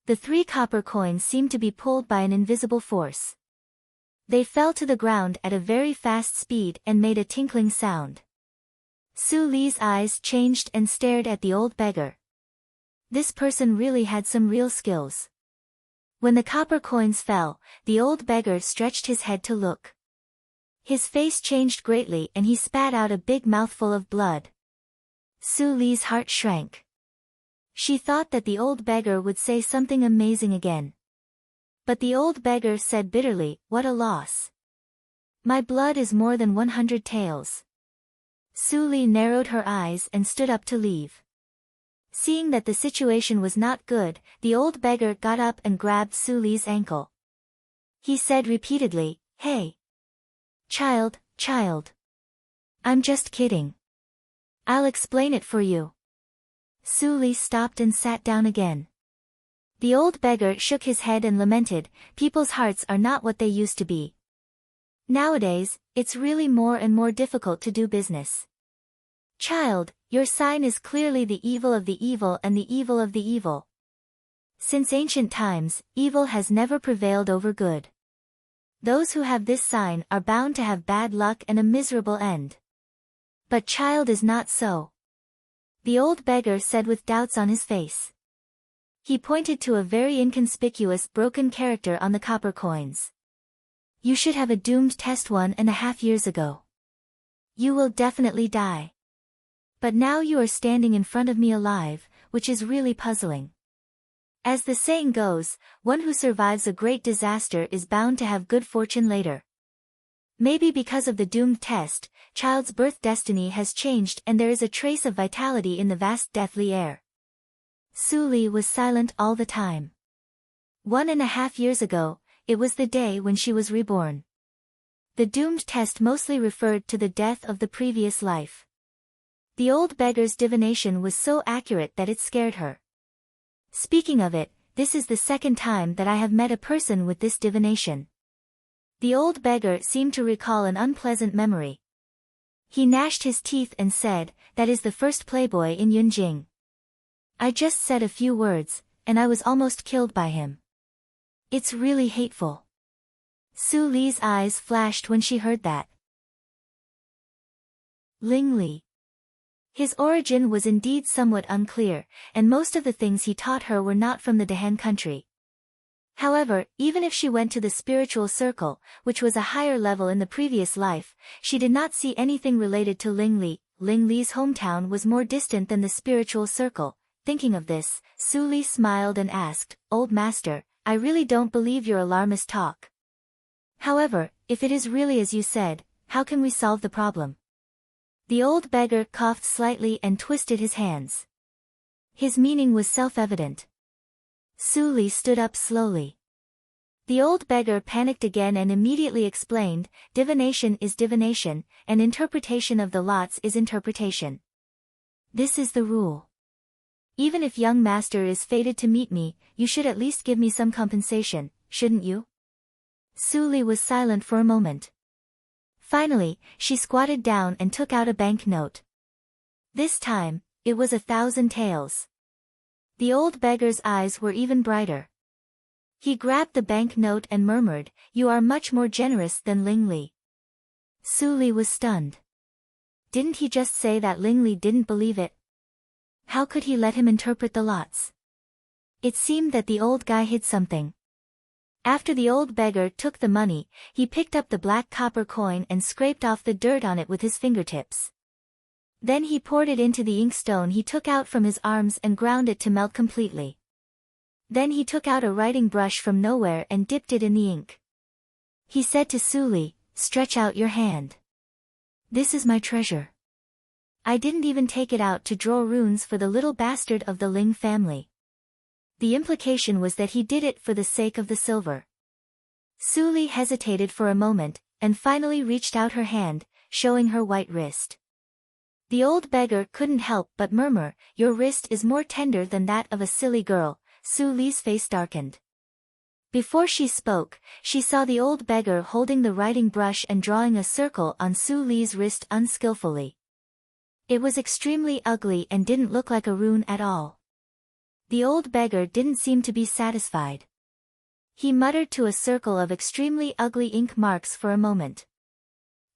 The 3 copper coins seemed to be pulled by an invisible force. They fell to the ground at a very fast speed and made a tinkling sound. Su Li's eyes changed and stared at the old beggar. This person really had some real skills. When the copper coins fell, the old beggar stretched his head to look. His face changed greatly and he spat out a big mouthful of blood. Su Li's heart shrank. She thought that the old beggar would say something amazing again. But the old beggar said bitterly, what a loss. My blood is more than 100 taels. Su Li narrowed her eyes and stood up to leave. Seeing that the situation was not good, the old beggar got up and grabbed Su Li's ankle. He said repeatedly, hey! Child, child. I'm just kidding. I'll explain it for you. Su Li stopped and sat down again. The old beggar shook his head and lamented, people's hearts are not what they used to be. Nowadays, it's really more and more difficult to do business. Child, your sign is clearly the evil of the evil and the evil of the evil. Since ancient times, evil has never prevailed over good. Those who have this sign are bound to have bad luck and a miserable end. But child is not so. The old beggar said with doubts on his face. He pointed to a very inconspicuous broken character on the copper coins. You should have a doomed test 1.5 years ago. You will definitely die. But now you are standing in front of me alive, which is really puzzling. As the saying goes, one who survives a great disaster is bound to have good fortune later. Maybe because of the doomed test, child's birth destiny has changed and there is a trace of vitality in the vast deathly air. Su Li was silent all the time. 1.5 years ago, it was the day when she was reborn. The doomed test mostly referred to the death of the previous life. The old beggar's divination was so accurate that it scared her. Speaking of it, this is the second time that I have met a person with this divination. The old beggar seemed to recall an unpleasant memory. He gnashed his teeth and said, "That is the first playboy in Yunjing. I just said a few words, and I was almost killed by him. It's really hateful." Su Li's eyes flashed when she heard that. Ling Li. His origin was indeed somewhat unclear, and most of the things he taught her were not from the Dehan country. However, even if she went to the spiritual circle, which was a higher level in the previous life, she did not see anything related to Ling Li. Ling Li's hometown was more distant than the spiritual circle. Thinking of this, Su Li smiled and asked, "Old master, I really don't believe your alarmist talk. However, if it is really as you said, how can we solve the problem?" The old beggar coughed slightly and twisted his hands. His meaning was self-evident. Su Li stood up slowly. The old beggar panicked again and immediately explained, "Divination is divination, and interpretation of the lots is interpretation. This is the rule. Even if young master is fated to meet me, you should at least give me some compensation, shouldn't you?" Su Li was silent for a moment. Finally, she squatted down and took out a banknote. This time, it was 1,000 taels. The old beggar's eyes were even brighter. He grabbed the banknote and murmured, "You are much more generous than Ling Li." Su Li was stunned. Didn't he just say that Ling Li didn't believe it? How could he let him interpret the lots? It seemed that the old guy hid something. After the old beggar took the money, he picked up the black copper coin and scraped off the dirt on it with his fingertips. Then he poured it into the inkstone he took out from his arms and ground it to melt completely. Then he took out a writing brush from nowhere and dipped it in the ink. He said to Su Li, "Stretch out your hand. This is my treasure. I didn't even take it out to draw runes for the little bastard of the Ling family." The implication was that he did it for the sake of the silver. Su Li hesitated for a moment, and finally reached out her hand, showing her white wrist. The old beggar couldn't help but murmur, "Your wrist is more tender than that of a silly girl." Su Li's face darkened. Before she spoke, she saw the old beggar holding the writing brush and drawing a circle on Su Li's wrist unskillfully. It was extremely ugly and didn't look like a rune at all. The old beggar didn't seem to be satisfied. He muttered to a circle of extremely ugly ink marks for a moment.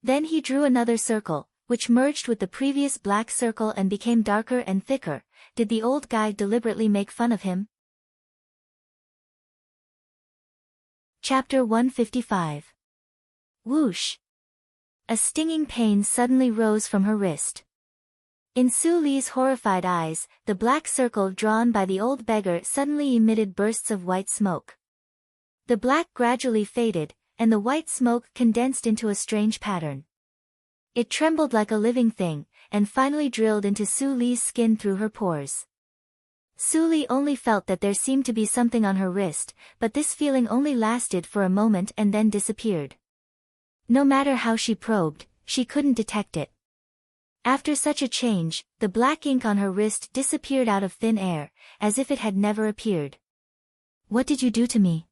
Then he drew another circle, which merged with the previous black circle and became darker and thicker. Did the old guy deliberately make fun of him? Chapter 155. Whoosh! A stinging pain suddenly rose from her wrist. In Su Li's horrified eyes, the black circle drawn by the old beggar suddenly emitted bursts of white smoke. The black gradually faded, and the white smoke condensed into a strange pattern. It trembled like a living thing, and finally drilled into Su Li's skin through her pores. Su Li only felt that there seemed to be something on her wrist, but this feeling only lasted for a moment and then disappeared. No matter how she probed, she couldn't detect it. After such a change, the black ink on her wrist disappeared out of thin air, as if it had never appeared. "What did you do to me?"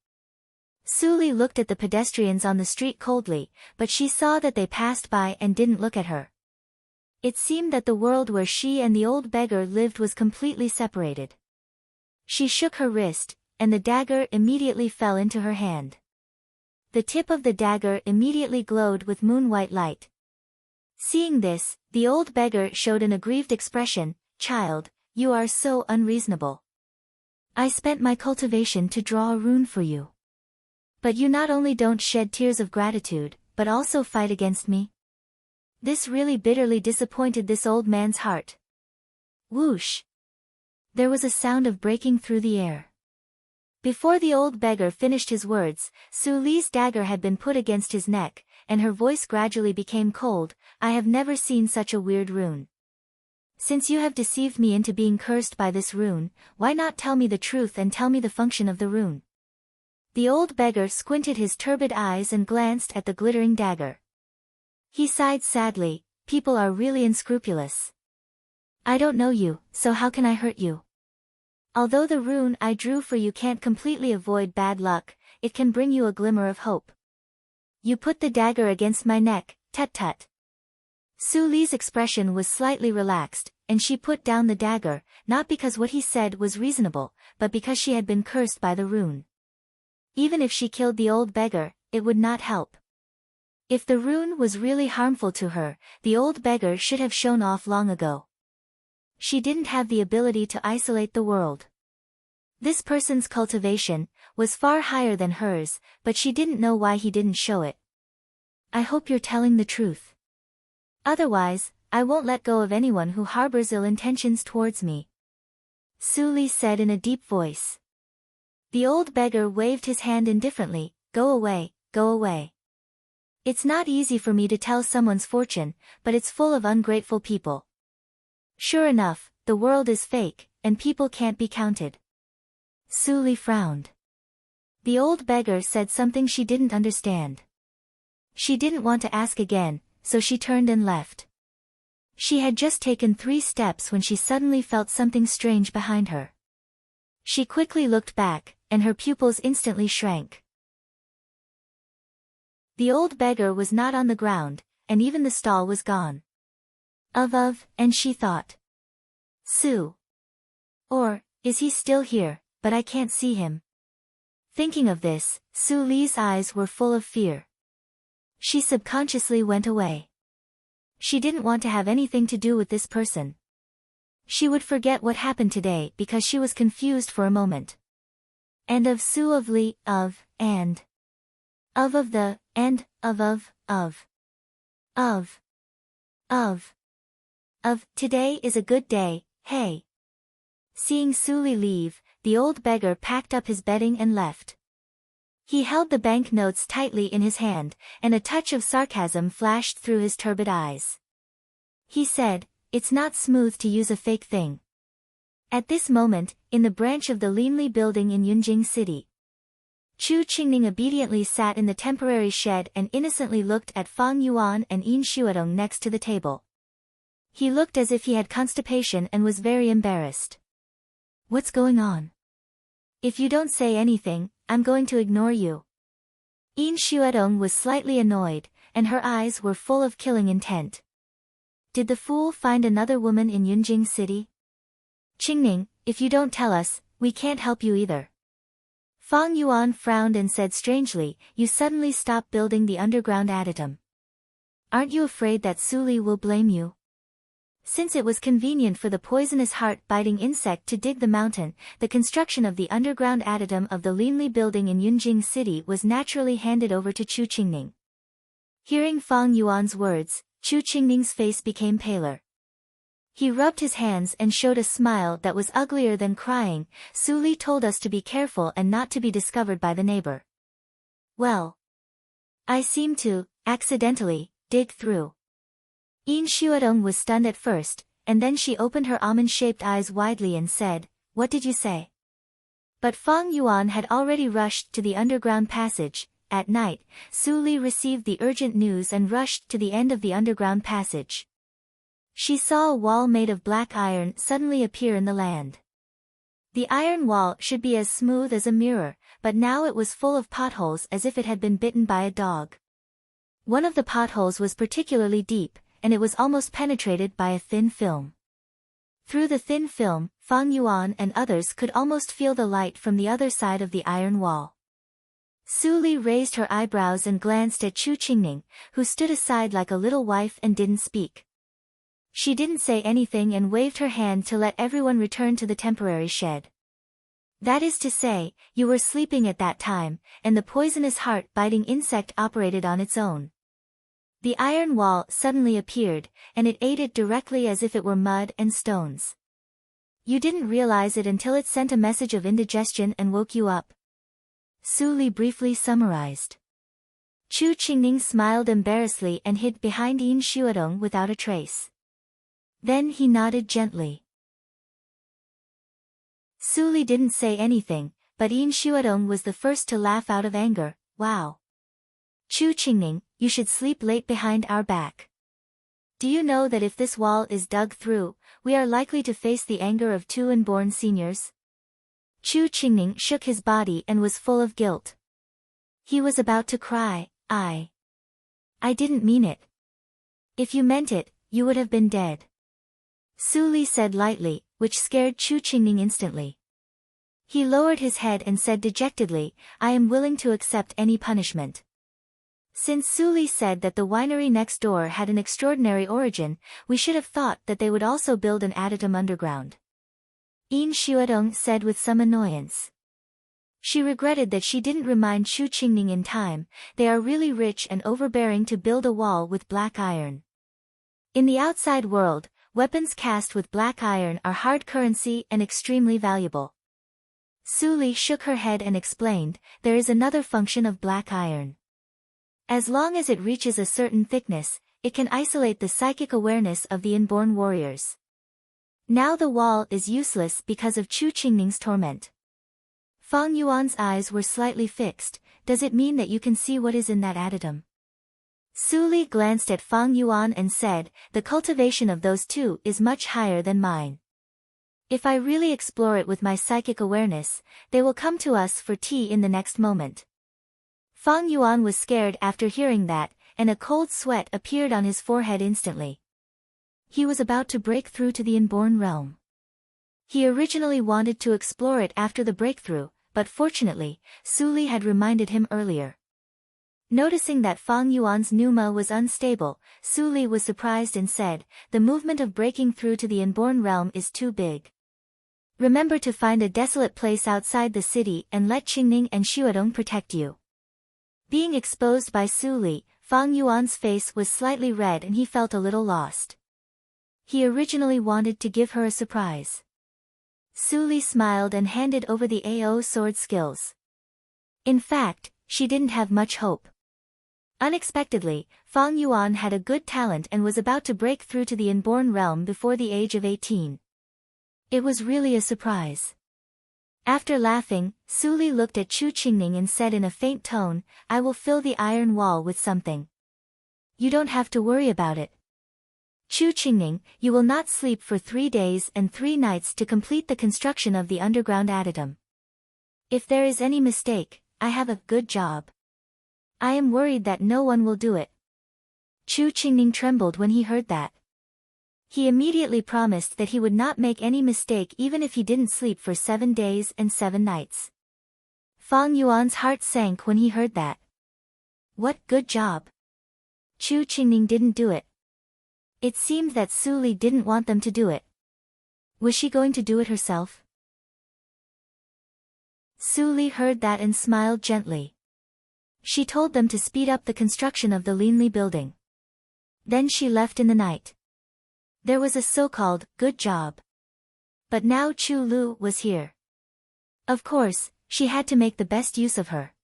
Su Li looked at the pedestrians on the street coldly, but she saw that they passed by and didn't look at her. It seemed that the world where she and the old beggar lived was completely separated. She shook her wrist, and the dagger immediately fell into her hand. The tip of the dagger immediately glowed with moon-white light. Seeing this, the old beggar showed an aggrieved expression. "Child, you are so unreasonable. I spent my cultivation to draw a rune for you. But you not only don't shed tears of gratitude, but also fight against me?" This really bitterly disappointed this old man's heart. Whoosh! There was a sound of breaking through the air. Before the old beggar finished his words, Su Li's dagger had been put against his neck, and her voice gradually became cold. I have never seen such a weird rune. Since you have deceived me into being cursed by this rune, why not tell me the truth and tell me the function of the rune? The old beggar squinted his turbid eyes and glanced at the glittering dagger. He sighed sadly. People are really unscrupulous. I don't know you, so how can I hurt you? Although the rune I drew for you can't completely avoid bad luck, it can bring you a glimmer of hope. You put the dagger against my neck, tut-tut. Su Li's expression was slightly relaxed, and she put down the dagger, not because what he said was reasonable, but because she had been cursed by the rune. Even if she killed the old beggar, it would not help. If the rune was really harmful to her, the old beggar should have shown off long ago. She didn't have the ability to isolate the world. This person's cultivation was far higher than hers, but she didn't know why he didn't show it. I hope you're telling the truth. Otherwise, I won't let go of anyone who harbors ill intentions towards me. Su Li said in a deep voice. The old beggar waved his hand indifferently. Go away, go away. It's not easy for me to tell someone's fortune, but it's full of ungrateful people. Sure enough, the world is fake, and people can't be counted. Su Li frowned. The old beggar said something she didn't understand. She didn't want to ask again, so she turned and left. She had just taken 3 steps when she suddenly felt something strange behind her. She quickly looked back, and her pupils instantly shrank. The old beggar was not on the ground, and even the stall was gone. And she thought. Su. Or, is he still here, but I can't see him? Thinking of this, Su Li's eyes were full of fear. She subconsciously went away. She didn't want to have anything to do with this person. She would forget what happened today because she was confused for a moment. And of Su of Li, and. Of the, and, of, today is a good day, hey. Seeing Su Li leave, the old beggar packed up his bedding and left. He held the bank notes tightly in his hand, and a touch of sarcasm flashed through his turbid eyes. He said, it's not smooth to use a fake thing. At this moment, in the branch of the Linli building in Yunjing City, Chu Qingning obediently sat in the temporary shed and innocently looked at Fang Yuan and Yin Xuedong next to the table. He looked as if he had constipation and was very embarrassed. What's going on? If you don't say anything, I'm going to ignore you. Yin Xuedong was slightly annoyed, and her eyes were full of killing intent. Did the fool find another woman in Yunjing City? Qingning, if you don't tell us, we can't help you either. Fang Yuan frowned and said strangely, you suddenly stopped building the underground adytum. Aren't you afraid that Su Li will blame you? Since it was convenient for the poisonous heart-biting insect to dig the mountain, the construction of the underground adytum of the Linli building in Yunjing City was naturally handed over to Chu Qingning. Hearing Fang Yuan's words, Chu Qingning's face became paler. He rubbed his hands and showed a smile that was uglier than crying. Su Li told us to be careful and not to be discovered by the neighbor. Well, I seem to, accidentally, dig through. Yin Xuedong was stunned at first, and then she opened her almond-shaped eyes widely and said, what did you say? But Fang Yuan had already rushed to the underground passage. At night, Su Li received the urgent news and rushed to the end of the underground passage. She saw a wall made of black iron suddenly appear in the land. The iron wall should be as smooth as a mirror, but now it was full of potholes as if it had been bitten by a dog. One of the potholes was particularly deep, and it was almost penetrated by a thin film. Through the thin film, Fang Yuan and others could almost feel the light from the other side of the iron wall. Su Li raised her eyebrows and glanced at Chu Qingning, who stood aside like a little wife and didn't speak. She didn't say anything and waved her hand to let everyone return to the temporary shed. That is to say, you were sleeping at that time, and the poisonous heart-biting insect operated on its own. The iron wall suddenly appeared, and it ate it directly as if it were mud and stones. You didn't realize it until it sent a message of indigestion and woke you up. Su Li briefly summarized. Chu Qingning smiled embarrassedly and hid behind Yin Xuedong without a trace. Then he nodded gently. Su Li didn't say anything, but Yin Xuedong was the first to laugh out of anger. Wow. Chu Qingning, you should sleep late behind our back. Do you know that if this wall is dug through, we are likely to face the anger of 2 unborn seniors? Chu Qingning shook his body and was full of guilt. He was about to cry. I didn't mean it. If you meant it, you would have been dead. Su Li said lightly, which scared Chu Qingning instantly. He lowered his head and said dejectedly, I am willing to accept any punishment. Since Su Li said that the winery next door had an extraordinary origin, we should have thought that they would also build an adytum underground. Yin Xuedong said with some annoyance. She regretted that she didn't remind Chu Qingning in time. They are really rich and overbearing to build a wall with black iron. In the outside world, weapons cast with black iron are hard currency and extremely valuable. Su Li shook her head and explained, there is another function of black iron. As long as it reaches a certain thickness, it can isolate the psychic awareness of the inborn warriors. Now the wall is useless because of Chu Qingning's torment. Fang Yuan's eyes were slightly fixed. Does it mean that you can see what is in that adytum? Su Li glanced at Fang Yuan and said, the cultivation of those two is much higher than mine. If I really explore it with my psychic awareness, they will come to us for tea in the next moment. Fang Yuan was scared after hearing that, and a cold sweat appeared on his forehead instantly. He was about to break through to the inborn realm. He originally wanted to explore it after the breakthrough, but fortunately, Su Li had reminded him earlier. Noticing that Fang Yuan's pneuma was unstable, Su Li was surprised and said, the movement of breaking through to the inborn realm is too big. Remember to find a desolate place outside the city and let Qingning and Xuedong protect you. Being exposed by Su Li, Fang Yuan's face was slightly red and he felt a little lost. He originally wanted to give her a surprise. Su Li smiled and handed over the AO sword skills. In fact, she didn't have much hope. Unexpectedly, Fang Yuan had a good talent and was about to break through to the inborn realm before the age of 18. It was really a surprise. After laughing, Su Li looked at Chu Qingning and said in a faint tone, I will fill the iron wall with something. You don't have to worry about it. Chu Qingning, you will not sleep for 3 days and 3 nights to complete the construction of the underground adytum. If there is any mistake, I have a good job. I am worried that no one will do it. Chu Qingning trembled when he heard that. He immediately promised that he would not make any mistake even if he didn't sleep for 7 days and 7 nights. Fang Yuan's heart sank when he heard that. What good job? Chu Qingning didn't do it. It seemed that Su Li didn't want them to do it. Was she going to do it herself? Su Li heard that and smiled gently. She told them to speed up the construction of the Linli building. Then she left in the night. There was a so-called good job. But now Chu Lu was here. Of course, she had to make the best use of her.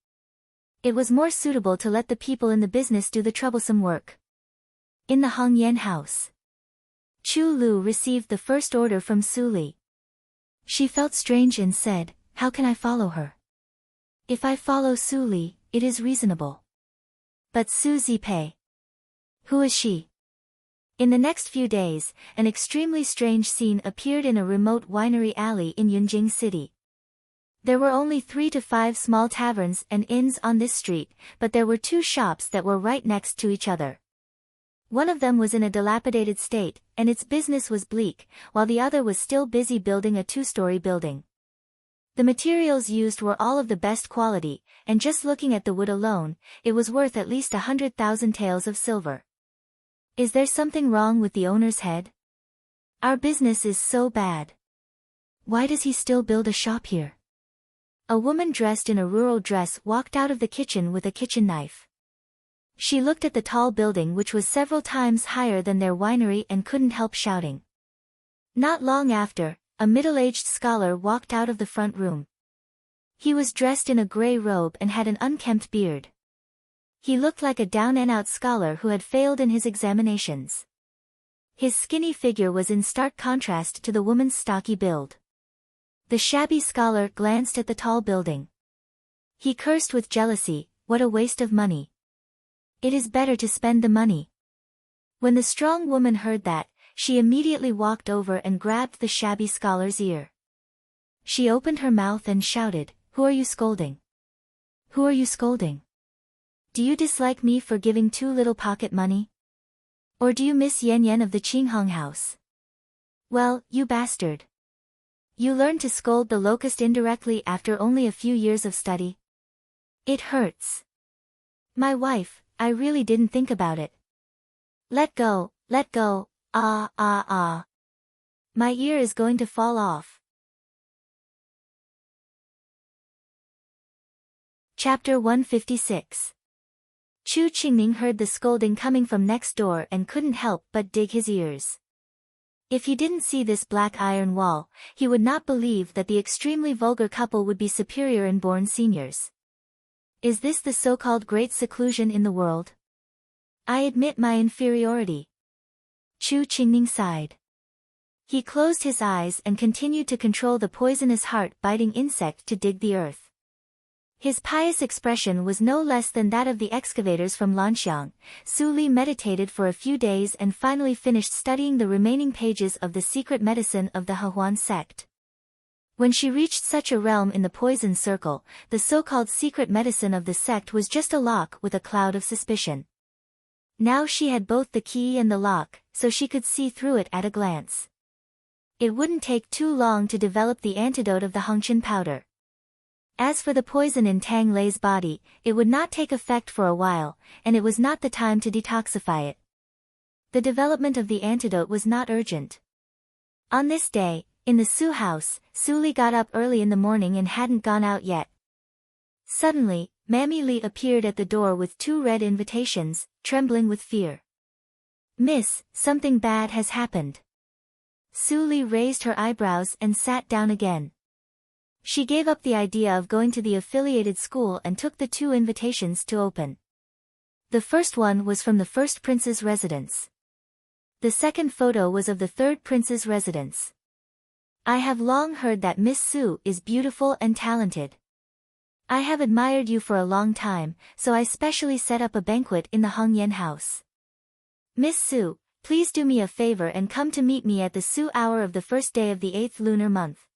It was more suitable to let the people in the business do the troublesome work. In the Hongyan house, Chu Lu received the first order from Su Li. She felt strange and said, how can I follow her? If I follow Su Li, it is reasonable. But Su Zipei? Who is she? In the next few days, an extremely strange scene appeared in a remote winery alley in Yunjing City. There were only 3 to 5 small taverns and inns on this street, but there were 2 shops that were right next to each other. One of them was in a dilapidated state, and its business was bleak, while the other was still busy building a 2-story building. The materials used were all of the best quality, and just looking at the wood alone, it was worth at least 100,000 taels of silver. Is there something wrong with the owner's head? Our business is so bad. Why does he still build a shop here? A woman dressed in a rural dress walked out of the kitchen with a kitchen knife. She looked at the tall building which was several times higher than their winery and couldn't help shouting. Not long after, a middle-aged scholar walked out of the front room. He was dressed in a grey robe and had an unkempt beard. He looked like a down-and-out scholar who had failed in his examinations. His skinny figure was in stark contrast to the woman's stocky build. The shabby scholar glanced at the tall building. He cursed with jealousy, "What a waste of money. It is better to spend the money." When the strong woman heard that, she immediately walked over and grabbed the shabby scholar's ear. She opened her mouth and shouted, "Who are you scolding? Who are you scolding? Do you dislike me for giving too little pocket money? Or do you miss Yan Yan of the Qinghong house? Well, you bastard. You learned to scold the locust indirectly after only a few years of study. It hurts. My wife, I really didn't think about it. Let go, ah ah ah. My ear is going to fall off." Chapter 156. Chu Qingming heard the scolding coming from next door and couldn't help but dig his ears. If he didn't see this black iron wall, he would not believe that the extremely vulgar couple would be superior in born seniors. Is this the so-called great seclusion in the world? I admit my inferiority. Chu Qingming sighed. He closed his eyes and continued to control the poisonous heart-biting insect to dig the earth. His pious expression was no less than that of the excavators from Lanxiang. Su Li meditated for a few days and finally finished studying the remaining pages of the secret medicine of the Hehuan sect. When she reached such a realm in the poison circle, the so-called secret medicine of the sect was just a lock with a cloud of suspicion. Now she had both the key and the lock, so she could see through it at a glance. It wouldn't take too long to develop the antidote of the Hongqin powder. As for the poison in Tang Lei's body, it would not take effect for a while, and it was not the time to detoxify it. The development of the antidote was not urgent. On this day, in the Su house, Su Li got up early in the morning and hadn't gone out yet. Suddenly, Mammy Li appeared at the door with 2 red invitations, trembling with fear. "Miss, something bad has happened." Su Li raised her eyebrows and sat down again. She gave up the idea of going to the affiliated school and took the 2 invitations to open. The first one was from the first prince's residence. The second photo was of the third prince's residence. "I have long heard that Miss Su is beautiful and talented. I have admired you for a long time, so I specially set up a banquet in the Hongyan house. Miss Su, please do me a favor and come to meet me at the Su hour of the first day of the 8th lunar month.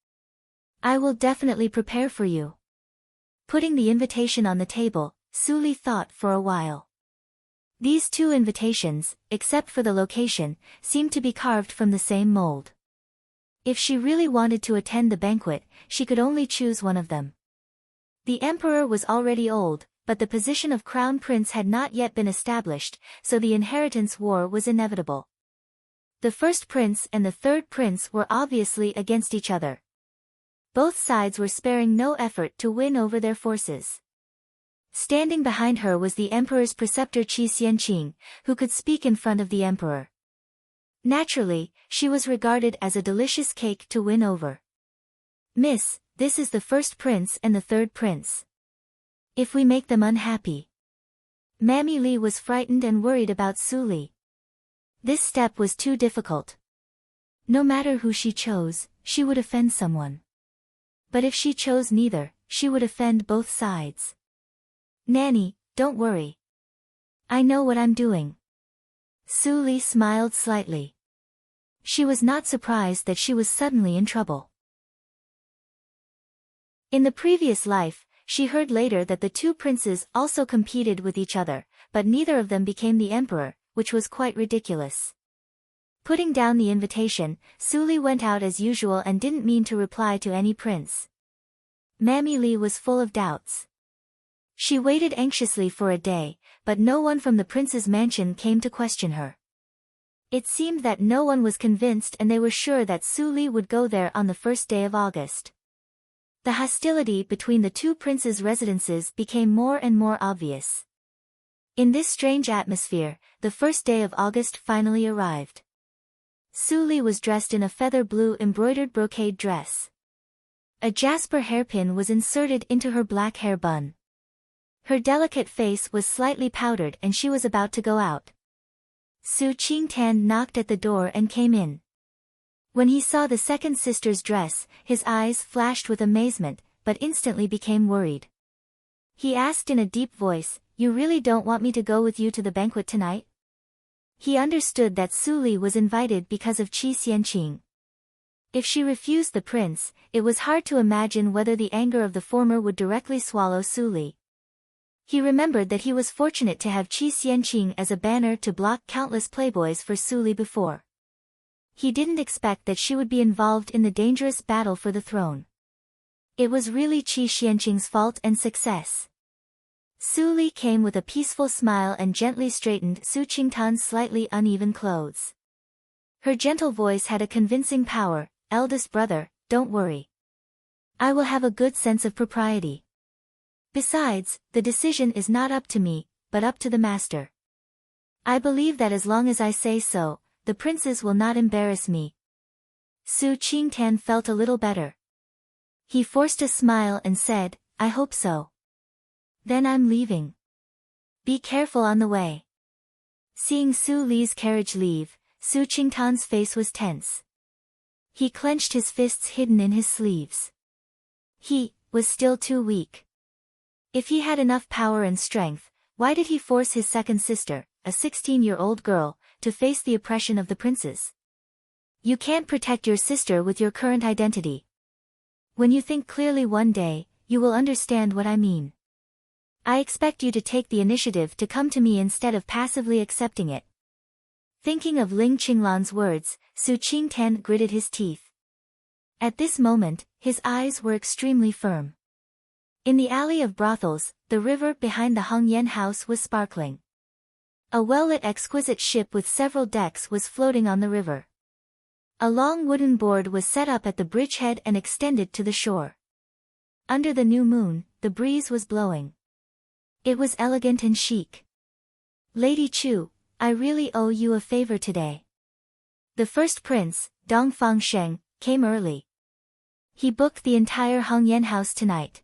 I will definitely prepare for you." Putting the invitation on the table, Su Li thought for a while. These 2 invitations, except for the location, seemed to be carved from the same mold. If she really wanted to attend the banquet, she could only choose one of them. The emperor was already old, but the position of crown prince had not yet been established, so the inheritance war was inevitable. The first prince and the third prince were obviously against each other. Both sides were sparing no effort to win over their forces. Standing behind her was the emperor's preceptor Qi Xianqing, who could speak in front of the emperor. Naturally, she was regarded as a delicious cake to win over. "Miss, this is the first prince and the third prince. If we make them unhappy." Mammy Li was frightened and worried about Su Li. This step was too difficult. No matter who she chose, she would offend someone. But if she chose neither, she would offend both sides. "Nanny, don't worry. I know what I'm doing." Su Li smiled slightly. She was not surprised that she was suddenly in trouble. In the previous life, she heard later that the 2 princes also competed with each other, but neither of them became the emperor, which was quite ridiculous. Putting down the invitation, Su Li went out as usual and didn't mean to reply to any prince. Mammy Li was full of doubts. She waited anxiously for a day, but no one from the prince's mansion came to question her. It seemed that no one was convinced and they were sure that Su Li would go there on the first day of August. The hostility between the 2 princes' residences became more and more obvious. In this strange atmosphere, the first day of August finally arrived. Su Li was dressed in a feather blue embroidered brocade dress. A jasper hairpin was inserted into her black hair bun. Her delicate face was slightly powdered and she was about to go out. Su Qingtan knocked at the door and came in. When he saw the second sister's dress, his eyes flashed with amazement, but instantly became worried. He asked in a deep voice, "You really don't want me to go with you to the banquet tonight?" He understood that Su Li was invited because of Qi Xianqing. If she refused the prince, it was hard to imagine whether the anger of the former would directly swallow Su Li. He remembered that he was fortunate to have Qi Xianqing as a banner to block countless playboys for Su Li before. He didn't expect that she would be involved in the dangerous battle for the throne. It was really Qi Xianqing's fault and success. Su Li came with a peaceful smile and gently straightened Su Qingtan's slightly uneven clothes. Her gentle voice had a convincing power. "Eldest brother, don't worry. I will have a good sense of propriety. Besides, the decision is not up to me, but up to the master. I believe that as long as I say so, the princes will not embarrass me." Su Qingtan felt a little better. He forced a smile and said, "I hope so. Then I'm leaving. Be careful on the way." Seeing Su Li's carriage leave, Su Qingtan's face was tense. He clenched his fists hidden in his sleeves. He was still too weak. If he had enough power and strength, why did he force his second sister, a 16-year-old girl, to face the oppression of the princes? You can't protect your sister with your current identity. When you think clearly one day, you will understand what I mean. I expect you to take the initiative to come to me instead of passively accepting it. Thinking of Ling Qinglan's words, Su Qingtan gritted his teeth. At this moment, his eyes were extremely firm. In the alley of brothels, the river behind the Hongyan house was sparkling. A well-lit exquisite ship with several decks was floating on the river. A long wooden board was set up at the bridgehead and extended to the shore. Under the new moon, the breeze was blowing. It was elegant and chic. "Lady Chu, I really owe you a favor today." The first prince, Dong Fangsheng, came early. He booked the entire Hongyan house tonight.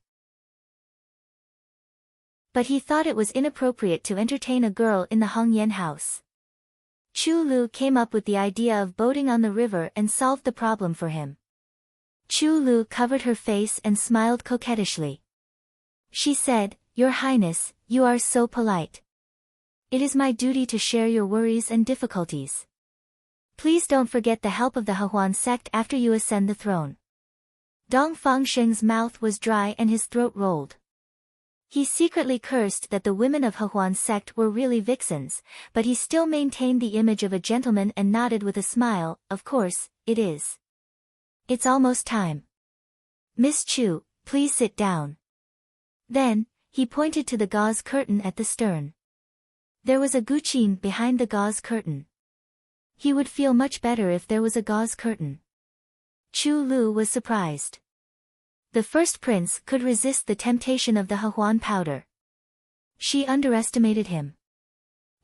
But he thought it was inappropriate to entertain a girl in the Hongyan house. Chu Lu came up with the idea of boating on the river and solved the problem for him. Chu Lu covered her face and smiled coquettishly. She said, "Your Highness, you are so polite. It is my duty to share your worries and difficulties. Please don't forget the help of the Hehuan sect after you ascend the throne." Dong Fangsheng's mouth was dry and his throat rolled. He secretly cursed that the women of Hehuan's sect were really vixens, but he still maintained the image of a gentleman and nodded with a smile. "Of course, it is. It's almost time. Miss Chu, please sit down." Then, he pointed to the gauze curtain at the stern. There was a guqin behind the gauze curtain. He would feel much better if there was a gauze curtain. Chu Lu was surprised. The first prince could resist the temptation of the Hehuan powder. She underestimated him.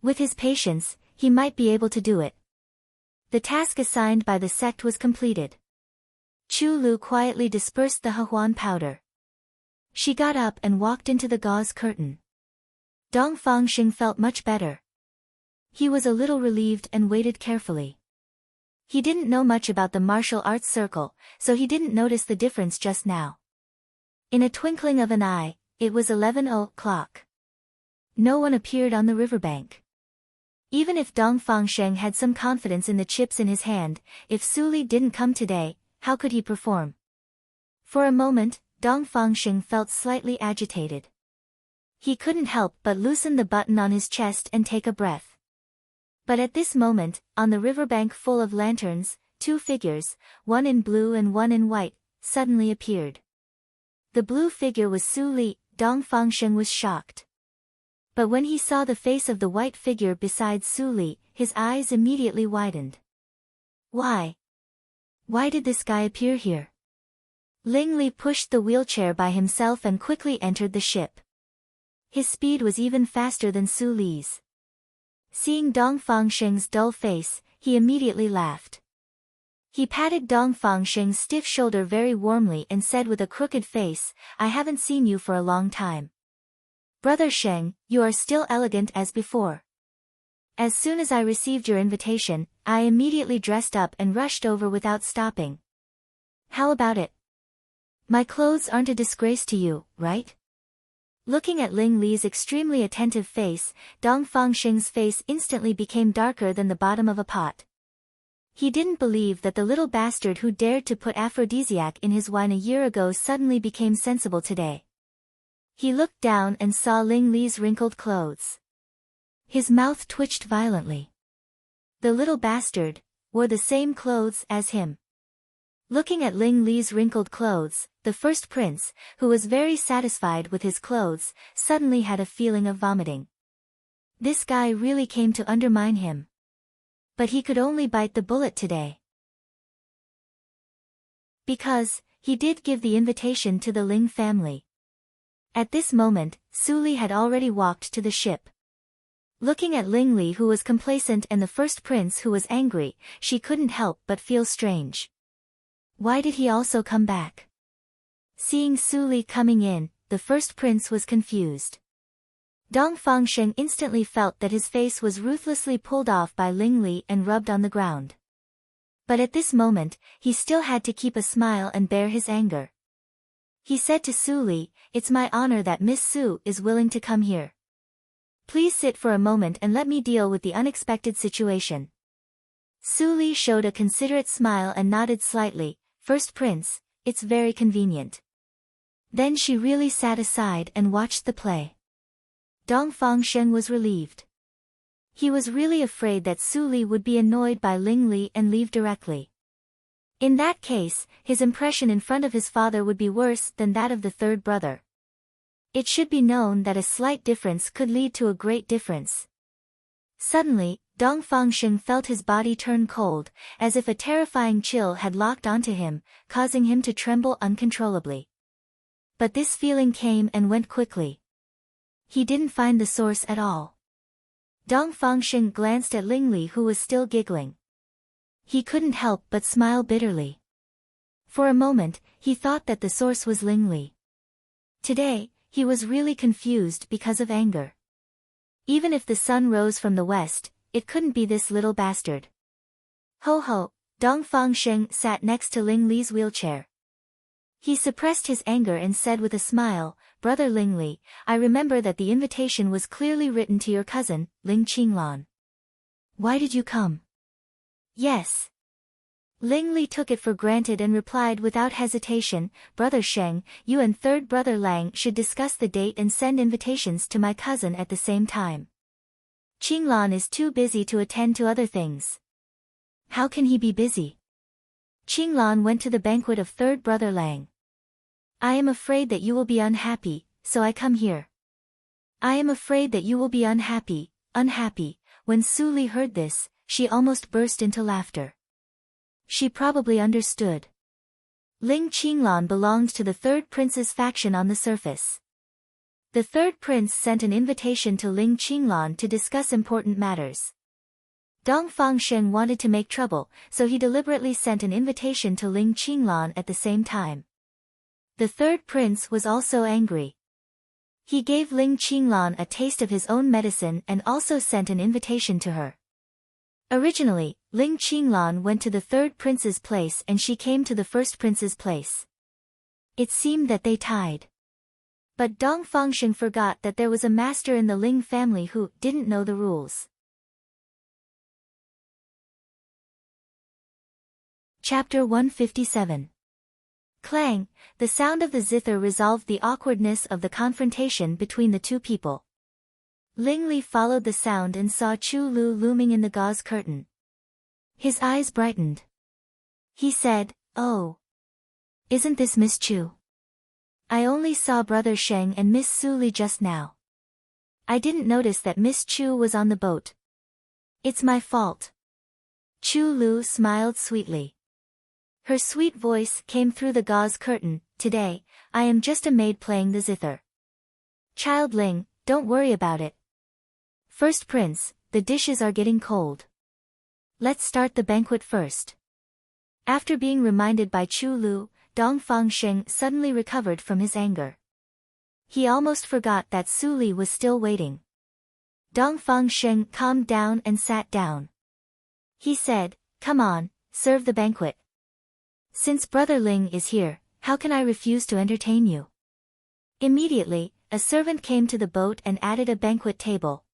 With his patience, he might be able to do it. The task assigned by the sect was completed. Chu Lu quietly dispersed the Hehuan powder. She got up and walked into the gauze curtain. Dong Fangsheng felt much better. He was a little relieved and waited carefully. He didn't know much about the martial arts circle, so he didn't notice the difference just now. In a twinkling of an eye, it was 11 o'clock. No one appeared on the riverbank. Even if Dong Fangsheng had some confidence in the chips in his hand, if Su Li didn't come today, how could he perform? For a moment, Dong Fangsheng felt slightly agitated. He couldn't help but loosen the button on his chest and take a breath. But at this moment, on the riverbank full of lanterns, two figures, one in blue and one in white, suddenly appeared. The blue figure was Su Li. Dong Fangsheng was shocked. But when he saw the face of the white figure beside Su Li, his eyes immediately widened. Why? Why did this guy appear here? Ling Li pushed the wheelchair by himself and quickly entered the ship. His speed was even faster than Su Li's. Seeing Dong Fangsheng's dull face, he immediately laughed. He patted Dong Fangsheng's stiff shoulder very warmly and said with a crooked face, I haven't seen you for a long time. Brother Sheng, you are still elegant as before. As soon as I received your invitation, I immediately dressed up and rushed over without stopping. How about it? My clothes aren't a disgrace to you, right? Looking at Ling Li's extremely attentive face, Dong Fangsheng's face instantly became darker than the bottom of a pot. He didn't believe that the little bastard who dared to put aphrodisiac in his wine a year ago suddenly became sensible today. He looked down and saw Ling Li's wrinkled clothes. His mouth twitched violently. The little bastard wore the same clothes as him. Looking at Ling Li's wrinkled clothes, the first prince, who was very satisfied with his clothes, suddenly had a feeling of vomiting. This guy really came to undermine him. But he could only bite the bullet today. Because, he did give the invitation to the Ling family. At this moment, Su Li had already walked to the ship. Looking at Ling Li who was complacent and the first prince who was angry, she couldn't help but feel strange. Why did he also come back? Seeing Su Li coming in, the first prince was confused. Dong Fangsheng instantly felt that his face was ruthlessly pulled off by Ling Li and rubbed on the ground. But at this moment, he still had to keep a smile and bear his anger. He said to Su Li, it's my honor that Miss Su is willing to come here. Please sit for a moment and let me deal with the unexpected situation. Su Li showed a considerate smile and nodded slightly, First Prince, it's very convenient. Then she really sat aside and watched the play. Dong Fangsheng was relieved. He was really afraid that Su Li would be annoyed by Ling Li and leave directly. In that case, his impression in front of his father would be worse than that of the third brother. It should be known that a slight difference could lead to a great difference. Suddenly, Dong Fangsheng felt his body turn cold, as if a terrifying chill had locked onto him, causing him to tremble uncontrollably. But this feeling came and went quickly. He didn't find the source at all. Dong Fangsheng glanced at Ling Li who was still giggling. He couldn't help but smile bitterly. For a moment, he thought that the source was Ling Li. Today, he was really confused because of anger. Even if the sun rose from the west, it couldn't be this little bastard. Ho ho, Dong Fangsheng sat next to Ling Li's wheelchair. He suppressed his anger and said with a smile, Brother Ling Li, I remember that the invitation was clearly written to your cousin, Ling Qinglan. Why did you come? Yes. Ling Li took it for granted and replied without hesitation, Brother Sheng, you and third brother Lang should discuss the date and send invitations to my cousin at the same time. Qinglan is too busy to attend to other things. How can he be busy? Qinglan went to the banquet of third brother Lang. I am afraid that you will be unhappy, so I come here. I am afraid that you will be unhappy. When Su Li heard this, she almost burst into laughter. She probably understood. Ling Qinglan belonged to the third prince's faction on the surface. The third prince sent an invitation to Ling Qinglan to discuss important matters. Dong Fangsheng wanted to make trouble, so he deliberately sent an invitation to Ling Qinglan at the same time. The third prince was also angry. He gave Ling Qinglan a taste of his own medicine and also sent an invitation to her. Originally, Ling Qinglan went to the third prince's place and she came to the first prince's place. It seemed that they tied. But Dong Fangsheng forgot that there was a master in the Ling family who didn't know the rules. Chapter 157. Clang, the sound of the zither resolved the awkwardness of the confrontation between the two people. Ling Li followed the sound and saw Chu Lu looming in the gauze curtain. His eyes brightened. He said, Oh. Isn't this Miss Chu? I only saw Brother Sheng and Miss Su Li just now. I didn't notice that Miss Chu was on the boat. It's my fault. Chu Lu smiled sweetly. Her sweet voice came through the gauze curtain, Today, I am just a maid playing the zither. Child Ling, don't worry about it. First Prince, the dishes are getting cold. Let's start the banquet first. After being reminded by Chu Lu, Dong Fangsheng suddenly recovered from his anger. He almost forgot that Su Li was still waiting. Dong Fangsheng calmed down and sat down. He said, "Come on, serve the banquet. Since Brother Ling is here, how can I refuse to entertain you?" Immediately, a servant came to the boat and added a banquet table.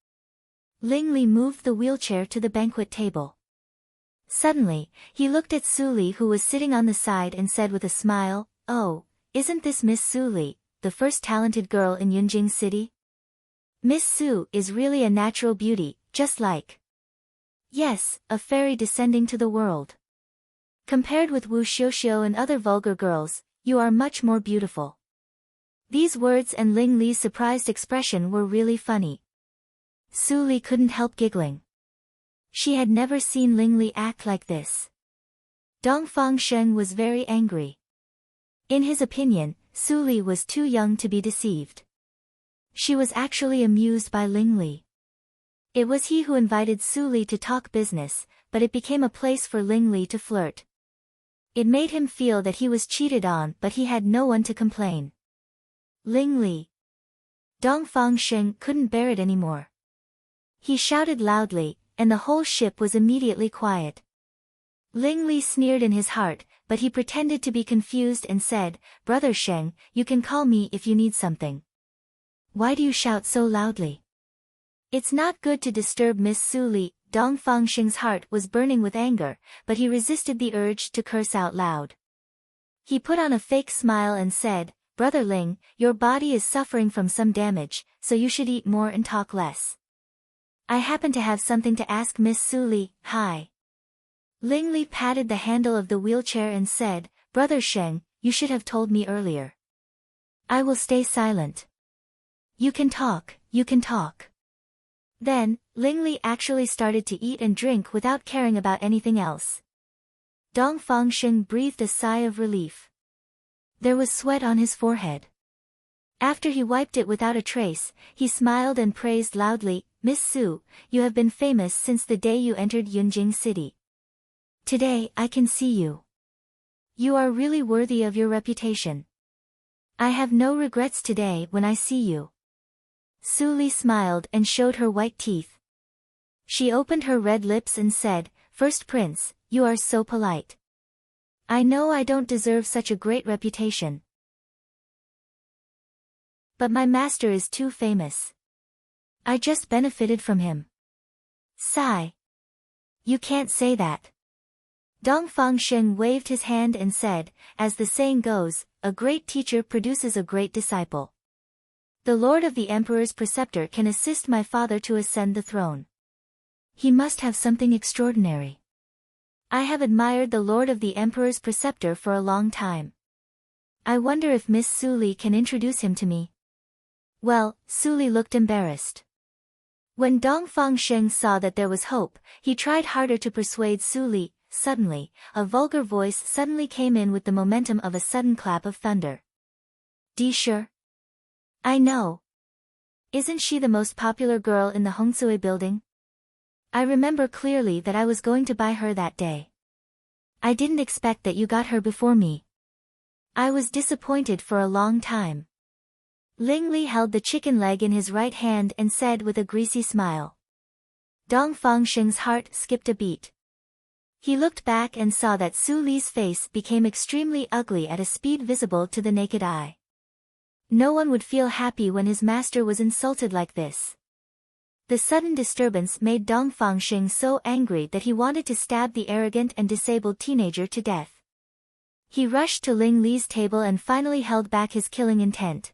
Ling Li moved the wheelchair to the banquet table. Suddenly, he looked at Su Li, who was sitting on the side, and said with a smile, "Oh, isn't this Miss Su Li, the first talented girl in Yunjing City? Miss Su is really a natural beauty, just like... yes, a fairy descending to the world. Compared with Wu Xiuxiu and other vulgar girls, you are much more beautiful." These words and Ling Li's surprised expression were really funny. Su Li couldn't help giggling. She had never seen Ling Li act like this. Dong Fangsheng was very angry. In his opinion, Su Li was too young to be deceived. She was actually amused by Ling Li. It was he who invited Su Li to talk business, but it became a place for Ling Li to flirt. It made him feel that he was cheated on, but he had no one to complain. Ling Li. Dong Fangsheng couldn't bear it anymore. He shouted loudly, and the whole ship was immediately quiet. Ling Li sneered in his heart, but he pretended to be confused and said, "Brother Sheng, you can call me if you need something. Why do you shout so loudly? It's not good to disturb Miss Su Li." Dong Fangsheng's heart was burning with anger, but he resisted the urge to curse out loud. He put on a fake smile and said, "Brother Ling, your body is suffering from some damage, so you should eat more and talk less. I happen to have something to ask Miss Su Li." "Hi." Ling Li patted the handle of the wheelchair and said, "Brother Sheng, you should have told me earlier. I will stay silent. You can talk, you can talk." Then, Ling Li actually started to eat and drink without caring about anything else. Dong Fangsheng breathed a sigh of relief. There was sweat on his forehead. After he wiped it without a trace, he smiled and praised loudly, "Miss Su, you have been famous since the day you entered Yunjing City. Today I can see you. You are really worthy of your reputation. I have no regrets today when I see you." Su Li smiled and showed her white teeth. She opened her red lips and said, "First Prince, you are so polite. I know I don't deserve such a great reputation. But my master is too famous. I just benefited from him." "Sigh. You can't say that." Dong Fangsheng waved his hand and said, "As the saying goes, a great teacher produces a great disciple. The Lord of the Emperor's preceptor can assist my father to ascend the throne. He must have something extraordinary. I have admired the Lord of the Emperor's preceptor for a long time. I wonder if Miss Su Li can introduce him to me." Well, Su Li looked embarrassed. When Dong Fangsheng saw that there was hope, he tried harder to persuade Su Li. Suddenly, a vulgar voice suddenly came in with the momentum of a sudden clap of thunder. "Di Sure? I know. Isn't she the most popular girl in the Hongsui building? I remember clearly that I was going to buy her that day. I didn't expect that you got her before me. I was disappointed for a long time." Ling Li held the chicken leg in his right hand and said with a greasy smile. Dong Fangsheng's heart skipped a beat. He looked back and saw that Su Li's face became extremely ugly at a speed visible to the naked eye. No one would feel happy when his master was insulted like this. The sudden disturbance made Dong Fangsheng so angry that he wanted to stab the arrogant and disabled teenager to death. He rushed to Ling Li's table and finally held back his killing intent.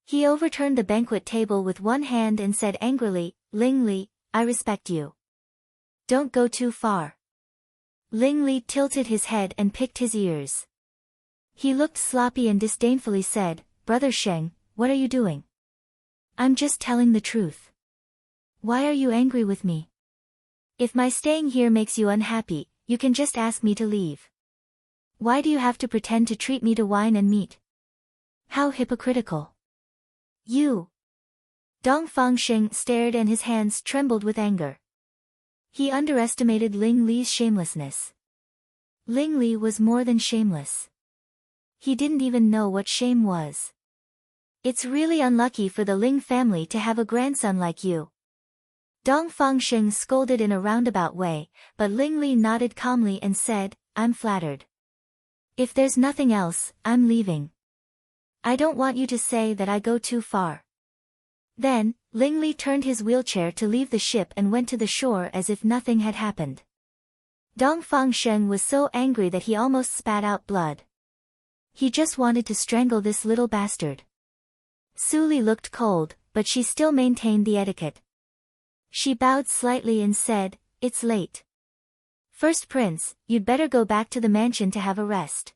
He overturned the banquet table with one hand and said angrily, "Ling Li, I respect you. Don't go too far." Ling Li tilted his head and picked his ears. He looked sloppy and disdainfully said, "Brother Sheng, what are you doing?" "I'm just telling the truth." "Why are you angry with me? If my staying here makes you unhappy, you can just ask me to leave. Why do you have to pretend to treat me to wine and meat? How hypocritical." "You." Dong Fangsheng stared and his hands trembled with anger. He underestimated Ling Li's shamelessness. Ling Li was more than shameless. He didn't even know what shame was. It's really unlucky for the Ling family to have a grandson like you. Dong Fangsheng scolded in a roundabout way, but Ling Li nodded calmly and said, I'm flattered. If there's nothing else, I'm leaving. I don't want you to say that I go too far. Then, Ling Li turned his wheelchair to leave the ship and went to the shore as if nothing had happened. Dong Fangsheng was so angry that he almost spat out blood. He just wanted to strangle this little bastard. Su Li looked cold, but she still maintained the etiquette. She bowed slightly and said, It's late. First Prince, you'd better go back to the mansion to have a rest.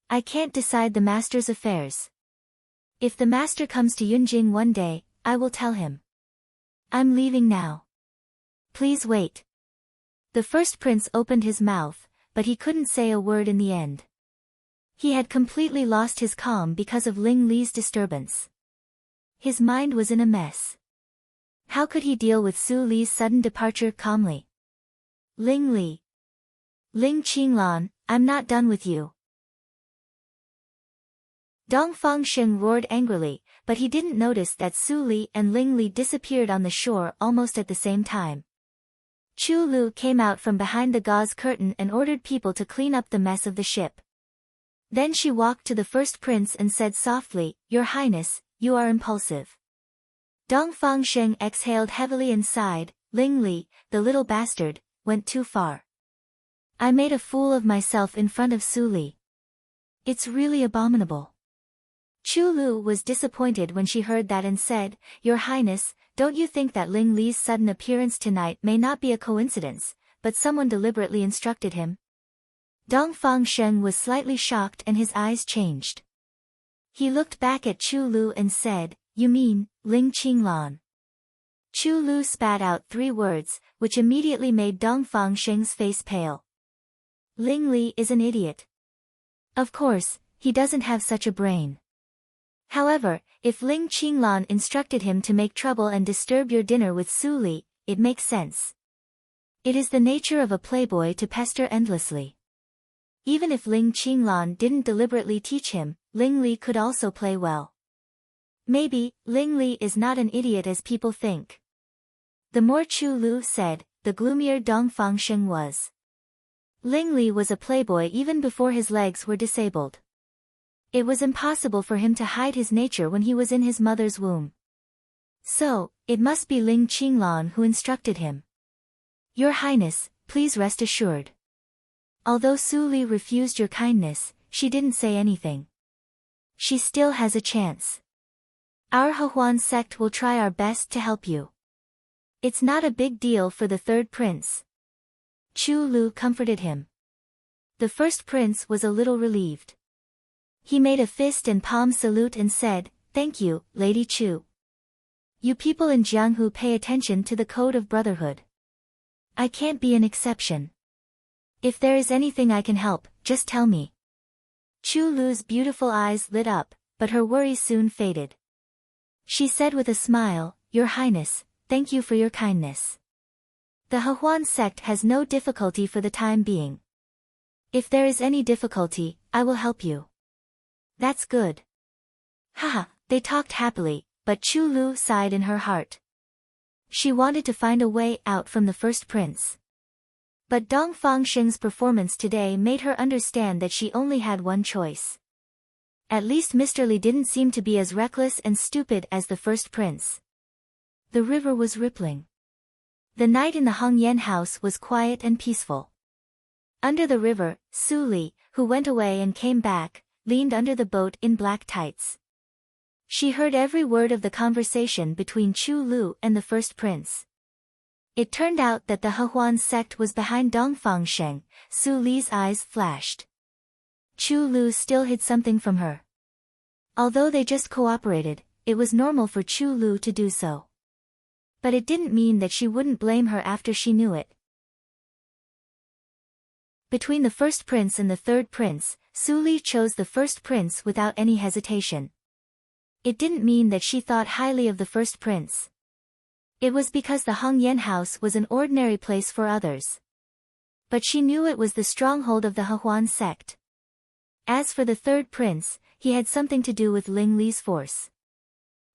I can't decide the master's affairs. If the master comes to Yunjing one day, I will tell him. I'm leaving now. Please wait. The first prince opened his mouth, but he couldn't say a word in the end. He had completely lost his calm because of Ling Li's disturbance. His mind was in a mess. How could he deal with Su Li's sudden departure calmly? Ling Li. Ling Qinglan, I'm not done with you. Dong Fangsheng roared angrily, but he didn't notice that Su Li and Ling Li disappeared on the shore almost at the same time. Chu Lu came out from behind the gauze curtain and ordered people to clean up the mess of the ship. Then she walked to the first prince and said softly, Your Highness, you are impulsive. Dong Fangsheng exhaled heavily and sighed, Ling Li, the little bastard, went too far. I made a fool of myself in front of Su Li. It's really abominable. Chu Lu was disappointed when she heard that and said, Your Highness, don't you think that Ling Li's sudden appearance tonight may not be a coincidence, but someone deliberately instructed him? Dong Fangsheng was slightly shocked and his eyes changed. He looked back at Chu Lu and said, You mean, Ling Qinglan? Chu Lu spat out 3 words, which immediately made Dong Fangsheng's face pale. Ling Li is an idiot. Of course, he doesn't have such a brain. However, if Ling Qinglan instructed him to make trouble and disturb your dinner with Su Li, it makes sense. It is the nature of a playboy to pester endlessly. Even if Ling Qinglan didn't deliberately teach him, Ling Li could also play well. Maybe, Ling Li is not an idiot as people think. The more Chu Lu said, the gloomier Dong Fangsheng was. Ling Li was a playboy even before his legs were disabled. It was impossible for him to hide his nature when he was in his mother's womb. So, it must be Ling Qinglan who instructed him. Your Highness, please rest assured. Although Su Li refused your kindness, she didn't say anything. She still has a chance. Our Hehuan sect will try our best to help you. It's not a big deal for the third prince. Chu Lu comforted him. The first prince was a little relieved. He made a fist and palm salute and said, Thank you, Lady Chu. You people in Jianghu pay attention to the code of brotherhood. I can't be an exception. If there is anything I can help, just tell me. Chu Lu's beautiful eyes lit up, but her worry soon faded. She said with a smile, Your Highness, thank you for your kindness. The Hehuan sect has no difficulty for the time being. If there is any difficulty, I will help you. That's good. Haha, they talked happily, but Chu Lu sighed in her heart. She wanted to find a way out from the first prince. But Dong Fangsheng's performance today made her understand that she only had one choice. At least Mr. Li didn't seem to be as reckless and stupid as the first prince. The river was rippling. The night in the Hongyan house was quiet and peaceful. Under the river, Su Li, who went away and came back, leaned under the boat in black tights. She heard every word of the conversation between Chu Lu and the first prince. It turned out that the Hehuan sect was behind Dong Fangsheng. Su Li's eyes flashed. Chu Lu still hid something from her. Although they just cooperated, it was normal for Chu Lu to do so. But it didn't mean that she wouldn't blame her after she knew it. Between the first prince and the third prince, Su Li chose the first prince without any hesitation. It didn't mean that she thought highly of the first prince. It was because the Hongyan house was an ordinary place for others. But she knew it was the stronghold of the Hehuan sect. As for the third prince, he had something to do with Ling Li's force.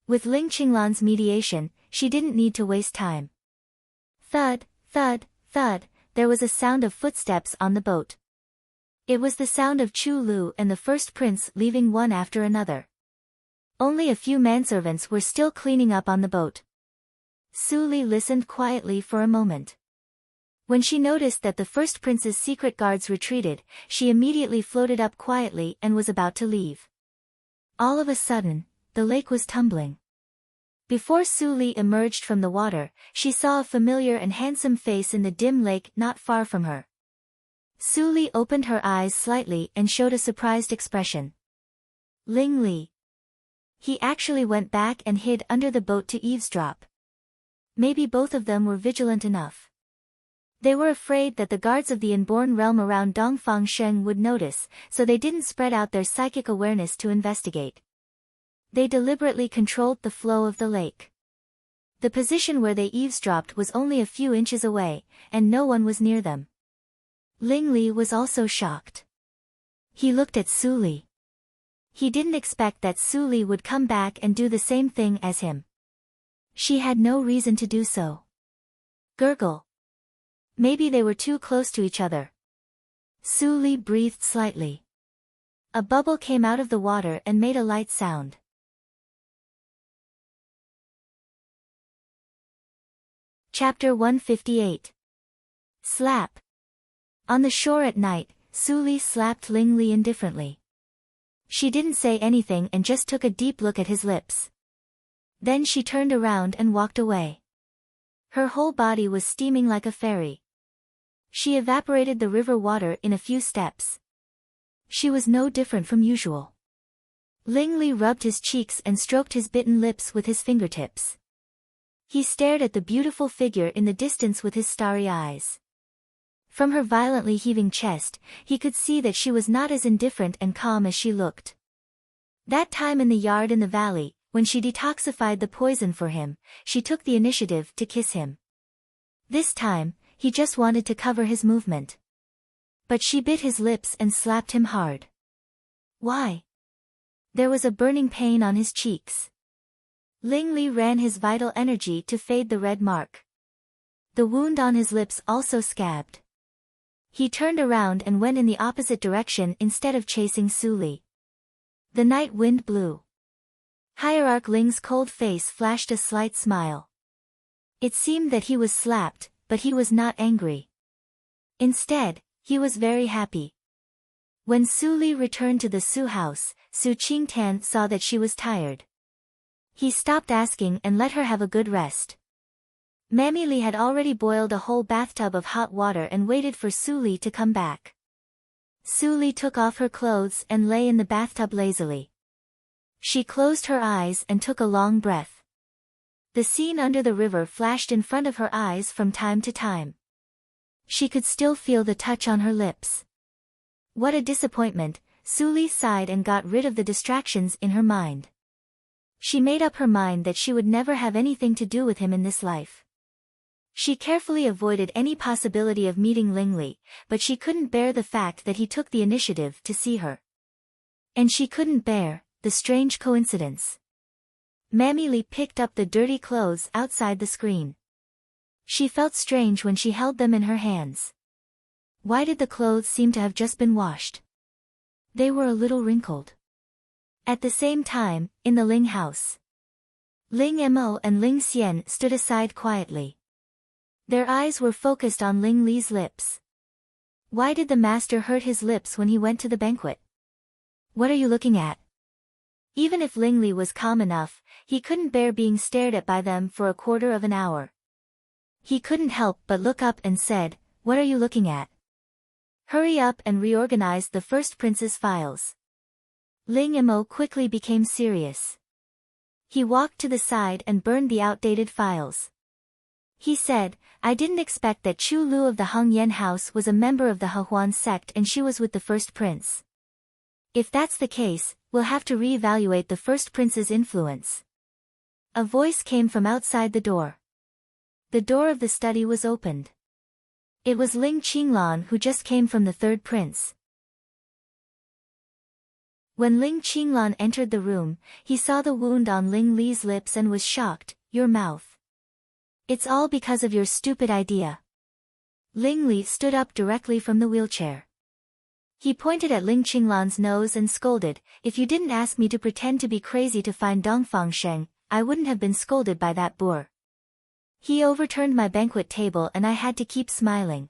With Ling Qinglan's mediation, she didn't need to waste time. Thud, thud, thud, there was a sound of footsteps on the boat. It was the sound of Chu Lu and the first prince leaving one after another. Only a few manservants were still cleaning up on the boat. Su Li listened quietly for a moment. When she noticed that the first prince's secret guards retreated, she immediately floated up quietly and was about to leave. All of a sudden, the lake was tumbling. Before Su Li emerged from the water, she saw a familiar and handsome face in the dim lake not far from her. Su Li opened her eyes slightly and showed a surprised expression. Ling Li. He actually went back and hid under the boat to eavesdrop. Maybe both of them were vigilant enough. They were afraid that the guards of the inborn realm around Dongfang Sheng would notice, so they didn't spread out their psychic awareness to investigate. They deliberately controlled the flow of the lake. The position where they eavesdropped was only a few inches away, and no one was near them. Ling Li was also shocked. He looked at Su Li. He didn't expect that Su Li would come back and do the same thing as him. She had no reason to do so. Gurgle. Maybe they were too close to each other. Su Li breathed slightly. A bubble came out of the water and made a light sound. Chapter 158. Slap. On the shore at night, Su Li slapped Ling Li indifferently. She didn't say anything and just took a deep look at his lips. Then she turned around and walked away. Her whole body was steaming like a fairy. She evaporated the river water in a few steps. She was no different from usual. Ling Li rubbed his cheeks and stroked his bitten lips with his fingertips. He stared at the beautiful figure in the distance with his starry eyes. From her violently heaving chest, he could see that she was not as indifferent and calm as she looked. That time in the yard in the valley, when she detoxified the poison for him, she took the initiative to kiss him. This time, he just wanted to cover his movement. But she bit his lips and slapped him hard. Why? There was a burning pain on his cheeks. Ling Li ran his vital energy to fade the red mark. The wound on his lips also scabbed. He turned around and went in the opposite direction instead of chasing Su Li. The night wind blew. Hierarch Ling's cold face flashed a slight smile. It seemed that he was slapped, but he was not angry. Instead, he was very happy. When Su Li returned to the Su house, Su Qingtan saw that she was tired. He stopped asking and let her have a good rest. Mammy Li had already boiled a whole bathtub of hot water and waited for Su Li to come back. Su Li took off her clothes and lay in the bathtub lazily. She closed her eyes and took a long breath. The scene under the river flashed in front of her eyes from time to time. She could still feel the touch on her lips. What a disappointment, Su Li sighed and got rid of the distractions in her mind. She made up her mind that she would never have anything to do with him in this life. She carefully avoided any possibility of meeting Ling Li, but she couldn't bear the fact that he took the initiative to see her. And she couldn't bear the strange coincidence. Mammy Li picked up the dirty clothes outside the screen. She felt strange when she held them in her hands. Why did the clothes seem to have just been washed? They were a little wrinkled. At the same time, in the Ling house, Ling Mo and Ling Xian stood aside quietly. Their eyes were focused on Ling Li's lips. Why did the master hurt his lips when he went to the banquet? What are you looking at? Even if Ling Li was calm enough, he couldn't bear being stared at by them for a quarter of an hour. He couldn't help but look up and said, "What are you looking at? Hurry up and reorganize the first prince's files." Ling Mo quickly became serious. He walked to the side and burned the outdated files. He said, "I didn't expect that Chu Lu of the Heng Yan house was a member of the Hehuan sect and she was with the first prince. If that's the case, we'll have to reevaluate the first prince's influence." A voice came from outside the door. The door of the study was opened. It was Ling Qinglan who just came from the third prince. When Ling Qinglan entered the room, he saw the wound on Ling Li's lips and was shocked. Your mouth. It's all because of your stupid idea. Ling Li stood up directly from the wheelchair. He pointed at Ling Qinglan's nose and scolded, if you didn't ask me to pretend to be crazy to find Dongfang Sheng, I wouldn't have been scolded by that boor. He overturned my banquet table and I had to keep smiling.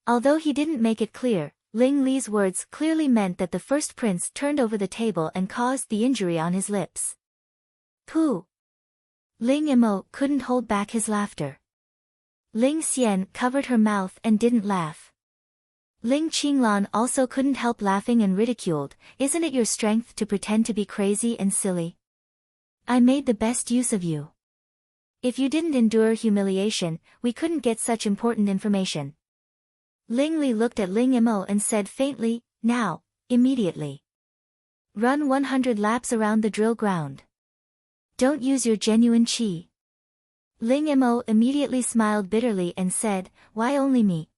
Although he didn't make it clear, Ling Li's words clearly meant that the first prince turned over the table and caused the injury on his lips. Pooh! Ling Imo couldn't hold back his laughter. Ling Xian covered her mouth and didn't laugh. Ling Qinglan also couldn't help laughing and ridiculed, isn't it your strength to pretend to be crazy and silly? I made the best use of you. If you didn't endure humiliation, we couldn't get such important information. Ling Li looked at Ling Imo and said faintly, now, immediately. Run 100 laps around the drill ground. Don't use your genuine qi. Ling Imo immediately smiled bitterly and said, why only me?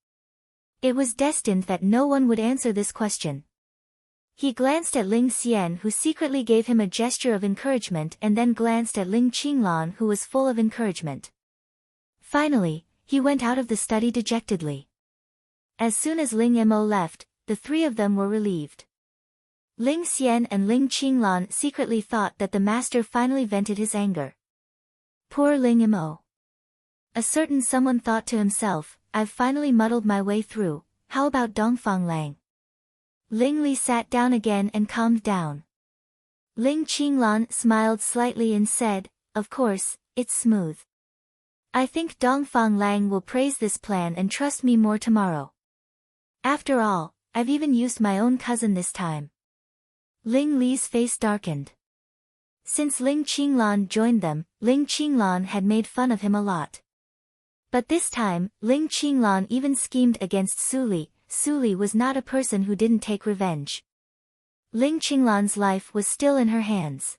It was destined that no one would answer this question. He glanced at Ling Xian who secretly gave him a gesture of encouragement and then glanced at Ling Qinglan who was full of encouragement. Finally, he went out of the study dejectedly. As soon as Ling Imo left, the three of them were relieved. Ling Xian and Ling Qinglan secretly thought that the master finally vented his anger. Poor Ling Imo. A certain someone thought to himself, I've finally muddled my way through, how about Dongfang Lang? Ling Li sat down again and calmed down. Ling Qinglan smiled slightly and said, of course, it's smooth. I think Dongfang Lang will praise this plan and trust me more tomorrow. After all, I've even used my own cousin this time. Ling Li's face darkened. Since Ling Qinglan joined them, Ling Qinglan had made fun of him a lot. But this time, Ling Qinglan even schemed against Su Li. Su Li was not a person who didn't take revenge. Ling Qinglan's life was still in her hands.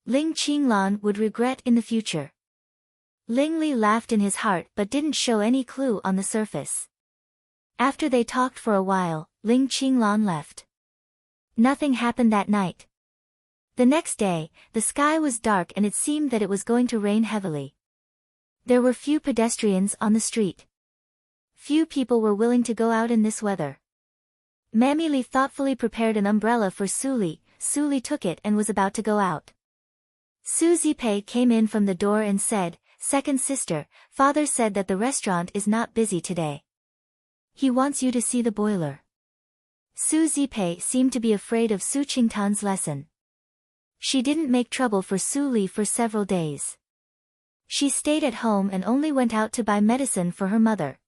Ling Qinglan would regret in the future. Ling Li laughed in his heart but didn't show any clue on the surface. After they talked for a while, Ling Qinglan left. Nothing happened that night. The next day, the sky was dark and it seemed that it was going to rain heavily. There were few pedestrians on the street. Few people were willing to go out in this weather. Mammy Li thoughtfully prepared an umbrella for Su Li. Su Li took it and was about to go out. Su Zipei came in from the door and said, second sister, father said that the restaurant is not busy today. He wants you to see the boiler. Su Zipei seemed to be afraid of Su Qingtan's lesson. She didn't make trouble for Su Li for several days. She stayed at home and only went out to buy medicine for her mother.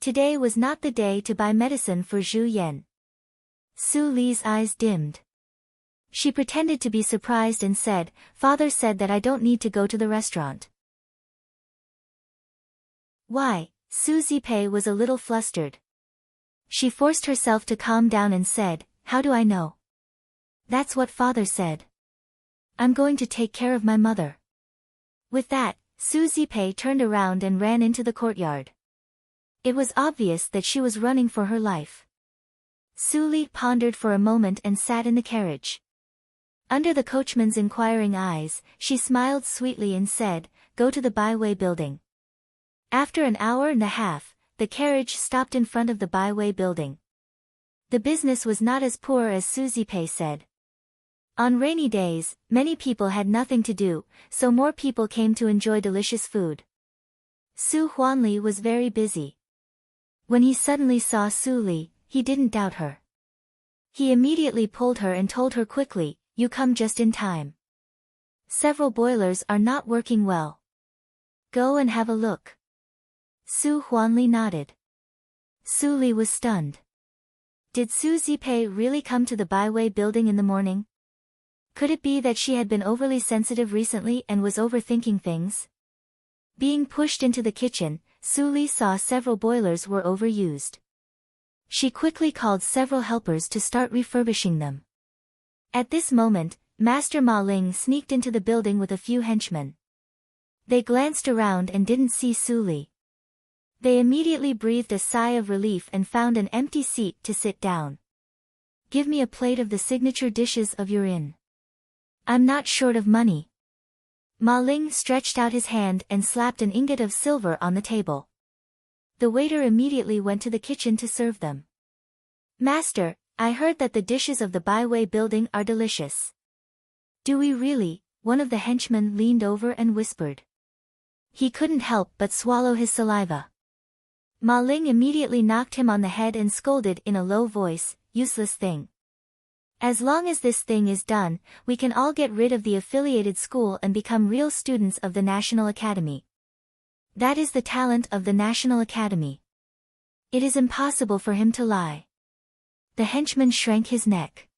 Today was not the day to buy medicine for Zhu Yan. Su Li's eyes dimmed. She pretended to be surprised and said, father said that I don't need to go to the restaurant. Why? Su Zipei was a little flustered. She forced herself to calm down and said, how do I know? That's what father said. I'm going to take care of my mother. With that, Su Zipei turned around and ran into the courtyard. It was obvious that she was running for her life. Su Li pondered for a moment and sat in the carriage. Under the coachman's inquiring eyes, she smiled sweetly and said, go to the Byway building. After an hour and a half, the carriage stopped in front of the Byway building. The business was not as poor as Su Zipei said. On rainy days, many people had nothing to do, so more people came to enjoy delicious food. Su Huanli was very busy. When he suddenly saw Su Li, he didn't doubt her. He immediately pulled her and told her quickly, you come just in time. Several boilers are not working well. Go and have a look. Su Huanli nodded. Su Li was stunned. Did Su Zipei really come to the Byway building in the morning? Could it be that she had been overly sensitive recently and was overthinking things? Being pushed into the kitchen, Su Li saw several boilers were overused. She quickly called several helpers to start refurbishing them. At this moment, Master Ma Ling sneaked into the building with a few henchmen. They glanced around and didn't see Su Li. They immediately breathed a sigh of relief and found an empty seat to sit down. Give me a plate of the signature dishes of your inn. I'm not short of money. Ma Ling stretched out his hand and slapped an ingot of silver on the table. The waiter immediately went to the kitchen to serve them. Master, I heard that the dishes of the Byway building are delicious. Do we really? One of the henchmen leaned over and whispered. He couldn't help but swallow his saliva. Ma Ling immediately knocked him on the head and scolded in a low voice, useless thing. As long as this thing is done, we can all get rid of the affiliated school and become real students of the National Academy. That is the talent of the National Academy. It is impossible for him to lie. The henchman shrank his neck.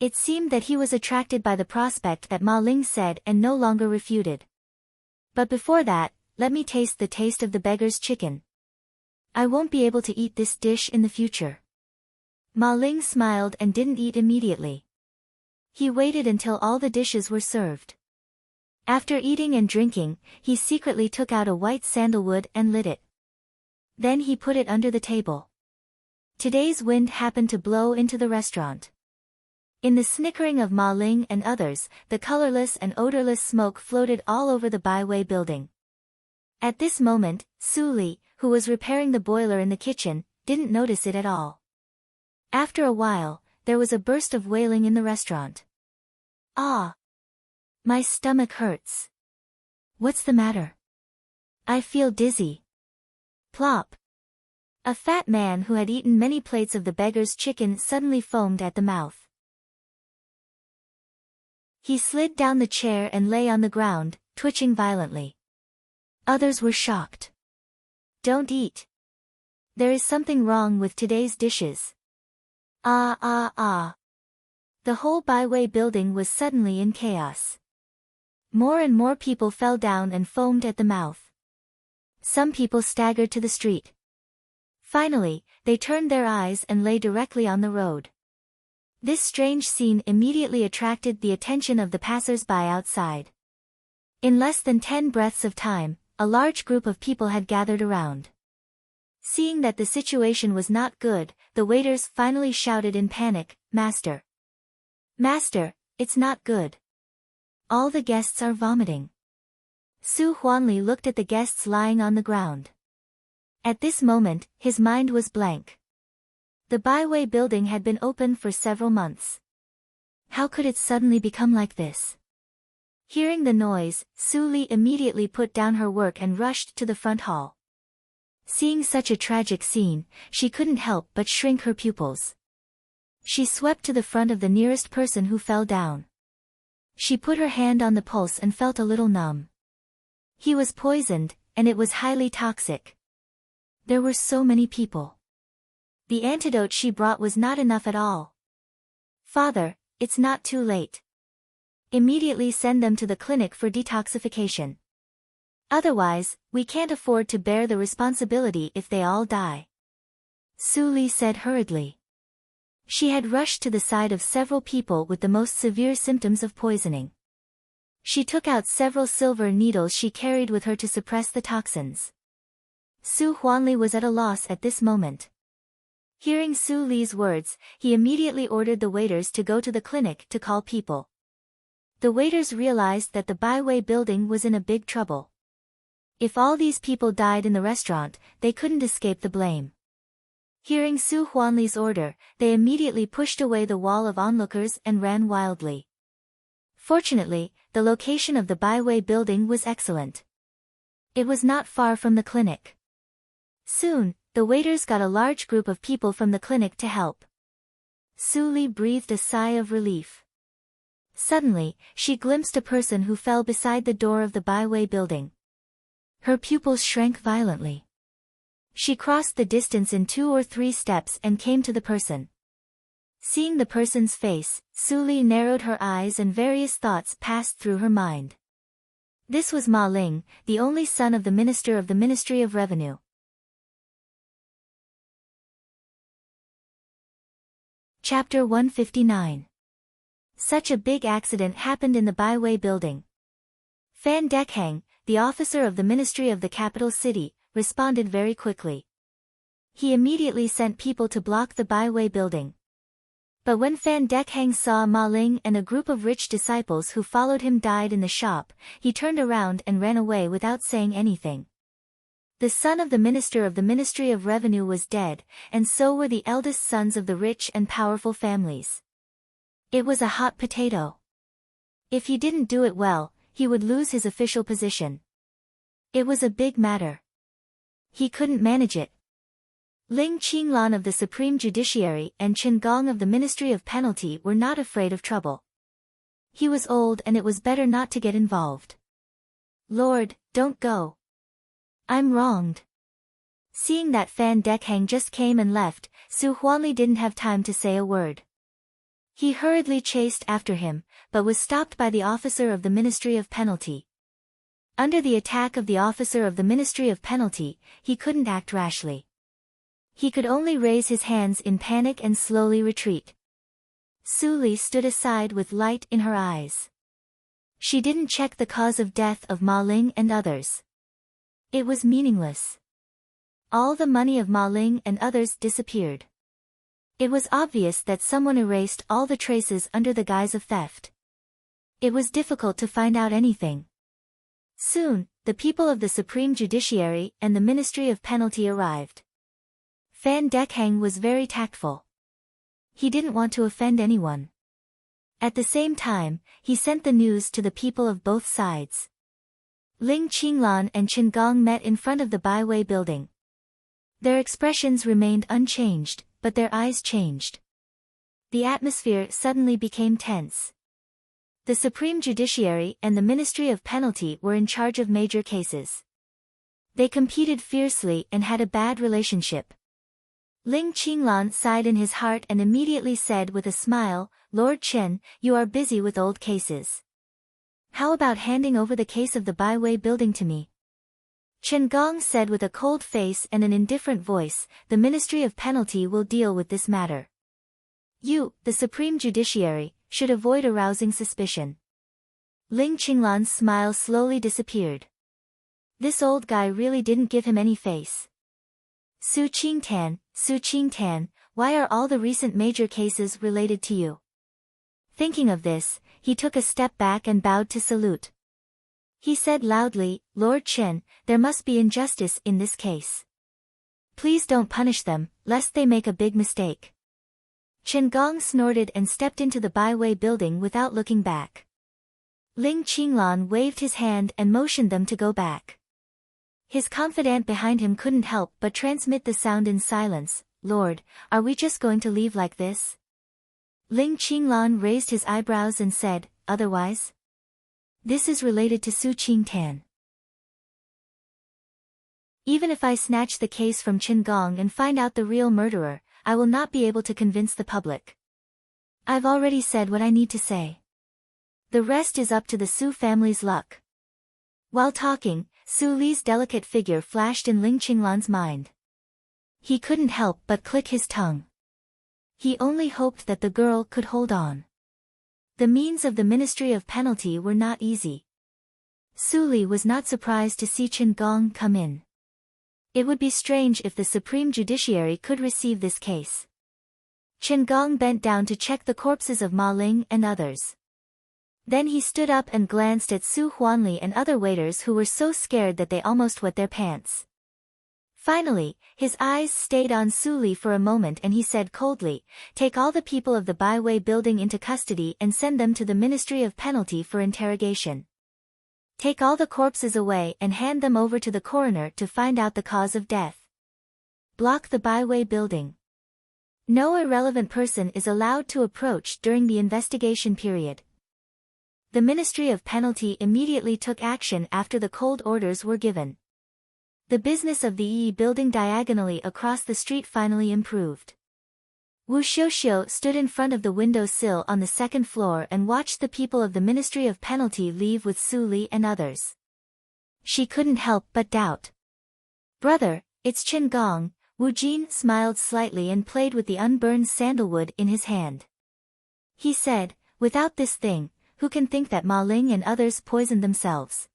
It seemed that he was attracted by the prospect that Ma Ling said and no longer refuted. But before that, let me taste the taste of the beggar's chicken. I won't be able to eat this dish in the future. Ma Ling smiled and didn't eat immediately. He waited until all the dishes were served. After eating and drinking, he secretly took out a white sandalwood and lit it. Then he put it under the table. Today's wind happened to blow into the restaurant. In the snickering of Ma Ling and others, the colorless and odorless smoke floated all over the Byway building. At this moment, Su Li, who was repairing the boiler in the kitchen, didn't notice it at all. After a while, there was a burst of wailing in the restaurant. Ah! My stomach hurts. What's the matter? I feel dizzy. Plop! A fat man who had eaten many plates of the beggar's chicken suddenly foamed at the mouth. He slid down the chair and lay on the ground, twitching violently. Others were shocked. Don't eat. There is something wrong with today's dishes. Ah ah ah. The whole Byway building was suddenly in chaos. More and more people fell down and foamed at the mouth. Some people staggered to the street. Finally, they turned their eyes and lay directly on the road. This strange scene immediately attracted the attention of the passers-by outside. In less than 10 breaths of time, a large group of people had gathered around. Seeing that the situation was not good, the waiters finally shouted in panic, Master! Master, it's not good. All the guests are vomiting. Su Huanli looked at the guests lying on the ground. At this moment, his mind was blank. The Byway building had been open for several months. How could it suddenly become like this? Hearing the noise, Su Li immediately put down her work and rushed to the front hall. Seeing such a tragic scene, she couldn't help but shrink her pupils. She swept to the front of the nearest person who fell down. She put her hand on the pulse and felt a little numb. He was poisoned, and it was highly toxic. There were so many people. The antidote she brought was not enough at all. Father, it's not too late. Immediately send them to the clinic for detoxification. Otherwise, we can't afford to bear the responsibility if they all die. Su Li said hurriedly. She had rushed to the side of several people with the most severe symptoms of poisoning. She took out several silver needles she carried with her to suppress the toxins. Su Huanli was at a loss at this moment. Hearing Su Li's words, he immediately ordered the waiters to go to the clinic to call people. The waiters realized that the Byway building was in a big trouble. If all these people died in the restaurant, they couldn't escape the blame. Hearing Su Huanli's order, they immediately pushed away the wall of onlookers and ran wildly. Fortunately, the location of the Byway building was excellent. It was not far from the clinic. Soon, the waiters got a large group of people from the clinic to help. Su Li breathed a sigh of relief. Suddenly, she glimpsed a person who fell beside the door of the Byway building. Her pupils shrank violently. She crossed the distance in 2 or 3 steps and came to the person. Seeing the person's face, Su Li narrowed her eyes and various thoughts passed through her mind. This was Ma Ling, the only son of the minister of the Ministry of Revenue. Chapter 159. Such a big accident happened in the Byway building. Fan Dekhang, the officer of the Ministry of the capital city, responded very quickly. He immediately sent people to block the Baiwei building. But when Fan Dekhang saw Ma Ling and a group of rich disciples who followed him died in the shop, he turned around and ran away without saying anything. The son of the minister of the Ministry of Revenue was dead, and so were the eldest sons of the rich and powerful families. It was a hot potato. If he didn't do it well, he would lose his official position. It was a big matter. He couldn't manage it. Ling Qinglan of the Supreme Judiciary and Chen Gong of the Ministry of Penalty were not afraid of trouble. He was old and it was better not to get involved. Lord, don't go. I'm wronged. Seeing that Fan Dekhang just came and left, Su Huanli didn't have time to say a word. He hurriedly chased after him, but was stopped by the officer of the Ministry of Penalty. Under the attack of the officer of the Ministry of Penalty, he couldn't act rashly. He could only raise his hands in panic and slowly retreat. Su Li stood aside with light in her eyes. She didn't check the cause of death of Ma Ling and others. It was meaningless. All the money of Ma Ling and others disappeared. It was obvious that someone erased all the traces under the guise of theft. It was difficult to find out anything. Soon, the people of the Supreme Judiciary and the Ministry of Penalty arrived. Fan Dekhang was very tactful. He didn't want to offend anyone. At the same time, he sent the news to the people of both sides. Ling Qinglan and Chen Gong met in front of the Baiwei building. Their expressions remained unchanged, but their eyes changed. The atmosphere suddenly became tense. The Supreme Judiciary and the Ministry of Penalty were in charge of major cases. They competed fiercely and had a bad relationship. Ling Qinglan sighed in his heart and immediately said with a smile, Lord Chen, you are busy with old cases. How about handing over the case of the Baiwei building to me? Chen Gong said with a cold face and an indifferent voice, the Ministry of Penalty will deal with this matter. You, the Supreme Judiciary, should avoid arousing suspicion. Ling Qinglan's smile slowly disappeared. This old guy really didn't give him any face. Su Qingtan, why are all the recent major cases related to you? Thinking of this, he took a step back and bowed to salute. He said loudly, Lord Chen, there must be injustice in this case. Please don't punish them, lest they make a big mistake. Chen Gong snorted and stepped into the Baiwei building without looking back. Ling Qinglan waved his hand and motioned them to go back. His confidant behind him couldn't help but transmit the sound in silence, Lord, are we just going to leave like this? Ling Qinglan raised his eyebrows and said, otherwise? This is related to Su Qingtan. Even if I snatch the case from Chen Gong and find out the real murderer, I will not be able to convince the public. I've already said what I need to say. The rest is up to the Su family's luck. While talking, Su Li's delicate figure flashed in Ling Qinglan's mind. He couldn't help but click his tongue. He only hoped that the girl could hold on. The means of the Ministry of Penalty were not easy. Su Li was not surprised to see Chen Gong come in. It would be strange if the Supreme Judiciary could receive this case. Chen Gong bent down to check the corpses of Ma Ling and others. Then he stood up and glanced at Su Huanli and other waiters who were so scared that they almost wet their pants. Finally, his eyes stayed on Su Li for a moment and he said coldly, take all the people of the Baiwei building into custody and send them to the Ministry of Penalty for interrogation. Take all the corpses away and hand them over to the coroner to find out the cause of death. Block the Baiwei building. No irrelevant person is allowed to approach during the investigation period. The Ministry of Penalty immediately took action after the cold orders were given. The business of the Yi building diagonally across the street finally improved. Wu Xiuxiu stood in front of the window sill on the second floor and watched the people of the Ministry of Penalty leave with Su Li and others. She couldn't help but doubt. Brother, it's Chen Gong. Wu Jin smiled slightly and played with the unburned sandalwood in his hand. He said, without this thing, who can think that Ma Ling and others poisoned themselves?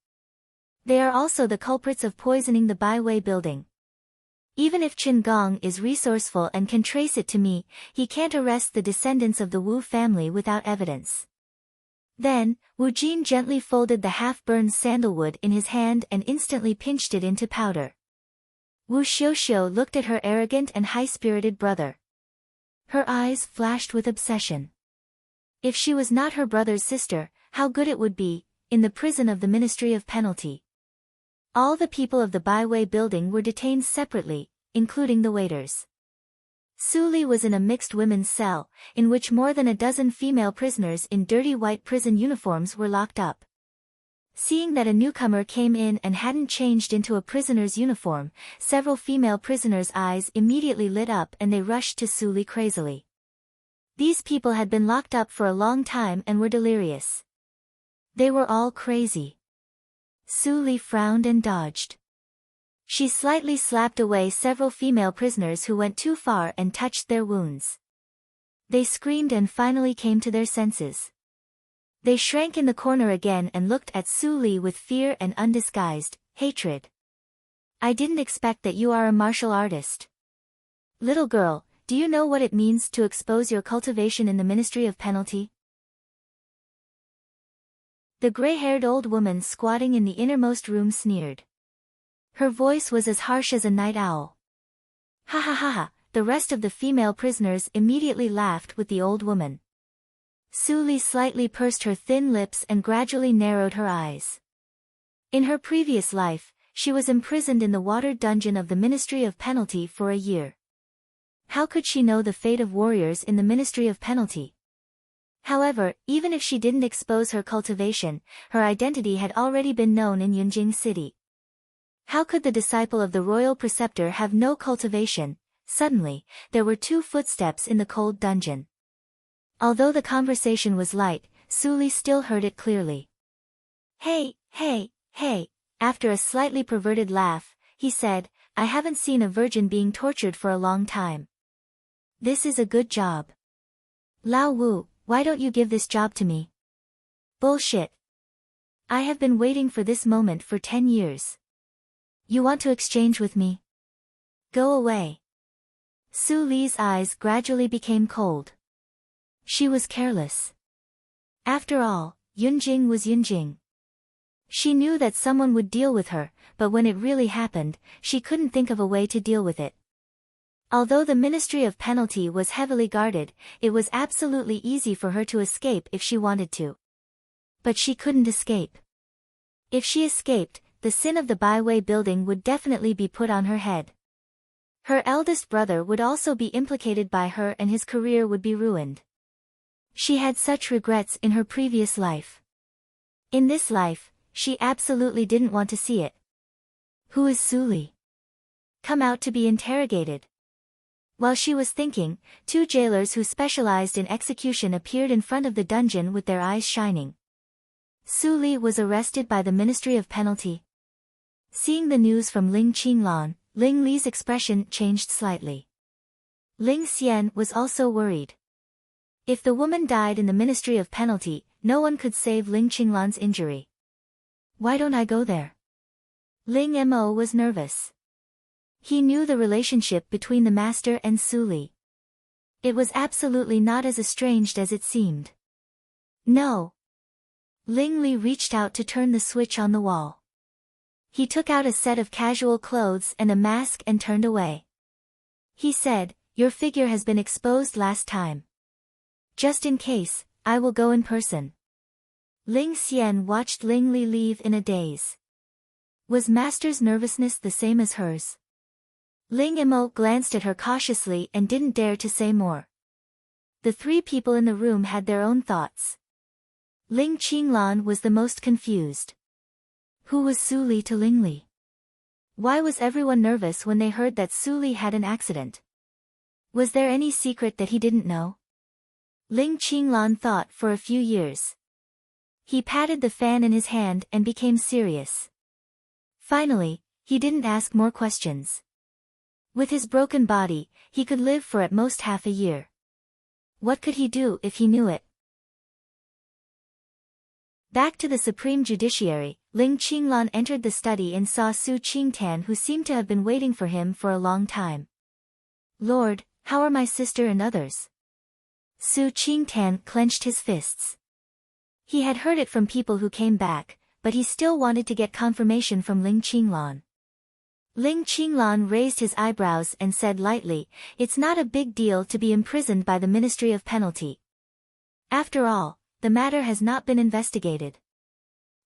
They are also the culprits of poisoning the Baiwei building. Even if Chen Gong is resourceful and can trace it to me, he can't arrest the descendants of the Wu family without evidence. Then, Wu Jin gently folded the half-burned sandalwood in his hand and instantly pinched it into powder. Wu Xiuxiu looked at her arrogant and high-spirited brother. Her eyes flashed with obsession. If she was not her brother's sister, how good it would be, in the prison of the Ministry of Penalty. All the people of the Baiwei building were detained separately, including the waiters. Su Li was in a mixed women's cell, in which more than a dozen female prisoners in dirty white prison uniforms were locked up. Seeing that a newcomer came in and hadn't changed into a prisoner's uniform, several female prisoners' eyes immediately lit up and they rushed to Su Li crazily. These people had been locked up for a long time and were delirious. They were all crazy. Su Li frowned and dodged. She slightly slapped away several female prisoners who went too far and touched their wounds. They screamed and finally came to their senses. They shrank in the corner again and looked at Su Li with fear and undisguised hatred. I didn't expect that you are a martial artist. Little girl, do you know what it means to expose your cultivation in the Ministry of Penalty? The gray-haired old woman squatting in the innermost room sneered. Her voice was as harsh as a night owl. Ha ha ha ha, the rest of the female prisoners immediately laughed with the old woman. Su Li slightly pursed her thin lips and gradually narrowed her eyes. In her previous life, she was imprisoned in the watered dungeon of the Ministry of Penalty for a year. How could she know the fate of warriors in the Ministry of Penalty? However, even if she didn't expose her cultivation, her identity had already been known in Yunjing City. How could the disciple of the royal preceptor have no cultivation? Suddenly, there were two footsteps in the cold dungeon. Although the conversation was light, Su Li still heard it clearly. Hey, hey, hey, after a slightly perverted laugh, he said, I haven't seen a virgin being tortured for a long time. This is a good job. Lao Wu, why don't you give this job to me? Bullshit. I have been waiting for this moment for 10 years. You want to exchange with me? Go away. Su Li's eyes gradually became cold. She was careless. After all, Yunjing was Yunjing. She knew that someone would deal with her, but when it really happened, she couldn't think of a way to deal with it. Although the Ministry of Penalty was heavily guarded, it was absolutely easy for her to escape if she wanted to. But she couldn't escape. If she escaped, the sin of the Baiwei building would definitely be put on her head. Her eldest brother would also be implicated by her and his career would be ruined. She had such regrets in her previous life. In this life, she absolutely didn't want to see it. Who is Su Li? Come out to be interrogated. While she was thinking, two jailers who specialized in execution appeared in front of the dungeon with their eyes shining. Su Li was arrested by the Ministry of Penalty. Seeing the news from Ling Qinglan, Ling Li's expression changed slightly. Ling Xian was also worried. If the woman died in the Ministry of Penalty, no one could save Ling Qinglan's injury. Why don't I go there? Ling Mo was nervous. He knew the relationship between the master and Su Li. It was absolutely not as estranged as it seemed. No. Ling Li reached out to turn the switch on the wall. He took out a set of casual clothes and a mask and turned away. He said, your figure has been exposed last time. Just in case, I will go in person. Ling Xian watched Ling Li leave in a daze. Was master's nervousness the same as hers? Ling Mo glanced at her cautiously and didn't dare to say more. The three people in the room had their own thoughts. Ling Qinglan was the most confused. Who was Su Li to Ling Li? Why was everyone nervous when they heard that Su Li had an accident? Was there any secret that he didn't know? Ling Qinglan thought for a few years. He patted the fan in his hand and became serious. Finally, he didn't ask more questions. With his broken body, he could live for at most half a year. What could he do if he knew it? Back to the Supreme Judiciary, Ling Qinglan entered the study and saw Su Qingtan, who seemed to have been waiting for him for a long time. "Lord, how are my sister and others?" Su Qingtan clenched his fists. He had heard it from people who came back, but he still wanted to get confirmation from Ling Qinglan. Ling Qinglan raised his eyebrows and said lightly, "It's not a big deal to be imprisoned by the Ministry of Penalty. After all, the matter has not been investigated.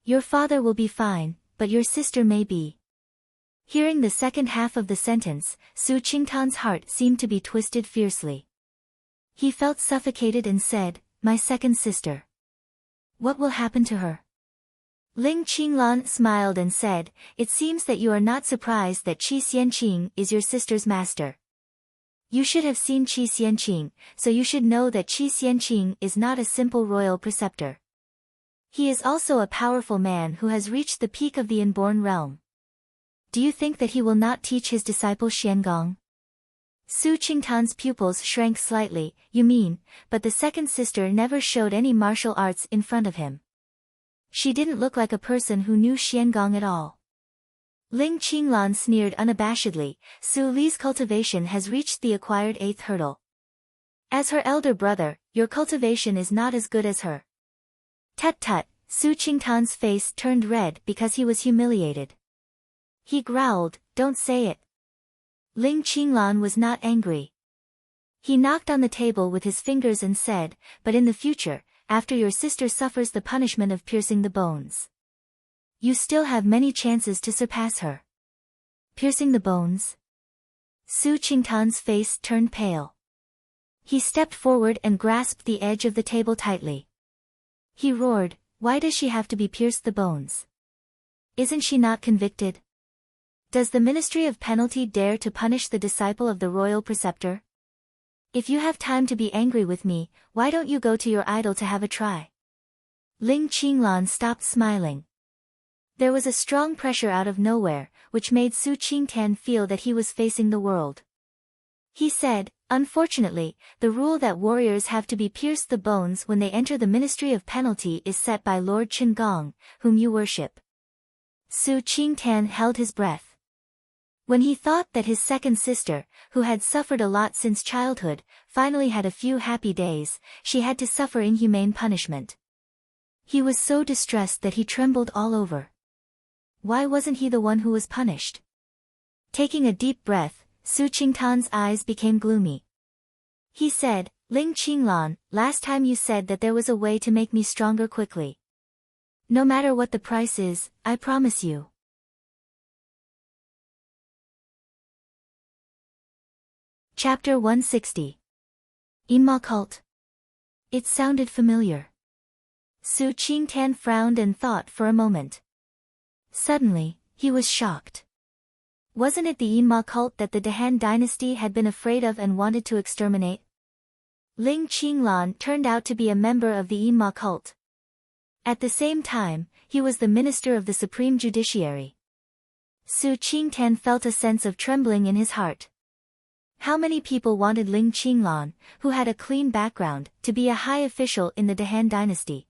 Your father will be fine, but your sister may be." Hearing the second half of the sentence, Su Qingtan's heart seemed to be twisted fiercely. He felt suffocated and said, "My second sister. What will happen to her?" Ling Qinglan smiled and said, "It seems that you are not surprised that Qi Xianqing is your sister's master. You should have seen Qi Xianqing, so you should know that Qi Xianqing is not a simple royal preceptor. He is also a powerful man who has reached the peak of the inborn realm. Do you think that he will not teach his disciple Xiangong?" Su Qingtan's pupils shrank slightly. "You mean, but the second sister never showed any martial arts in front of him. She didn't look like a person who knew Xiangong at all." Ling Qinglan sneered unabashedly, "Su Li's cultivation has reached the acquired 8th hurdle. As her elder brother, your cultivation is not as good as her." "Tut tut," Su Qingtan's face turned red because he was humiliated. He growled, "Don't say it." Ling Qinglan was not angry. He knocked on the table with his fingers and said, "But in the future, after your sister suffers the punishment of piercing the bones, you still have many chances to surpass her." "Piercing the bones?" Su Qingtan's face turned pale. He stepped forward and grasped the edge of the table tightly. He roared, "Why does she have to be pierced the bones? Isn't she not convicted? Does the Ministry of Penalty dare to punish the disciple of the royal preceptor? If you have time to be angry with me, why don't you go to your idol to have a try?" Ling Qinglan stopped smiling. There was a strong pressure out of nowhere, which made Su Qingtan feel that he was facing the world. He said, "Unfortunately, the rule that warriors have to be pierced the bones when they enter the Ministry of Penalty is set by Lord Qingong, whom you worship." Su Qingtan held his breath. When he thought that his second sister, who had suffered a lot since childhood, finally had a few happy days, she had to suffer inhumane punishment. He was so distressed that he trembled all over. Why wasn't he the one who was punished? Taking a deep breath, Su Qingtan's eyes became gloomy. He said, "Ling Qinglan, last time you said that there was a way to make me stronger quickly. No matter what the price is, I promise you." Chapter 160. Embark cult. It sounded familiar. Su Qingtan frowned and thought for a moment. Suddenly, he was shocked. Wasn't it the Yinma cult that the Dehan dynasty had been afraid of and wanted to exterminate? Ling Qinglan turned out to be a member of the Yinma cult. At the same time, he was the minister of the Supreme Judiciary. Su Qingtan felt a sense of trembling in his heart. How many people wanted Ling Qinglan, who had a clean background, to be a high official in the Dehan dynasty?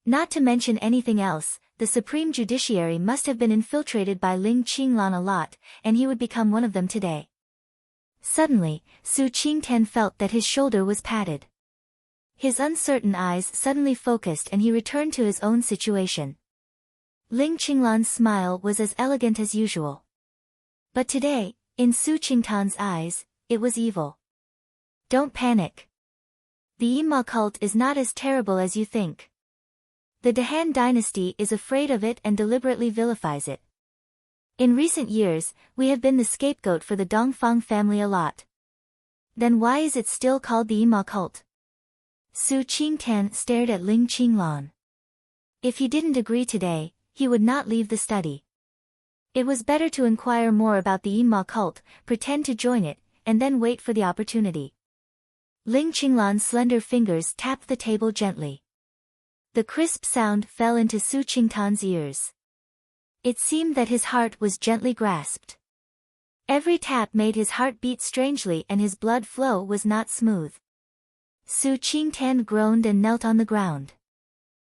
Not to mention anything else, the Supreme Judiciary must have been infiltrated by Ling Qinglan a lot, and he would become one of them today. Suddenly, Su Qingtan felt that his shoulder was patted. His uncertain eyes suddenly focused and he returned to his own situation. Ling Qinglan's smile was as elegant as usual. But today, in Su Qingtan's eyes, it was evil. "Don't panic. The Yinma cult is not as terrible as you think. The Dehan dynasty is afraid of it and deliberately vilifies it. In recent years, we have been the scapegoat for the Dongfang family a lot. Then why is it still called the Yinma cult?" Su Qingtan stared at Ling Qinglan. If he didn't agree today, he would not leave the study. It was better to inquire more about the Yinma cult, pretend to join it, and then wait for the opportunity. Ling Qinglan's slender fingers tapped the table gently. The crisp sound fell into Su Qingtan's ears. It seemed that his heart was gently grasped. Every tap made his heart beat strangely and his blood flow was not smooth. Su Qingtan groaned and knelt on the ground.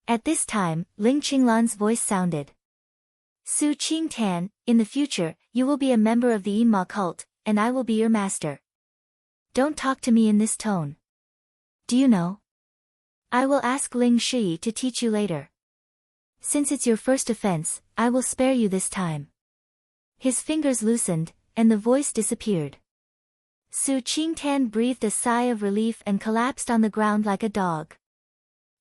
At this time, Ling Qinglan's voice sounded. Su Qingtan, in the future, you will be a member of the Yinma cult, and I will be your master. Don't talk to me in this tone. Do you know? I will ask Ling Shi to teach you later. Since it's your first offense, I will spare you this time. His fingers loosened, and the voice disappeared. Su Qingtan breathed a sigh of relief and collapsed on the ground like a dog.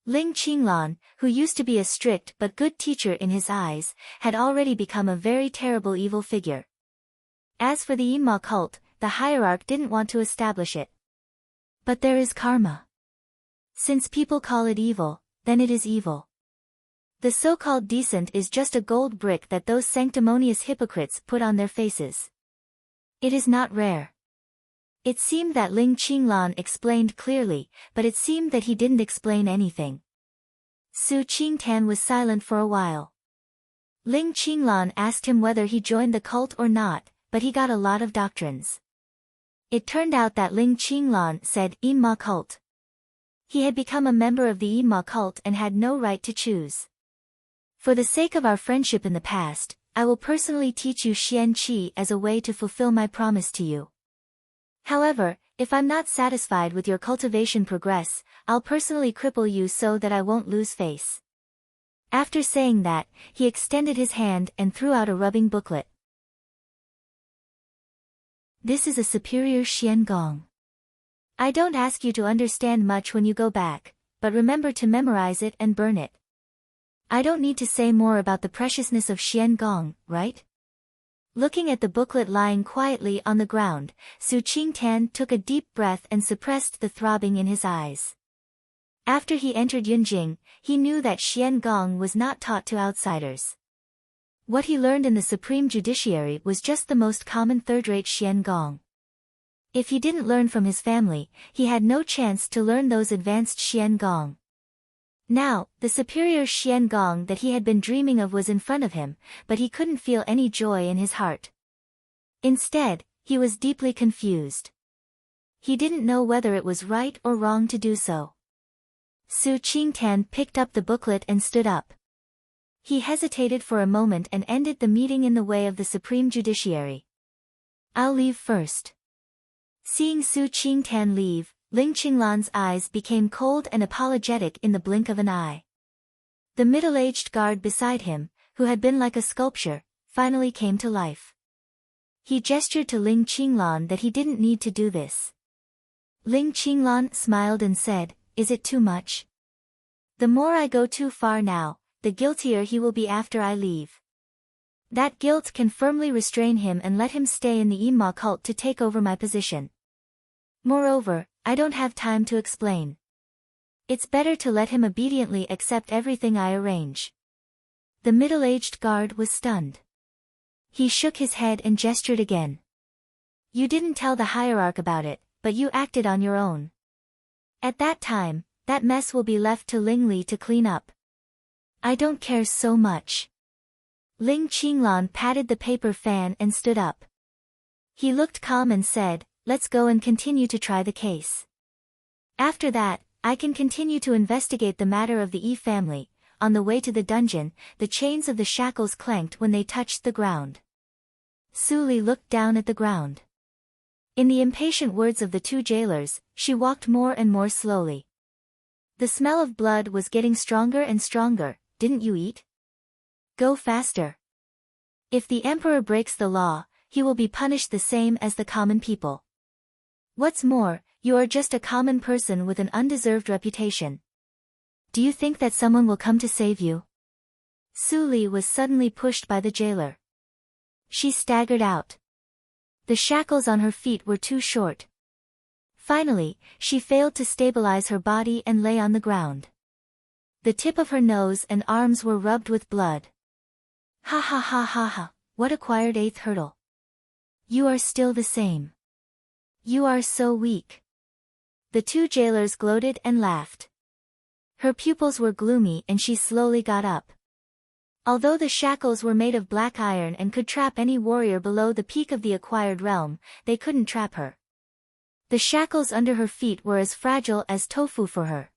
Ling Qinglan, who used to be a strict but good teacher in his eyes, had already become a very terrible evil figure. As for the Yinma cult, the hierarch didn't want to establish it. But there is karma. Since people call it evil, then it is evil. The so-called decent is just a gold brick that those sanctimonious hypocrites put on their faces. It is not rare. It seemed that Ling Qinglan explained clearly, but it seemed that he didn't explain anything. Su Qingtan was silent for a while. Ling Qinglan asked him whether he joined the cult or not, but he got a lot of doctrines. It turned out that Ling Qinglan said Yinma cult. He had become a member of the Yinma cult and had no right to choose. For the sake of our friendship in the past, I will personally teach you Xian Qi as a way to fulfill my promise to you. However, if I'm not satisfied with your cultivation progress, I'll personally cripple you so that I won't lose face. After saying that, he extended his hand and threw out a rubbing booklet. This is a superior Xian Gong. I don't ask you to understand much when you go back, but remember to memorize it and burn it. I don't need to say more about the preciousness of Xian Gong, right? Looking at the booklet lying quietly on the ground, Su Qingtan took a deep breath and suppressed the throbbing in his eyes. After he entered Yunjing, he knew that Xian Gong was not taught to outsiders. What he learned in the Supreme Judiciary was just the most common third-rate Xian Gong. If he didn't learn from his family, he had no chance to learn those advanced Xian Gong. Now, the superior Xian Gong that he had been dreaming of was in front of him, but he couldn't feel any joy in his heart. Instead, he was deeply confused. He didn't know whether it was right or wrong to do so. Su Qingtan picked up the booklet and stood up. He hesitated for a moment and ended the meeting in the way of the Supreme Judiciary. I'll leave first. Seeing Su Qingtan leave, Ling Qinglan's eyes became cold and apologetic in the blink of an eye. The middle-aged guard beside him, who had been like a sculpture, finally came to life. He gestured to Ling Qinglan that he didn't need to do this. Ling Qinglan smiled and said, "Is it too much? The more I go too far now, the guiltier he will be after I leave. That guilt can firmly restrain him and let him stay in the Yinma cult to take over my position. Moreover, I don't have time to explain. It's better to let him obediently accept everything I arrange." The middle-aged guard was stunned. He shook his head and gestured again. "You didn't tell the hierarch about it, but you acted on your own. At that time, that mess will be left to Ling Li to clean up. I don't care so much." Ling Qinglan patted the paper fan and stood up. He looked calm and said, "Let's go and continue to try the case. After that, I can continue to investigate the matter of the Yi family." On the way to the dungeon, the chains of the shackles clanked when they touched the ground. Su Li looked down at the ground. In the impatient words of the two jailers, she walked more and more slowly. The smell of blood was getting stronger and stronger. "Didn't you eat? Go faster. If the emperor breaks the law, he will be punished the same as the common people. What's more, you are just a common person with an undeserved reputation. Do you think that someone will come to save you?" Su Li was suddenly pushed by the jailer. She staggered out. The shackles on her feet were too short. Finally, she failed to stabilize her body and lay on the ground. The tip of her nose and arms were rubbed with blood. "Ha ha ha ha ha, what acquired eighth hurdle? You are still the same. You are so weak." The two jailers gloated and laughed. Her pupils were gloomy and she slowly got up. Although the shackles were made of black iron and could trap any warrior below the peak of the acquired realm, they couldn't trap her. The shackles under her feet were as fragile as tofu for her.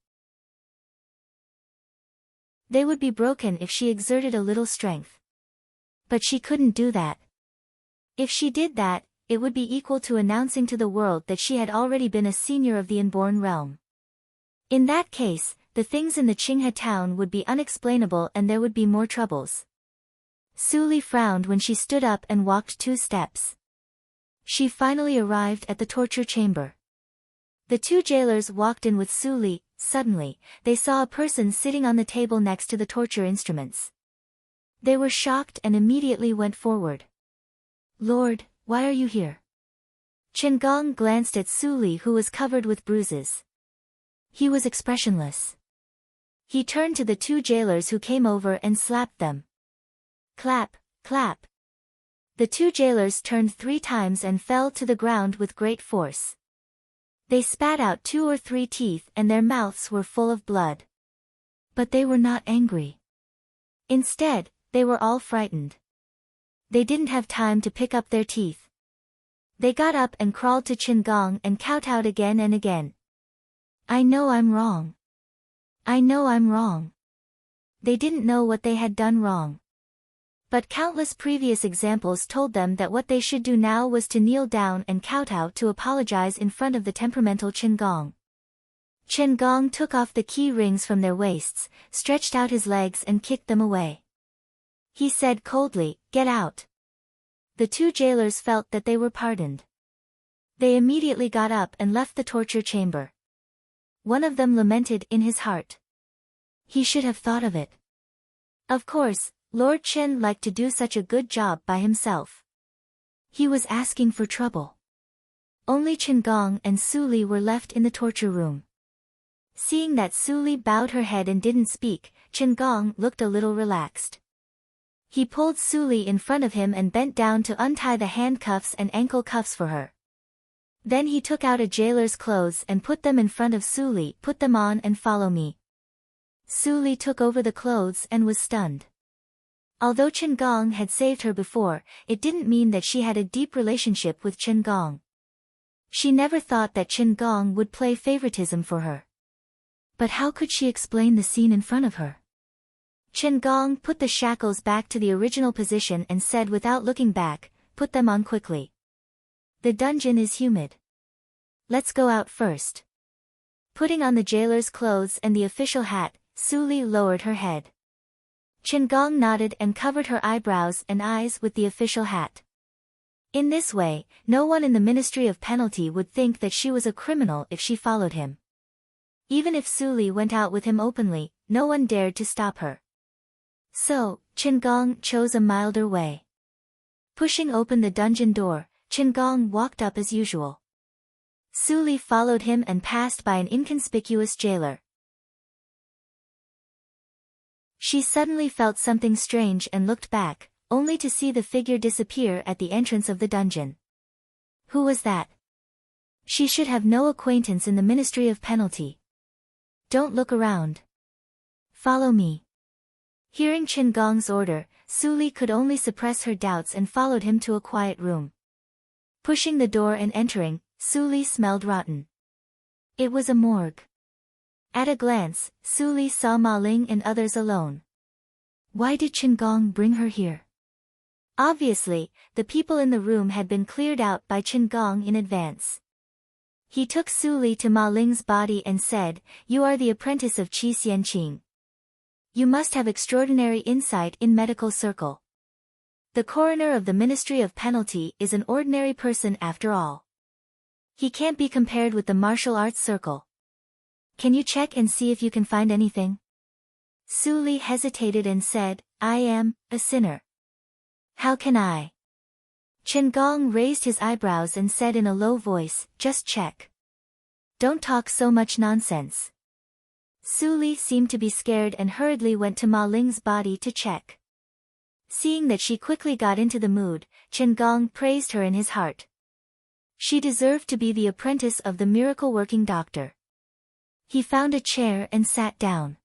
They would be broken if she exerted a little strength. But she couldn't do that. If she did that, it would be equal to announcing to the world that she had already been a senior of the inborn realm. In that case, the things in the Qinghe town would be unexplainable and there would be more troubles. Su Li frowned when she stood up and walked 2 steps. She finally arrived at the torture chamber. The 2 jailers walked in with Su Li. Suddenly, they saw a person sitting on the table next to the torture instruments. They were shocked and immediately went forward. "Lord, why are you here?" Chen Gong glanced at Su Li, who was covered with bruises. He was expressionless. He turned to the 2 jailers who came over and slapped them. Clap, clap. The 2 jailers turned 3 times and fell to the ground with great force. They spat out 2 or 3 teeth and their mouths were full of blood. But they were not angry. Instead, they were all frightened. They didn't have time to pick up their teeth. They got up and crawled to Chen Gong and kowtowed again and again. "I know I'm wrong. I know I'm wrong." They didn't know what they had done wrong. But countless previous examples told them that what they should do now was to kneel down and kowtow to apologize in front of the temperamental Chen Gong. Chen Gong took off the key rings from their waists, stretched out his legs and kicked them away. He said coldly, "Get out." The 2 jailers felt that they were pardoned. They immediately got up and left the torture chamber. One of them lamented in his heart. He should have thought of it. Of course, Lord Chen liked to do such a good job by himself. He was asking for trouble. Only Chen Gong and Su Li were left in the torture room. Seeing that Su Li bowed her head and didn't speak, Chen Gong looked a little relaxed. He pulled Su Li in front of him and bent down to untie the handcuffs and ankle cuffs for her. Then he took out a jailer's clothes and put them in front of Su Li. "Put them on and follow me." Su Li took over the clothes and was stunned. Although Chen Gong had saved her before, it didn't mean that she had a deep relationship with Chen Gong. She never thought that Chen Gong would play favoritism for her. But how could she explain the scene in front of her? Chen Gong put the shackles back to the original position and said without looking back, "Put them on quickly. The dungeon is humid. Let's go out first." Putting on the jailer's clothes and the official hat, Su Li lowered her head. Chen Gong nodded and covered her eyebrows and eyes with the official hat. In this way, no one in the Ministry of Penalty would think that she was a criminal if she followed him. Even if Su Li went out with him openly, no one dared to stop her. So, Chen Gong chose a milder way. Pushing open the dungeon door, Chen Gong walked up as usual. Su Li followed him and passed by an inconspicuous jailer. She suddenly felt something strange and looked back, only to see the figure disappear at the entrance of the dungeon. Who was that? She should have no acquaintance in the Ministry of Penalty. Don't look around. Follow me. Hearing Chen Gong's order, Su Li could only suppress her doubts and followed him to a quiet room. Pushing the door and entering, Su Li smelled rotten. It was a morgue. At a glance, Su Li saw Ma Ling and others alone. Why did Chen Gong bring her here? Obviously, the people in the room had been cleared out by Chen Gong in advance. He took Su Li to Ma Ling's body and said, "You are the apprentice of Qi Xianqing. You must have extraordinary insight in medical circle. The coroner of the Ministry of Penalty is an ordinary person after all. He can't be compared with the martial arts circle. Can you check and see if you can find anything?" Su Li hesitated and said, "I am a sinner. How can I?" Chen Gong raised his eyebrows and said in a low voice, "Just check. Don't talk so much nonsense." Su Li seemed to be scared and hurriedly went to Ma Ling's body to check. Seeing that she quickly got into the mood, Chen Gong praised her in his heart. She deserved to be the apprentice of the miracle-working doctor. He found a chair and sat down.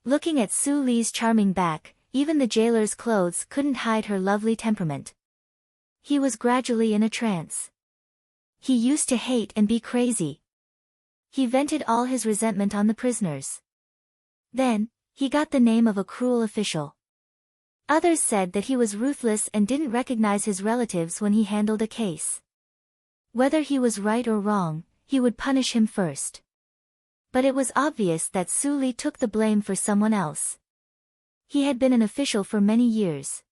Looking at Su Li's charming back, even the jailer's clothes couldn't hide her lovely temperament. He was gradually in a trance. He used to hate and be crazy. He vented all his resentment on the prisoners. Then, he got the name of a cruel official. Others said that he was ruthless and didn't recognize his relatives when he handled a case. Whether he was right or wrong, he would punish him first. But it was obvious that Su Li took the blame for someone else. He had been an official for many years.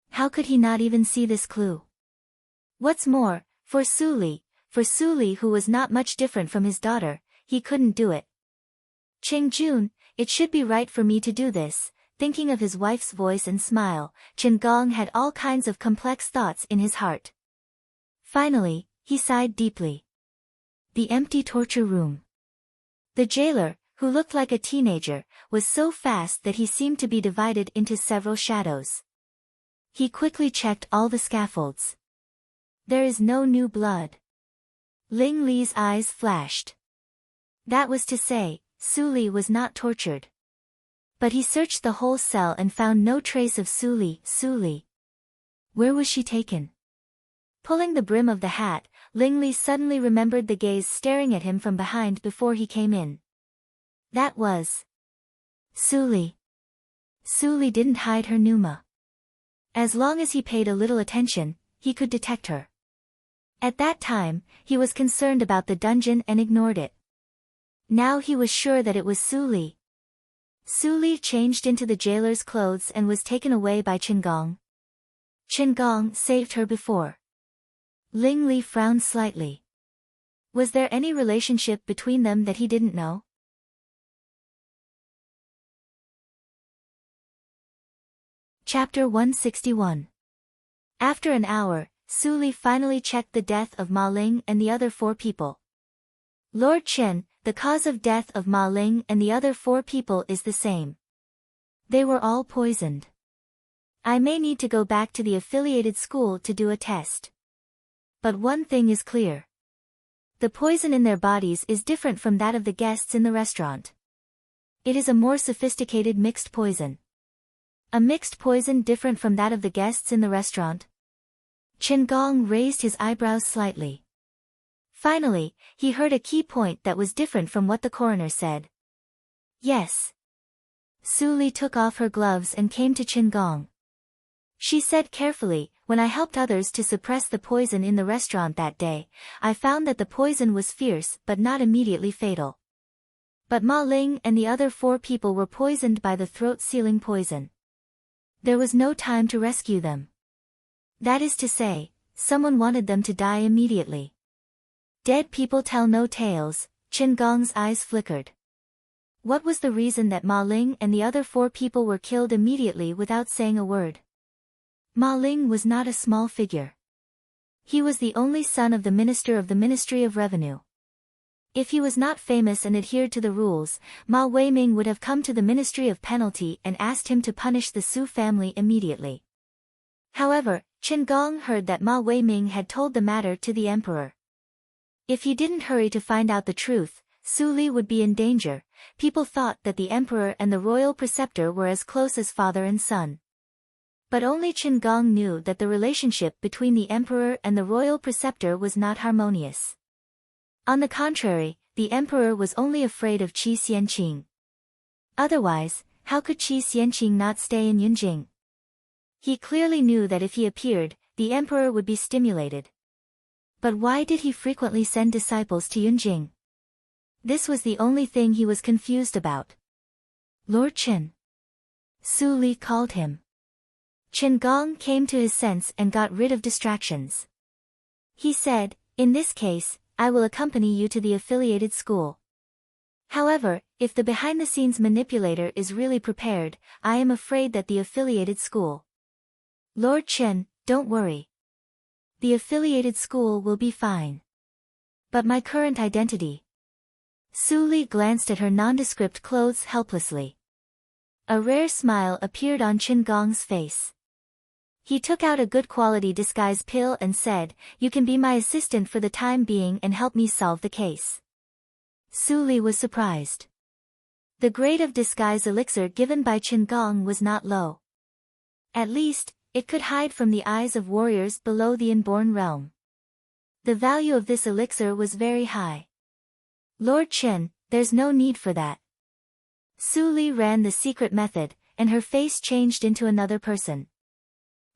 How could he not even see this clue? What's more, for Su Li who was not much different from his daughter, he couldn't do it. Qing Jun, it should be right for me to do this. Thinking of his wife's voice and smile, Qin Gong had all kinds of complex thoughts in his heart. Finally, he sighed deeply. The empty torture room. The jailer, who looked like a teenager, was so fast that he seemed to be divided into several shadows. He quickly checked all the scaffolds. There is no new blood. Ling Li's eyes flashed. That was to say, Su Li was not tortured. But he searched the whole cell and found no trace of Su Li. Where was she taken? Pulling the brim of the hat, Ling Li suddenly remembered the gaze staring at him from behind before he came in. That was Su Li. Su Li didn't hide her pneuma. As long as he paid a little attention, he could detect her. At that time, he was concerned about the dungeon and ignored it. Now he was sure that it was Su Li. Su Li changed into the jailer's clothes and was taken away by Qin Gong. Qin Gong saved her before. Ling Li frowned slightly. Was there any relationship between them that he didn't know? Chapter 161. After an hour, Su Li finally checked the death of Ma Ling and the other 4 people. Lord Chen, the cause of death of Ma Ling and the other 4 people is the same. They were all poisoned. I may need to go back to the affiliated school to do a test. But one thing is clear. The poison in their bodies is different from that of the guests in the restaurant. It is a more sophisticated mixed poison. A mixed poison different from that of the guests in the restaurant? Qin Gong raised his eyebrows slightly. Finally, he heard a key point that was different from what the coroner said. Yes. Su Li took off her gloves and came to Qin Gong. She said carefully, when I helped others to suppress the poison in the restaurant that day, I found that the poison was fierce but not immediately fatal. But Ma Ling and the other 4 people were poisoned by the throat-sealing poison. There was no time to rescue them. That is to say, someone wanted them to die immediately. Dead people tell no tales, Qin Gong's eyes flickered. What was the reason that Ma Ling and the other 4 people were killed immediately without saying a word? Ma Ling was not a small figure. He was the only son of the minister of the Ministry of Revenue. If he was not famous and adhered to the rules, Ma Weiming would have come to the Ministry of Penalty and asked him to punish the Su family immediately. However, Qin Gong heard that Ma Weiming had told the matter to the emperor. If he didn't hurry to find out the truth, Su Li would be in danger. People thought that the emperor and the royal preceptor were as close as father and son. But only Qin Gong knew that the relationship between the emperor and the royal preceptor was not harmonious. On the contrary, the emperor was only afraid of Qi Xianqing. Otherwise, how could Qi Xianqing not stay in Yunjing? He clearly knew that if he appeared, the emperor would be stimulated. But why did he frequently send disciples to Yunjing? This was the only thing he was confused about. Lord Qin. Su Li called him. Qin Gong came to his sense and got rid of distractions. He said, in this case, I will accompany you to the affiliated school. However, if the behind-the-scenes manipulator is really prepared, I am afraid that the affiliated school. Lord Qin, don't worry. The affiliated school will be fine. But my current identity. Su Li glanced at her nondescript clothes helplessly. A rare smile appeared on Qin Gong's face. He took out a good quality disguise pill and said, you can be my assistant for the time being and help me solve the case. Su Li was surprised. The grade of disguise elixir given by Qin Gong was not low. At least, it could hide from the eyes of warriors below the inborn realm. The value of this elixir was very high. Lord Qin, there's no need for that. Su Li ran the secret method, and her face changed into another person.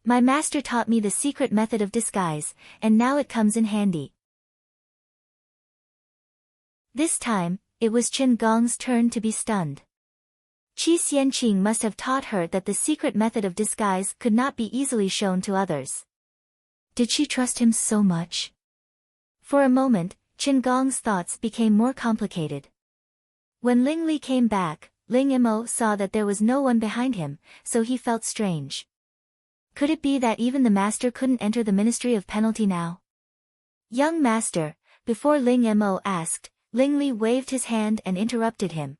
My master taught me the secret method of disguise, and now it comes in handy. This time, it was Qin Gong's turn to be stunned. Qi Xianqing must have taught her that the secret method of disguise could not be easily shown to others. Did she trust him so much? For a moment, Qin Gong's thoughts became more complicated. When Ling Li came back, Ling Mo saw that there was no one behind him, so he felt strange. Could it be that even the master couldn't enter the Ministry of Penalty now? Young master, before Ling Mo asked, Ling Li waved his hand and interrupted him.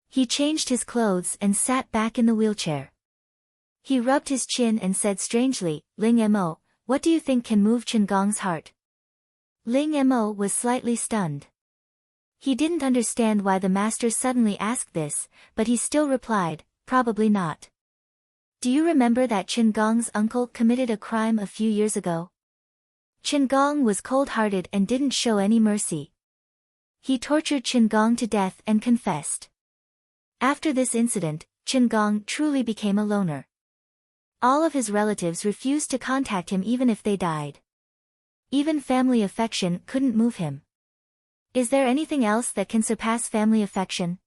He changed his clothes and sat back in the wheelchair. He rubbed his chin and said strangely, Ling Mo, what do you think can move Qin Gong's heart? Ling Mo was slightly stunned. He didn't understand why the master suddenly asked this, but he still replied, probably not. Do you remember that Qin Gong's uncle committed a crime a few years ago? Qin Gong was cold-hearted and didn't show any mercy. He tortured Qin Gong to death and confessed. After this incident, Qin Gong truly became a loner. All of his relatives refused to contact him even if they died. Even family affection couldn't move him. Is there anything else that can surpass family affection?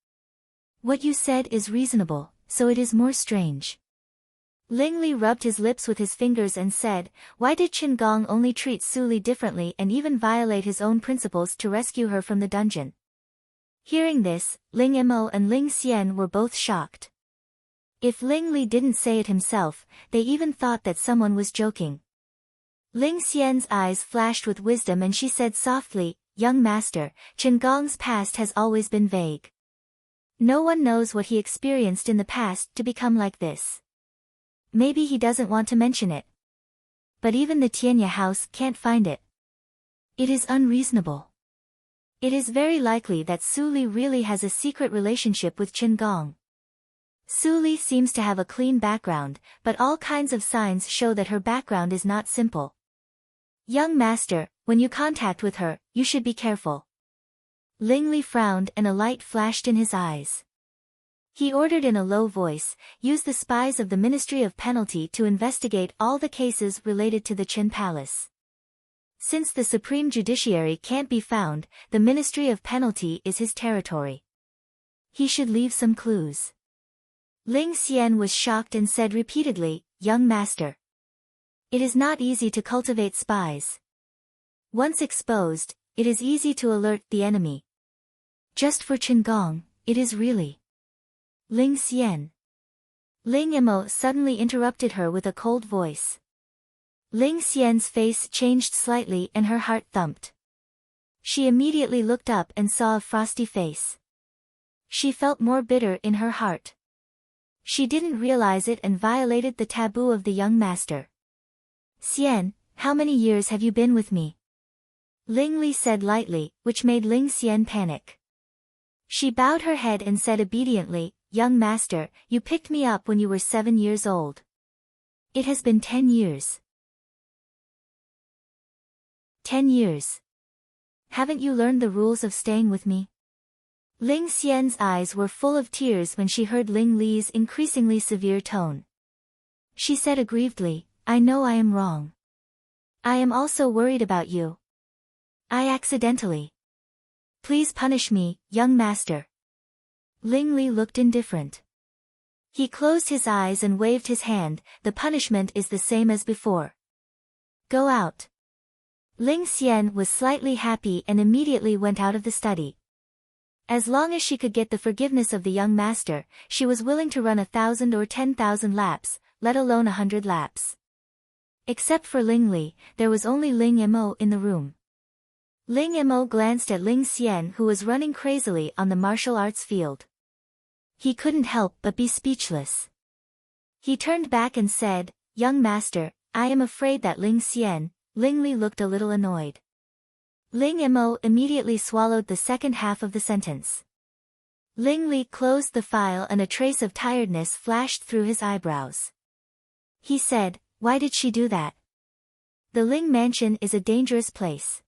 What you said is reasonable, so it is more strange. Ling Li rubbed his lips with his fingers and said, why did Qin Gong only treat Su Li differently and even violate his own principles to rescue her from the dungeon? Hearing this, Ling Mo and Ling Xian were both shocked. If Ling Li didn't say it himself, they even thought that someone was joking. Ling Xian's eyes flashed with wisdom and she said softly, young master, Qin Gong's past has always been vague. No one knows what he experienced in the past to become like this. Maybe he doesn't want to mention it. But even the Tianya house can't find it. It is unreasonable. It is very likely that Su Li really has a secret relationship with Qin Gong. Su Li seems to have a clean background, but all kinds of signs show that her background is not simple. Young master, when you contact with her, you should be careful. Ling Li frowned and a light flashed in his eyes. He ordered in a low voice, use the spies of the Ministry of Penalty to investigate all the cases related to the Qin Palace. Since the Supreme Judiciary can't be found, the Ministry of Penalty is his territory. He should leave some clues. Ling Xian was shocked and said repeatedly, young master. It is not easy to cultivate spies. Once exposed, it is easy to alert the enemy. Just for Qin Gong, it is really. Ling Xian. Ling Mo suddenly interrupted her with a cold voice. Ling Xian's face changed slightly and her heart thumped. She immediately looked up and saw a frosty face. She felt more bitter in her heart. She didn't realize it and violated the taboo of the young master. Xian, how many years have you been with me? Ling Li said lightly, which made Ling Xian panic. She bowed her head and said obediently, young master, you picked me up when you were 7 years old. It has been 10 years. 10 years. Haven't you learned the rules of staying with me? Ling Xian's eyes were full of tears when she heard Ling Li's increasingly severe tone. She said aggrievedly, I know I am wrong. I am also worried about you. I accidentally. Please punish me, young master. Ling Li looked indifferent. He closed his eyes and waved his hand, the punishment is the same as before. Go out. Ling Xian was slightly happy and immediately went out of the study. As long as she could get the forgiveness of the young master, she was willing to run 1,000 or 10,000 laps, let alone 100 laps. Except for Ling Li, there was only Ling Mo in the room. Ling Mo glanced at Ling Xian who was running crazily on the martial arts field. He couldn't help but be speechless. He turned back and said, young master, I am afraid that Ling Xian. Ling Li looked a little annoyed. Ling Mo immediately swallowed the second half of the sentence. Ling Li closed the file and a trace of tiredness flashed through his eyebrows. He said, why did she do that? The Ling mansion is a dangerous place.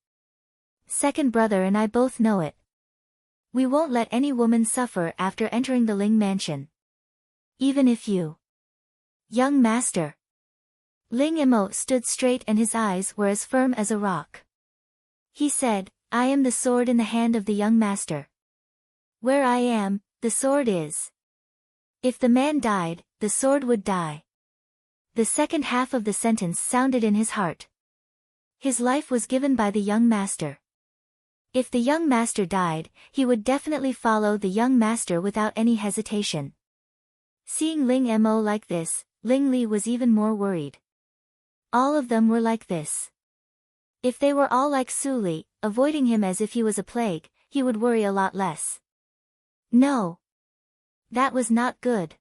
Second brother and I both know it. We won't let any woman suffer after entering the Ling mansion. Even if you. Young master. Ling Emo stood straight and his eyes were as firm as a rock. He said, I am the sword in the hand of the young master. Where I am, the sword is. If the man died, the sword would die. The second half of the sentence sounded in his heart. His life was given by the young master. If the young master died, he would definitely follow the young master without any hesitation. Seeing Ling Mo like this, Ling Li was even more worried. All of them were like this. If they were all like Su Li, avoiding him as if he was a plague, he would worry a lot less. No. That was not good.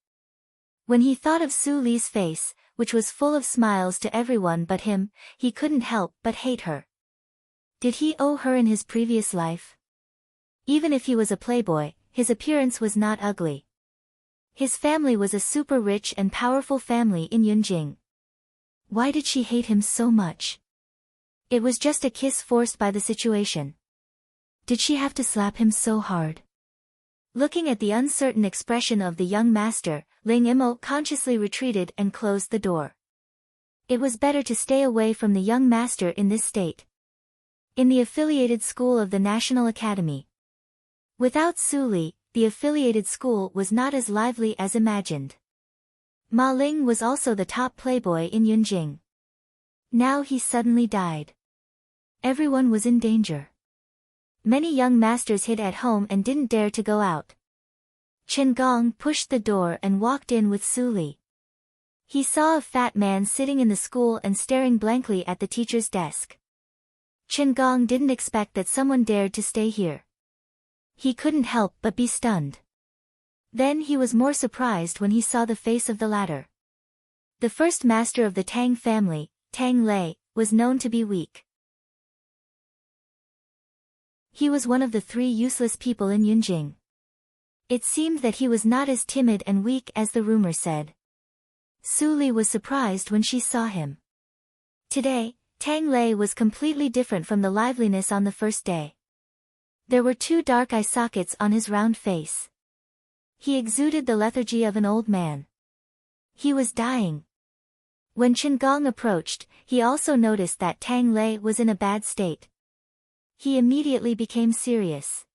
When he thought of Su Li's face, which was full of smiles to everyone but him, he couldn't help but hate her. Did he owe her in his previous life? Even if he was a playboy, his appearance was not ugly. His family was a super rich and powerful family in Yunjing. Why did she hate him so much? It was just a kiss forced by the situation. Did she have to slap him so hard? Looking at the uncertain expression of the young master, Ling Imo consciously retreated and closed the door. It was better to stay away from the young master in this state. In the affiliated school of the National Academy. Without Su Li, the affiliated school was not as lively as imagined. Ma Ling was also the top playboy in Yunjing. Now he suddenly died. Everyone was in danger. Many young masters hid at home and didn't dare to go out. Chen Gong pushed the door and walked in with Su Li. He saw a fat man sitting in the school and staring blankly at the teacher's desk. Chen Gong didn't expect that someone dared to stay here. He couldn't help but be stunned. Then he was more surprised when he saw the face of the latter. The first master of the Tang family, Tang Lei, was known to be weak. He was one of the 3 useless people in Yunjing. It seemed that he was not as timid and weak as the rumor said. Su Li was surprised when she saw him. Today, Tang Lei was completely different from the liveliness on the first day. There were 2 dark eye sockets on his round face. He exuded the lethargy of an old man. He was dying. When Chen Gong approached, he also noticed that Tang Lei was in a bad state. He immediately became serious.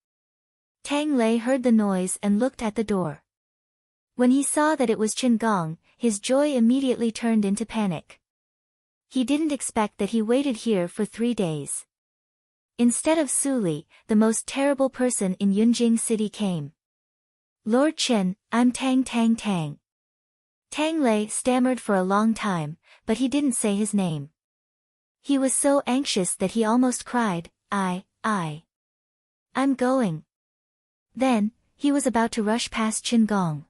Tang Lei heard the noise and looked at the door. When he saw that it was Chen Gong, his joy immediately turned into panic. He didn't expect that he waited here for 3 days. Instead of Su Li, the most terrible person in Yunjing City came. Lord Chen, I'm Tang. Tang Lei stammered for a long time, but he didn't say his name. He was so anxious that he almost cried. I'm going. Then, he was about to rush past Chen Gong.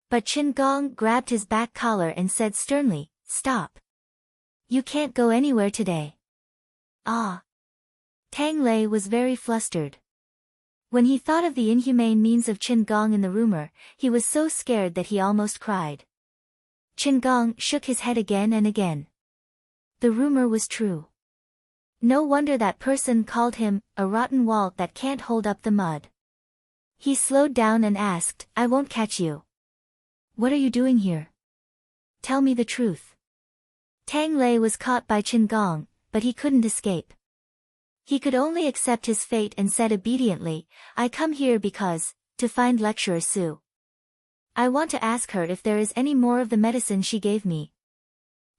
But Chen Gong grabbed his back collar and said sternly, Stop. You can't go anywhere today. Ah. Tang Lei was very flustered. When he thought of the inhumane means of Chen Gong in the rumor, he was so scared that he almost cried. Chen Gong shook his head again and again. The rumor was true. No wonder that person called him a rotten wall that can't hold up the mud. He slowed down and asked, I won't catch you. What are you doing here? Tell me the truth. Tang Lei was caught by Chen Gong, but he couldn't escape. He could only accept his fate and said obediently, I come here because, to find lecturer Su. I want to ask her if there is any more of the medicine she gave me.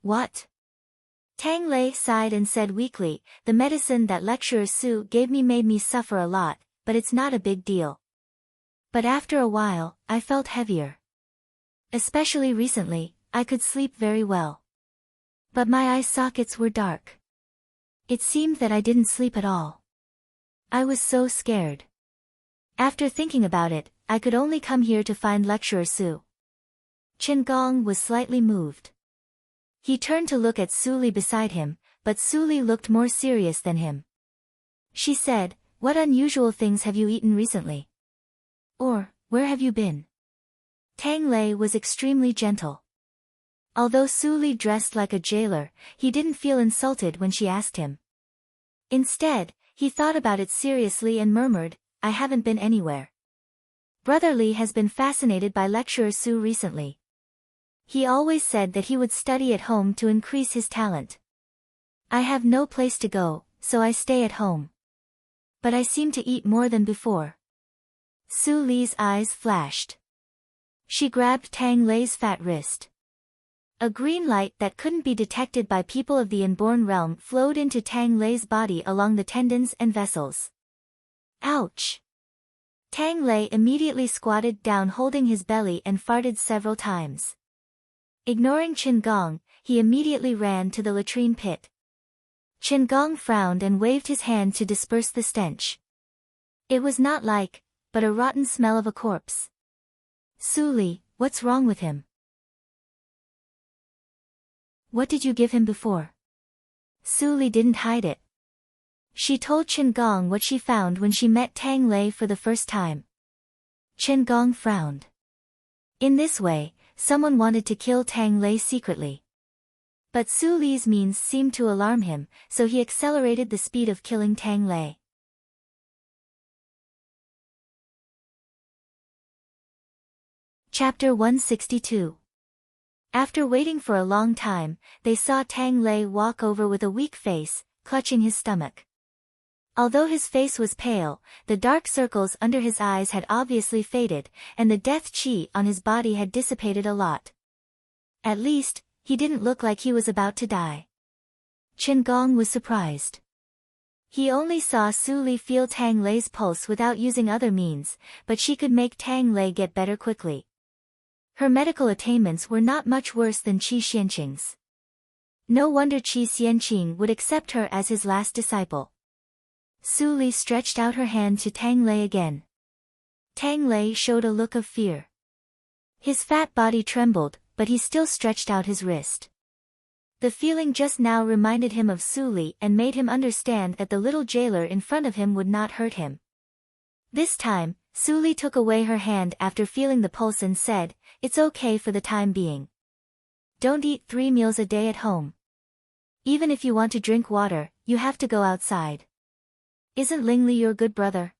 What? Tang Lei sighed and said weakly, the medicine that lecturer Su gave me made me suffer a lot, but it's not a big deal. But after a while, I felt heavier. Especially recently, I could sleep very well. But my eye sockets were dark. It seemed that I didn't sleep at all. I was so scared. After thinking about it, I could only come here to find lecturer Su. Chen Gong was slightly moved. He turned to look at Su Li beside him, but Su Li looked more serious than him. She said, What unusual things have you eaten recently? Or, where have you been? Tang Lei was extremely gentle. Although Su Li dressed like a jailer, he didn't feel insulted when she asked him. Instead, he thought about it seriously and murmured, I haven't been anywhere. Brother Lee has been fascinated by lecturer Su recently. He always said that he would study at home to increase his talent. I have no place to go, so I stay at home. But I seem to eat more than before. Su Li's eyes flashed. She grabbed Tang Lei's fat wrist. A green light that couldn't be detected by people of the inborn realm flowed into Tang Lei's body along the tendons and vessels. Ouch! Tang Lei immediately squatted down holding his belly and farted several times. Ignoring Qin Gong, he immediately ran to the latrine pit. Qin Gong frowned and waved his hand to disperse the stench. It was not like, but a rotten smell of a corpse. Su Li, what's wrong with him? What did you give him before? Su Li didn't hide it. She told Qin Gong what she found when she met Tang Lei for the first time. Qin Gong frowned. In this way, someone wanted to kill Tang Lei secretly. But Su Li's means seemed to alarm him, so he accelerated the speed of killing Tang Lei. Chapter 162. After waiting for a long time, they saw Tang Lei walk over with a weak face, clutching his stomach. Although his face was pale, the dark circles under his eyes had obviously faded, and the death qi on his body had dissipated a lot. At least, he didn't look like he was about to die. Qin Gong was surprised. He only saw Su Li feel Tang Lei's pulse without using other means, but she could make Tang Lei get better quickly. Her medical attainments were not much worse than Qi Xianqing's. No wonder Qi Xianqing would accept her as his last disciple. Su Li stretched out her hand to Tang Lei again. Tang Lei showed a look of fear. His fat body trembled, but he still stretched out his wrist. The feeling just now reminded him of Su Li and made him understand that the little jailer in front of him would not hurt him. This time, Su Li took away her hand after feeling the pulse and said, "It's okay for the time being. Don't eat 3 meals a day at home. Even if you want to drink water, you have to go outside. Isn't Ling Li your good brother?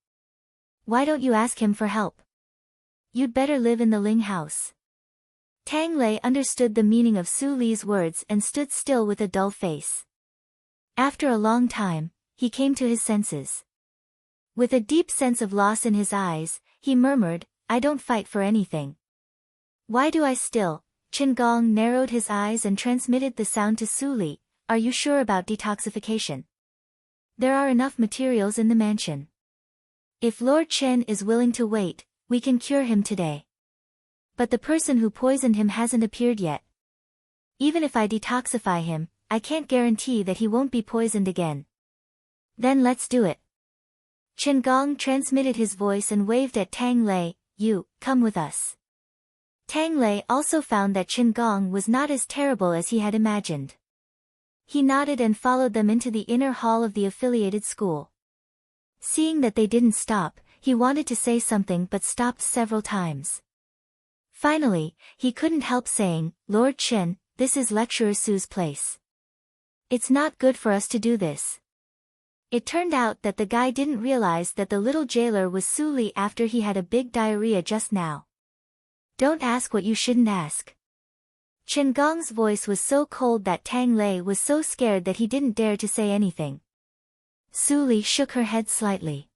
Why don't you ask him for help? You'd better live in the Ling house." Tang Lei understood the meaning of Su Li's words and stood still with a dull face. After a long time, he came to his senses. With a deep sense of loss in his eyes, he murmured, "I don't fight for anything. Why do I still?" Qin Gong narrowed his eyes and transmitted the sound to Su Li, "Are you sure about detoxification? There are enough materials in the mansion. If Lord Chen is willing to wait, we can cure him today. But the person who poisoned him hasn't appeared yet. Even if I detoxify him, I can't guarantee that he won't be poisoned again. Then let's do it." Qin Gong transmitted his voice and waved at Tang Lei, "You, come with us." Tang Lei also found that Qin Gong was not as terrible as he had imagined. He nodded and followed them into the inner hall of the affiliated school. Seeing that they didn't stop, he wanted to say something but stopped several times. Finally, he couldn't help saying, "Lord Chen, this is Lecturer Su's place. It's not good for us to do this." It turned out that the guy didn't realize that the little jailer was Su Li after he had a big diarrhea just now. "Don't ask what you shouldn't ask." Qin Gong's voice was so cold that Tang Lei was so scared that he didn't dare to say anything. Su Li shook her head slightly.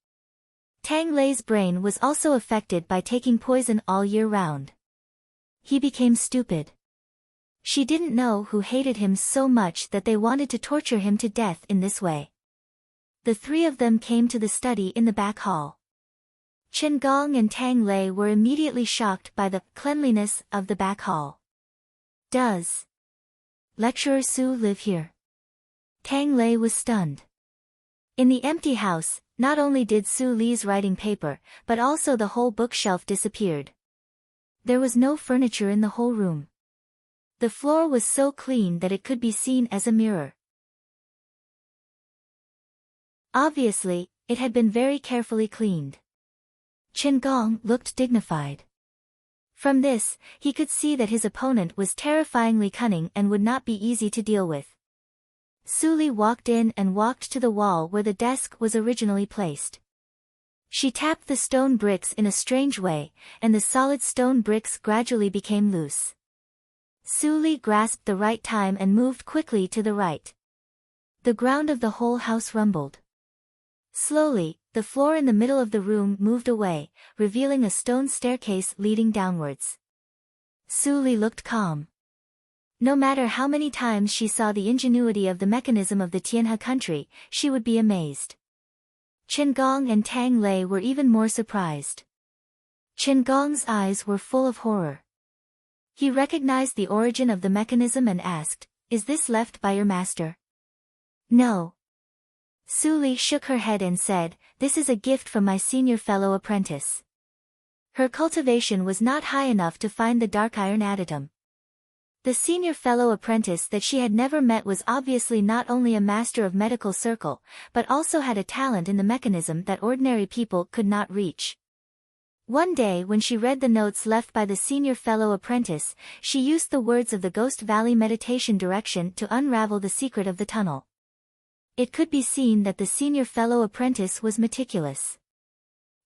Tang Lei's brain was also affected by taking poison all year round. He became stupid. She didn't know who hated him so much that they wanted to torture him to death in this way. The three of them came to the study in the back hall. Qin Gong and Tang Lei were immediately shocked by the cleanliness of the back hall. "Does Lecturer Su live here?" Tang Lei was stunned. In the empty house, not only did Su Li's writing paper, but also the whole bookshelf disappeared. There was no furniture in the whole room. The floor was so clean that it could be seen as a mirror. Obviously, it had been very carefully cleaned. Qin Gong looked dignified. From this, he could see that his opponent was terrifyingly cunning and would not be easy to deal with. Su Li walked in and walked to the wall where the desk was originally placed. She tapped the stone bricks in a strange way, and the solid stone bricks gradually became loose. Su Li grasped the right time and moved quickly to the right. The ground of the whole house rumbled. Slowly, the floor in the middle of the room moved away, revealing a stone staircase leading downwards. Su Li looked calm. No matter how many times she saw the ingenuity of the mechanism of the Tianhe country, she would be amazed. Chen Gong and Tang Lei were even more surprised. Chen Gong's eyes were full of horror. He recognized the origin of the mechanism and asked, "Is this left by your master?" "No." Su Li shook her head and said, "This is a gift from my senior fellow apprentice." Her cultivation was not high enough to find the dark iron addendum. The senior fellow apprentice that she had never met was obviously not only a master of medical circle, but also had a talent in the mechanism that ordinary people could not reach. One day when she read the notes left by the senior fellow apprentice, she used the words of the Ghost Valley meditation direction to unravel the secret of the tunnel. It could be seen that the senior fellow apprentice was meticulous.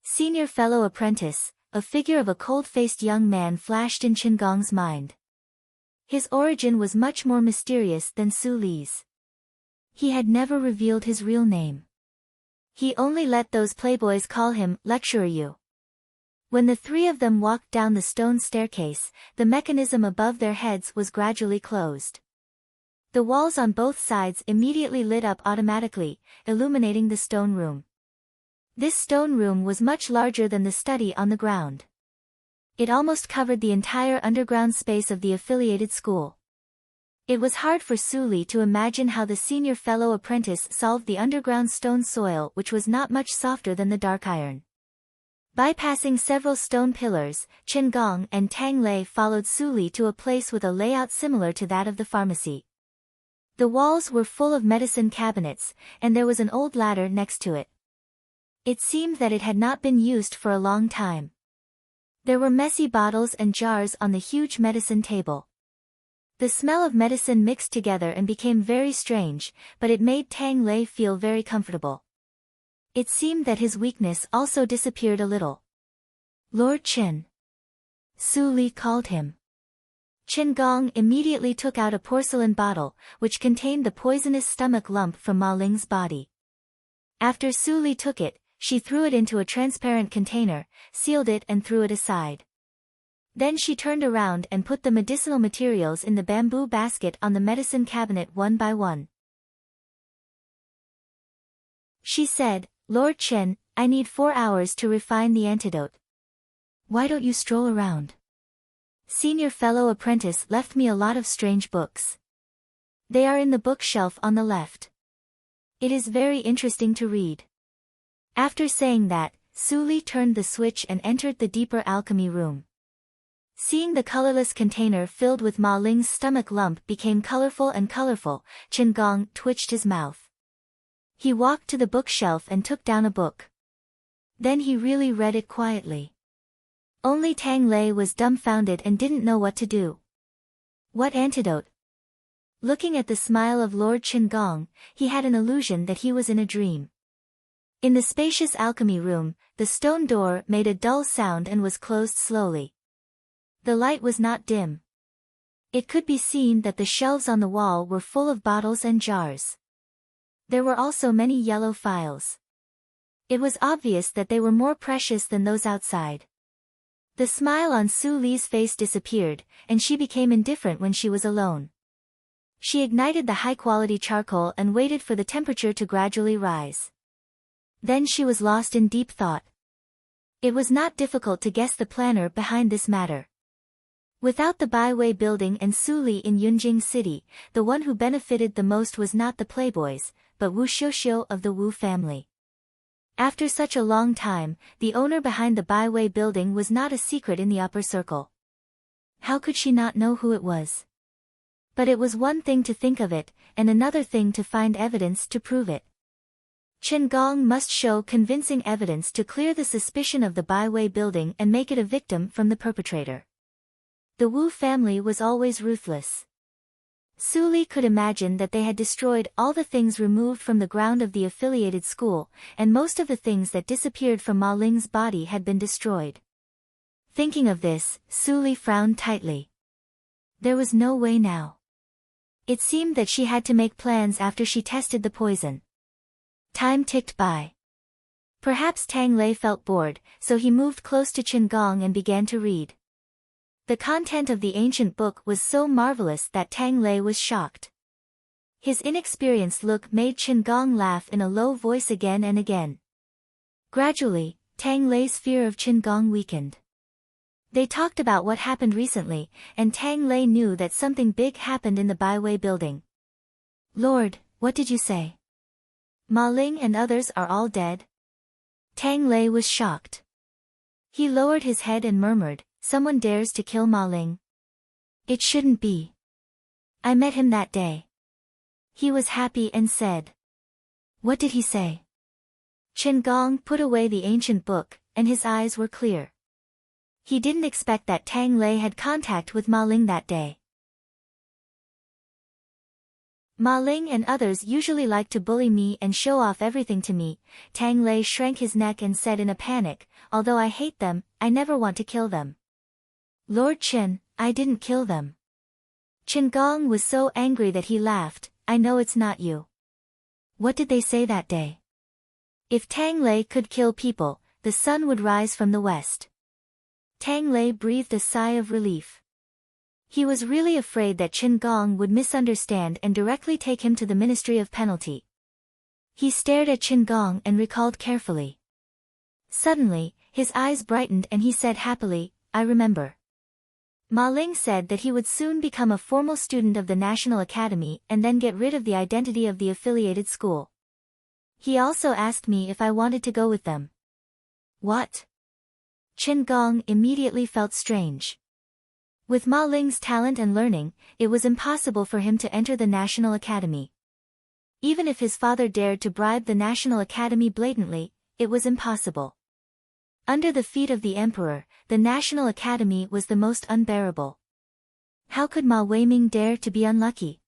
Senior fellow apprentice, a figure of a cold-faced young man flashed in Chen Gong's mind. His origin was much more mysterious than Su Li's. He had never revealed his real name. He only let those playboys call him Lecturer Yu. When the three of them walked down the stone staircase, the mechanism above their heads was gradually closed. The walls on both sides immediately lit up automatically, illuminating the stone room. This stone room was much larger than the study on the ground. It almost covered the entire underground space of the affiliated school. It was hard for Su Li to imagine how the senior fellow apprentice solved the underground stone soil, which was not much softer than the dark iron. Bypassing several stone pillars, Chen Gong and Tang Lei followed Su Li to a place with a layout similar to that of the pharmacy. The walls were full of medicine cabinets, and there was an old ladder next to it. It seemed that it had not been used for a long time. There were messy bottles and jars on the huge medicine table. The smell of medicine mixed together and became very strange, but it made Tang Lei feel very comfortable. It seemed that his weakness also disappeared a little. "Lord Chen." Su Li called him. Chen Gong immediately took out a porcelain bottle, which contained the poisonous stomach lump from Ma Ling's body. After Su Li took it, she threw it into a transparent container, sealed it and threw it aside. Then she turned around and put the medicinal materials in the bamboo basket on the medicine cabinet one by one. She said, "Lord Chen, I need 4 hours to refine the antidote. Why don't you stroll around? Senior fellow apprentice left me a lot of strange books. They are in the bookshelf on the left. It is very interesting to read." After saying that, Su Li turned the switch and entered the deeper alchemy room. Seeing the colorless container filled with Ma Ling's stomach lump became colorful and colorful, Chen Gong twitched his mouth. He walked to the bookshelf and took down a book. Then he really read it quietly. Only Tang Lei was dumbfounded and didn't know what to do. What antidote? Looking at the smile of Lord Chen Gong, he had an illusion that he was in a dream. In the spacious alchemy room, the stone door made a dull sound and was closed slowly. The light was not dim. It could be seen that the shelves on the wall were full of bottles and jars. There were also many yellow files. It was obvious that they were more precious than those outside. The smile on Su Li's face disappeared, and she became indifferent when she was alone. She ignited the high-quality charcoal and waited for the temperature to gradually rise. Then she was lost in deep thought. It was not difficult to guess the planner behind this matter. Without the Baiwei building and Su Li in Yunjing City, the one who benefited the most was not the playboys, but Wu Xiuxiu of the Wu family. After such a long time, the owner behind the Baiwei building was not a secret in the upper circle. How could she not know who it was? But it was one thing to think of it, and another thing to find evidence to prove it. Chen Gong must show convincing evidence to clear the suspicion of the Baiwei building and make it a victim from the perpetrator. The Wu family was always ruthless. Su Li could imagine that they had destroyed all the things removed from the ground of the affiliated school, and most of the things that disappeared from Ma Ling's body had been destroyed. Thinking of this, Su Li frowned tightly. There was no way now. It seemed that she had to make plans after she tested the poison. Time ticked by. Perhaps Tang Lei felt bored, so he moved close to Qin Gong and began to read. The content of the ancient book was so marvelous that Tang Lei was shocked. His inexperienced look made Qin Gong laugh in a low voice again and again. Gradually, Tang Lei's fear of Qin Gong weakened. They talked about what happened recently, and Tang Lei knew that something big happened in the Baiwei building. Lord, what did you say? Ma Ling and others are all dead? Tang Lei was shocked. He lowered his head and murmured, "Someone dares to kill Ma Ling? It shouldn't be. I met him that day. He was happy and said." What did he say? Qin Gong put away the ancient book, and his eyes were clear. He didn't expect that Tang Lei had contact with Ma Ling that day. Ma Ling and others usually like to bully me and show off everything to me. Tang Lei shrank his neck and said in a panic, "Although I hate them, I never want to kill them. Lord Qin, I didn't kill them." Qin Gong was so angry that he laughed, "I know it's not you. What did they say that day? If Tang Lei could kill people, the sun would rise from the west." Tang Lei breathed a sigh of relief. He was really afraid that Qin Gong would misunderstand and directly take him to the Ministry of Penalty. He stared at Qin Gong and recalled carefully. Suddenly, his eyes brightened and he said happily, "I remember. Ma Ling said that he would soon become a formal student of the National Academy and then get rid of the identity of the affiliated school. He also asked me if I wanted to go with them." What? Qin Gong immediately felt strange. With Ma Ling's talent and learning, it was impossible for him to enter the National Academy. Even if his father dared to bribe the National Academy blatantly, it was impossible. Under the feet of the emperor, the National Academy was the most unbearable. How could Ma Weiming dare to be unlucky?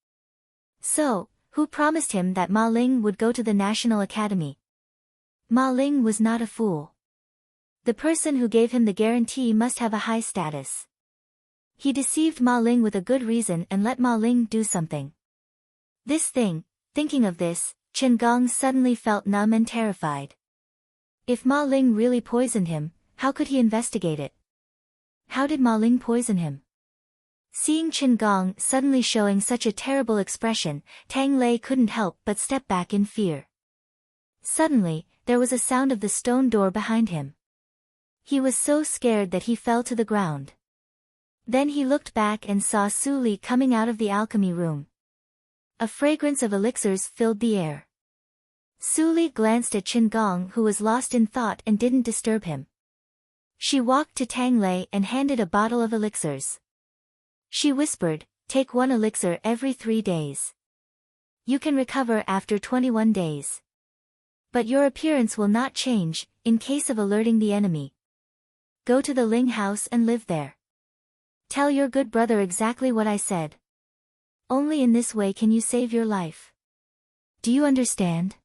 So, who promised him that Ma Ling would go to the National Academy? Ma Ling was not a fool. The person who gave him the guarantee must have a high status. He deceived Ma Ling with a good reason and let Ma Ling do something. Thinking of this, Qin Gong suddenly felt numb and terrified. If Ma Ling really poisoned him, how could he investigate it? How did Ma Ling poison him? Seeing Qin Gong suddenly showing such a terrible expression, Tang Lei couldn't help but step back in fear. Suddenly, there was a sound of the stone door behind him. He was so scared that he fell to the ground. Then he looked back and saw Su Li coming out of the alchemy room. A fragrance of elixirs filled the air. Su Li glanced at Qin Gong, who was lost in thought, and didn't disturb him. She walked to Tang Lei and handed a bottle of elixirs. She whispered, "Take 1 elixir every 3 days. You can recover after 21 days. But your appearance will not change, in case of alerting the enemy. Go to the Ling house and live there. Tell your good brother exactly what I said. Only in this way can you save your life. Do you understand?"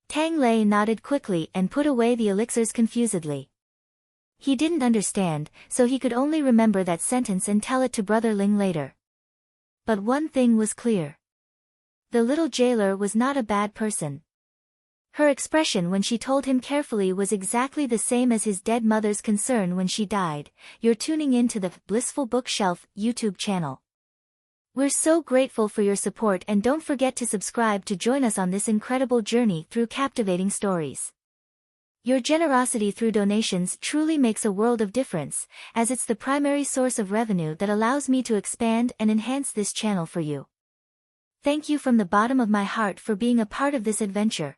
Tang Lei nodded quickly and put away the elixirs confusedly. He didn't understand, so he could only remember that sentence and tell it to Brother Ling later. But one thing was clear. The little jailer was not a bad person. Her expression when she told him carefully was exactly the same as his dead mother's concern when she died. You're tuning in to the Blissful Bookshelf YouTube channel. We're so grateful for your support, and don't forget to subscribe to join us on this incredible journey through captivating stories. Your generosity through donations truly makes a world of difference, as it's the primary source of revenue that allows me to expand and enhance this channel for you. Thank you from the bottom of my heart for being a part of this adventure.